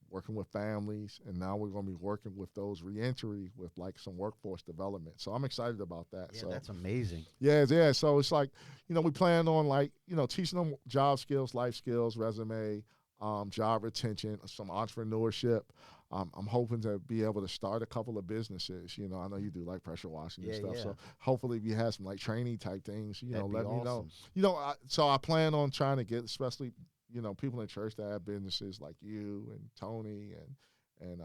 working with families, and now we're going to be working with those reentry with like some workforce development. So I'm excited about that. Yeah, so that's amazing. Yeah. So it's like, we plan on like, teaching them job skills, life skills, resume, job retention, some entrepreneurship. I'm hoping to be able to start a couple of businesses. I know you do like pressure washing and stuff. Yeah. So hopefully if you have some like training type things, let me know. So I plan on trying to get, especially, people in church that have businesses like you and Tony and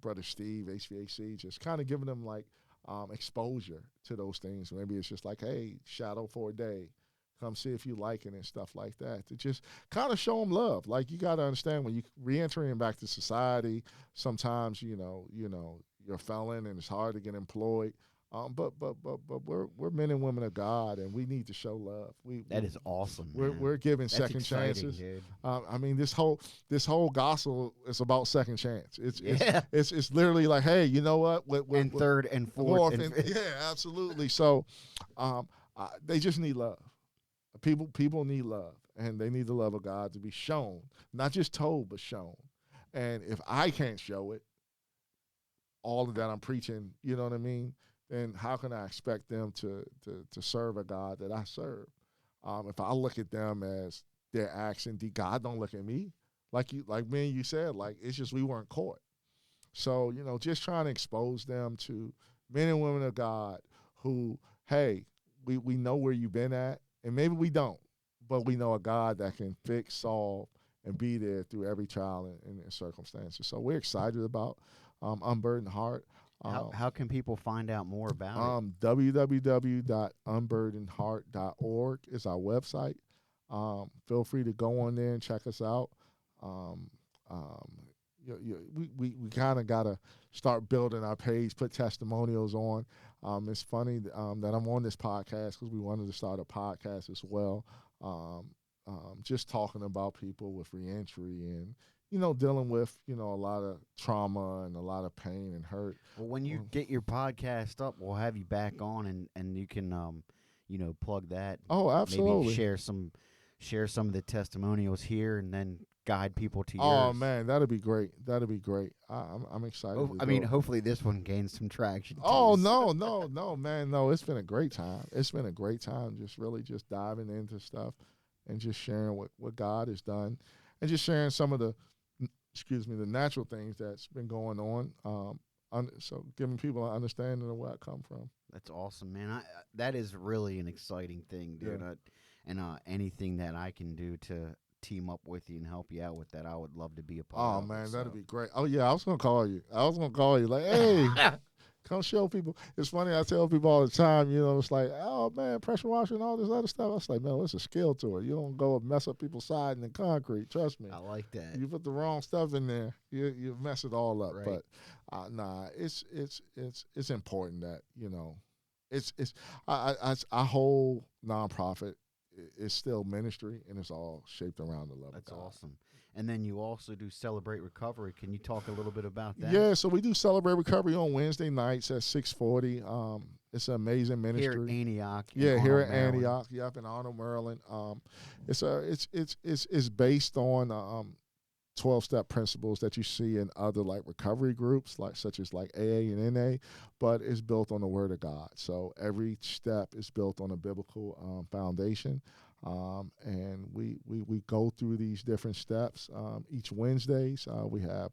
Brother Steve, HVAC, just kind of giving them like exposure to those things. Maybe it's just like, hey, shadow for a day. Come see if you like it and stuff like that. To just kind of show them love. Like, you got to understand, when you re-entering back to society, sometimes, you're a felon and it's hard to get employed. But we're men and women of God, and we need to show love. That is awesome. We're giving second chances. Dude. I mean, this whole gospel is about second chance. It's literally like, hey, you know what? And third and fourth. Yeah, absolutely. So, They just need love. People need love, and they need the love of God to be shown, not just told, but shown. And if I can't show it, all of that I'm preaching, you know what I mean? Then how can I expect them to serve a God that I serve? If I look at them as their acts and God don't look at me like me and you said, like it's just we weren't caught. So just trying to expose them to men and women of God who, hey, we know where you've been at, and maybe we don't, but we know a God that can fix, solve, and be there through every trial and circumstances. So we're excited about Unburdened Heart. How can people find out more about it? www.unburdenedheart.org is our website. Feel free to go on there and check us out. Um, um, we kind of got to start building our page, put testimonials on. It's funny that I'm on this podcast because we wanted to start a podcast as well. Just talking about people with reentry and dealing with a lot of trauma and a lot of pain and hurt. Well, when you get your podcast up, we'll have you back on, and you can plug that. Oh, absolutely. Maybe share some of the testimonials here, and then guide people to yours. Oh man, that'd be great. That'd be great. I'm excited. Hopefully this one gains some traction. Oh no, man, no. It's been a great time. It's been a great time. Just diving into stuff and just sharing what God has done, and just sharing some of the natural things that's been going on. So giving people an understanding of where I come from. That's awesome, man. That is really an exciting thing, dude. Yeah. Anything that I can do to team up with you and help you out with that, I would love to be a part of. Oh man, that'd be great. Oh yeah, I was gonna call you like, hey, come show people. It's funny, I tell people all the time, it's like, oh man, pressure washer and all this other stuff. I was like, no, it's a skill to it. You don't go mess up people's siding and concrete. Trust me. I like that. You put the wrong stuff in there, you mess it all up. Right. But nah, it's important that it's our whole nonprofit is still ministry, and it's all shaped around the love of God. That's awesome. And then you also do Celebrate Recovery. Can you talk a little bit about that? Yeah, so we do Celebrate Recovery on Wednesday nights at 6:40. It's an amazing ministry. Here at Antioch. Here at Antioch. Yep, in Arnold, Maryland. It's based on 12-step principles that you see in other recovery groups, such as AA and NA, but it's built on the Word of God. So every step is built on a biblical foundation. And we go through these different steps each Wednesdays. We have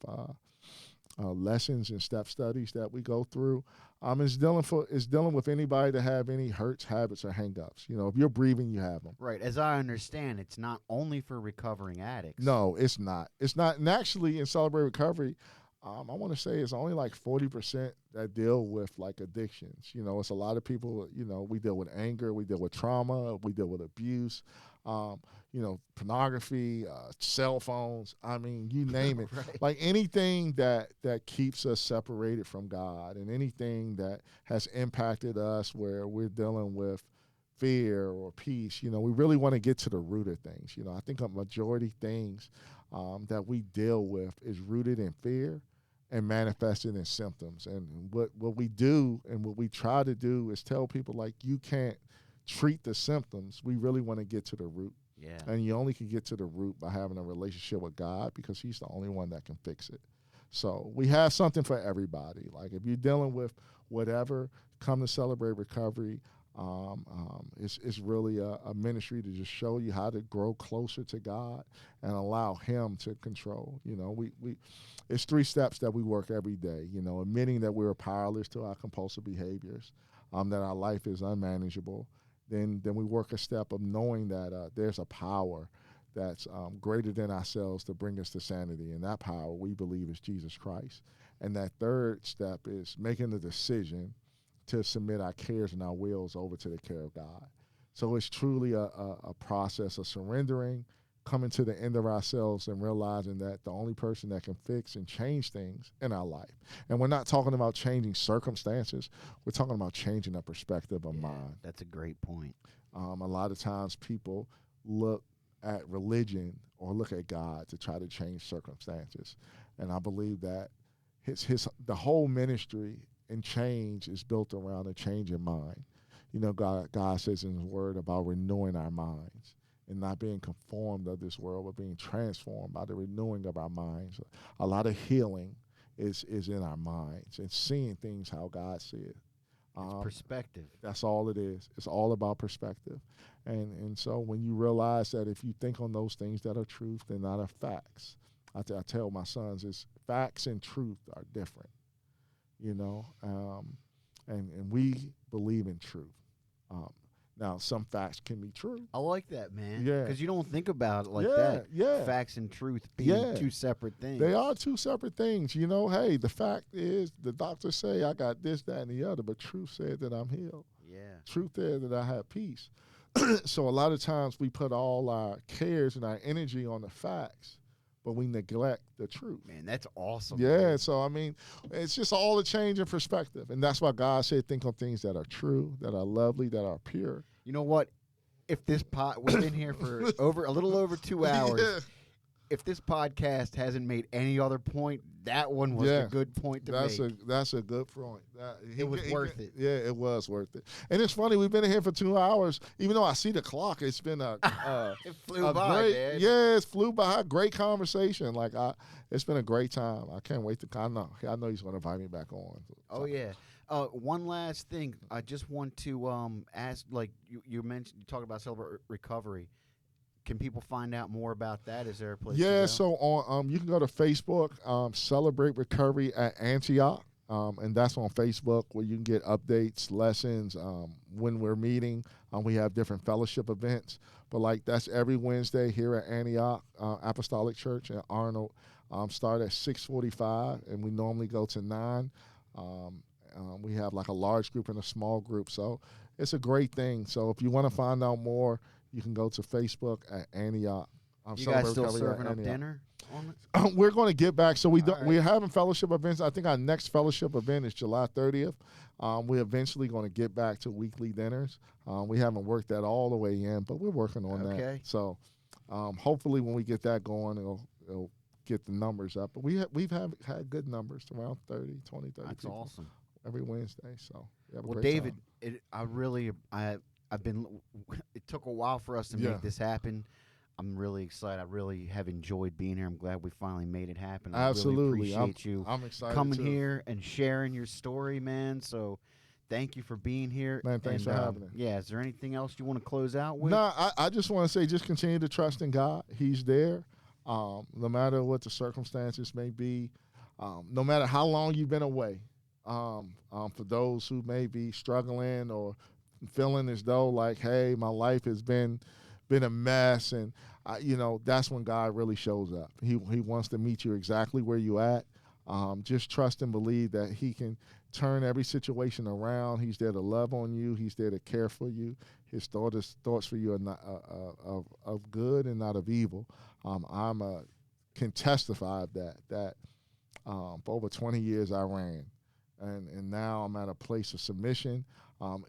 lessons and step studies that we go through. It's dealing with anybody that have any hurts, habits, or hang-ups. If you're breathing, you have them. Right. As I understand, it's not only for recovering addicts. No, it's not. It's not. And actually, in Celebrate Recovery, I want to say it's only 40% that deal with addictions. It's a lot of people. We deal with anger, we deal with trauma, we deal with abuse. Pornography, cell phones. I mean, you name it. Right. Anything that keeps us separated from God, and anything that has impacted us where we're dealing with fear or peace. We really want to get to the root of things. I think a majority things that we deal with is rooted in fear and manifested in symptoms. And what we do and what we try to do is tell people you can't treat the symptoms. We really want to get to the root. Yeah. And you only can get to the root by having a relationship with God, because he's the only one that can fix it. So we have something for everybody. If you're dealing with whatever, come to Celebrate Recovery. It's really a ministry to just show you how to grow closer to God and allow him to control. It's 3 steps that we work every day, admitting that we're powerless to our compulsive behaviors, that our life is unmanageable. Then we work a step of knowing that there's a power that's greater than ourselves to bring us to sanity. And that power, we believe, is Jesus Christ. And that 3rd step is making the decision to submit our cares and our wills over to the care of God. So it's truly a process of surrendering, coming to the end of ourselves, and realizing that the only person that can fix and change things in our life. And we're not talking about changing circumstances. We're talking about changing a perspective of mind. That's a great point. A lot of times people look at religion or look at God to try to change circumstances. And I believe that the whole ministry and change is built around a change in mind. God says in His Word about renewing our minds and not being conformed of this world, but being transformed by the renewing of our minds. A lot of healing is in our minds and seeing things how God said. It's perspective. That's all it is. It's all about perspective. And so when you realize that if you think on those things that are truth, they're not are facts. I tell my sons, it's facts and truth are different, and we believe in truth. Now, some facts can be true. I like that, man. Yeah. Because you don't think about it like Yeah, that. yeah. Facts and truth being two separate things. They are two separate things. Hey, the fact is the doctors say I got this, that, and the other, but truth said that I'm healed. Yeah. Truth said that I have peace. So a lot of times we put all our cares and our energy on the facts, but we neglect the truth. Man, that's awesome. Yeah, man. so it's just all a change in perspective. And that's why God said think on things that are true, that are lovely, that are pure. You know what? If this we've been here for a little over 2 hours. Yeah. If this podcast hasn't made any other point, that one was a good point to make. That's a good point. It was worth it. Yeah, it was worth it. And it's funny, we've been here for 2 hours. Even though I see the clock, it's been it flew by, man. Yeah, it flew by. Great conversation. It's been a great time. I can't wait to. I know he's going to invite me back on. Oh yeah. One last thing, I just want to ask. Like you mentioned, you talked about Celebrate Recovery. Can people find out more about that? Is there a place to go? So on you can go to Facebook, Celebrate Recovery at Antioch, and that's on Facebook where you can get updates, lessons, when we're meeting. We have different fellowship events, but that's every Wednesday here at Antioch Apostolic Church in Arnold. Start at 6:45, and we normally go to 9. We have a large group and a small group, so it's a great thing. So if you want to find out more, you can go to Facebook at Antioch. You guys still serving up dinner on it? We're going to get back. So we're having fellowship events. I think our next fellowship event is July 30th. We're eventually going to get back to weekly dinners. We haven't worked that all the way in, but we're working on that. So hopefully when we get that going, it'll get the numbers up. But we've had good numbers, around 30, 20, 30 That's people awesome. every Wednesday. So we have a well, great David, time. It took a while for us to make this happen. I'm really excited. I really have enjoyed being here. I'm glad we finally made it happen. Absolutely. I really appreciate you I'm excited coming here and sharing your story, man. So thank you for being here. Man, thanks for having me. Yeah, is there anything else you want to close out with? No, I just want to say just continue to trust in God. He's there. No matter what the circumstances may be, no matter how long you've been away, for those who may be struggling or feeling as though hey, my life has been a mess, and that's when God really shows up. He wants to meet you exactly where you at. Just trust and believe that He can turn every situation around. He's there to love on you. He's there to care for you. His thoughts for you are not of good and not of evil. Can testify of that for over 20 years I ran, and now I'm at a place of submission.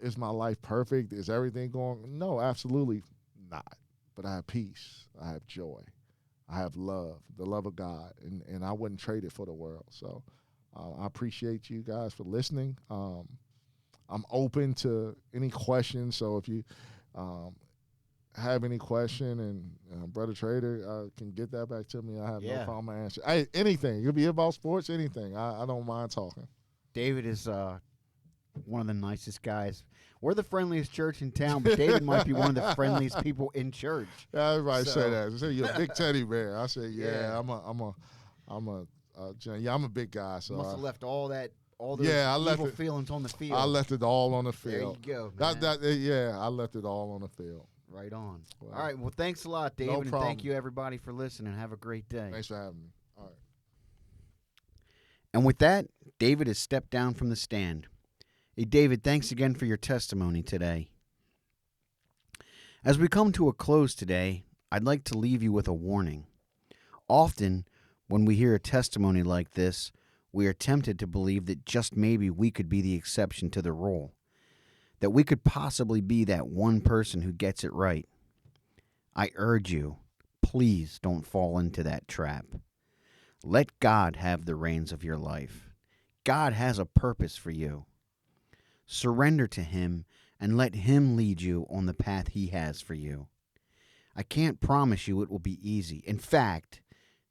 Is my life perfect? Is everything going? No, absolutely not. But I have peace. I have joy. I have love, the love of God, and I wouldn't trade it for the world. So I appreciate you guys for listening. I'm open to any questions. So if you have any question, and Brother Trader can get that back to me, I have no problem answering. Anything. It could be about sports, anything. I don't mind talking. David is one of the nicest guys. We're the friendliest church in town, but David might be one of the friendliest people in church. Yeah, everybody say that. They say you're a big teddy bear. I say, I'm a big guy. So must have left all those evil feelings on the field. I left it all on the field. There you go, man. I left it all on the field. Right on. Well, all right. Well, thanks a lot, David, and thank you everybody for listening. Have a great day. Thanks for having me. All right. And with that, David has stepped down from the stand. Hey, David, thanks again for your testimony today. As we come to a close today, I'd like to leave you with a warning. Often, when we hear a testimony like this, we are tempted to believe that just maybe we could be the exception to the rule, that we could possibly be that one person who gets it right. I urge you, please don't fall into that trap. Let God have the reins of your life. God has a purpose for you. Surrender to Him and let Him lead you on the path He has for you. I can't promise you it will be easy. In fact,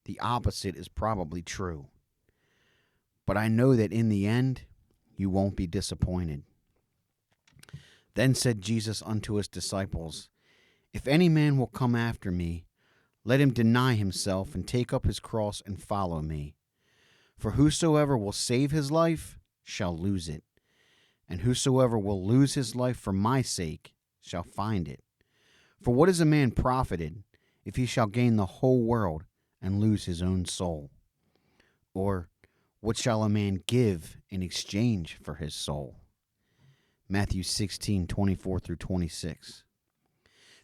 the opposite is probably true. But I know that in the end, you won't be disappointed. Then said Jesus unto his disciples, If any man will come after me, let him deny himself and take up his cross and follow me. For whosoever will save his life shall lose it, and whosoever will lose his life for my sake shall find it. For what is a man profited if he shall gain the whole world and lose his own soul? Or what shall a man give in exchange for his soul? Matthew 16:24 through 26.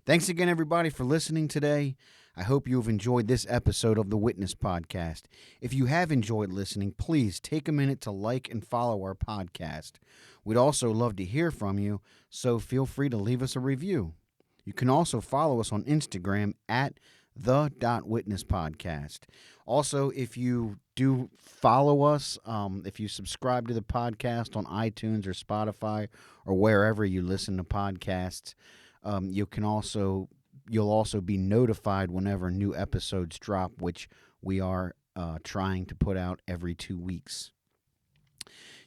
Thanks again, everybody, for listening today. I hope you have enjoyed this episode of the Witness Podcast. If you have enjoyed listening, please take a minute to like and follow our podcast. We'd also love to hear from you, so feel free to leave us a review. You can also follow us on Instagram at the.witnesspodcast. Also, if you do follow us, if you subscribe to the podcast on iTunes or Spotify or wherever you listen to podcasts, you'll also be notified whenever new episodes drop, which we are trying to put out every 2 weeks.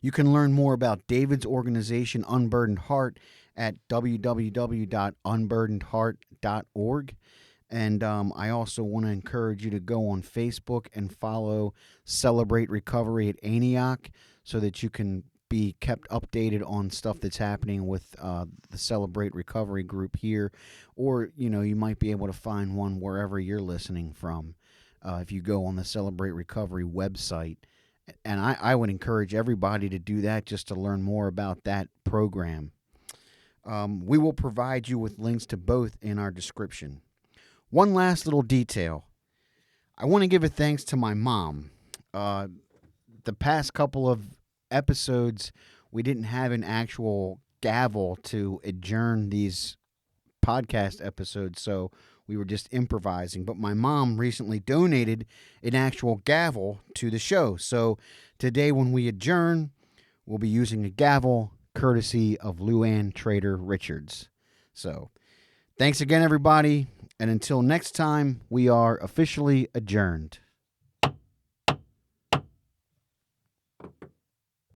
You can learn more about David's organization, Unburdened Heart, at www.unburdenedheart.org. And I also want to encourage you to go on Facebook and follow Celebrate Recovery at Antioch so that you can be kept updated on stuff that's happening with the Celebrate Recovery group here. Or, you might be able to find one wherever you're listening from if you go on the Celebrate Recovery website. And I would encourage everybody to do that just to learn more about that program. We will provide you with links to both in our description. One last little detail. I want to give a thanks to my mom. The past couple of episodes, we didn't have an actual gavel to adjourn these podcast episodes, so we were just improvising. But my mom recently donated an actual gavel to the show. So today when we adjourn, we'll be using a gavel courtesy of Luann Trader Richards. So thanks again, everybody. And until next time, we are officially adjourned.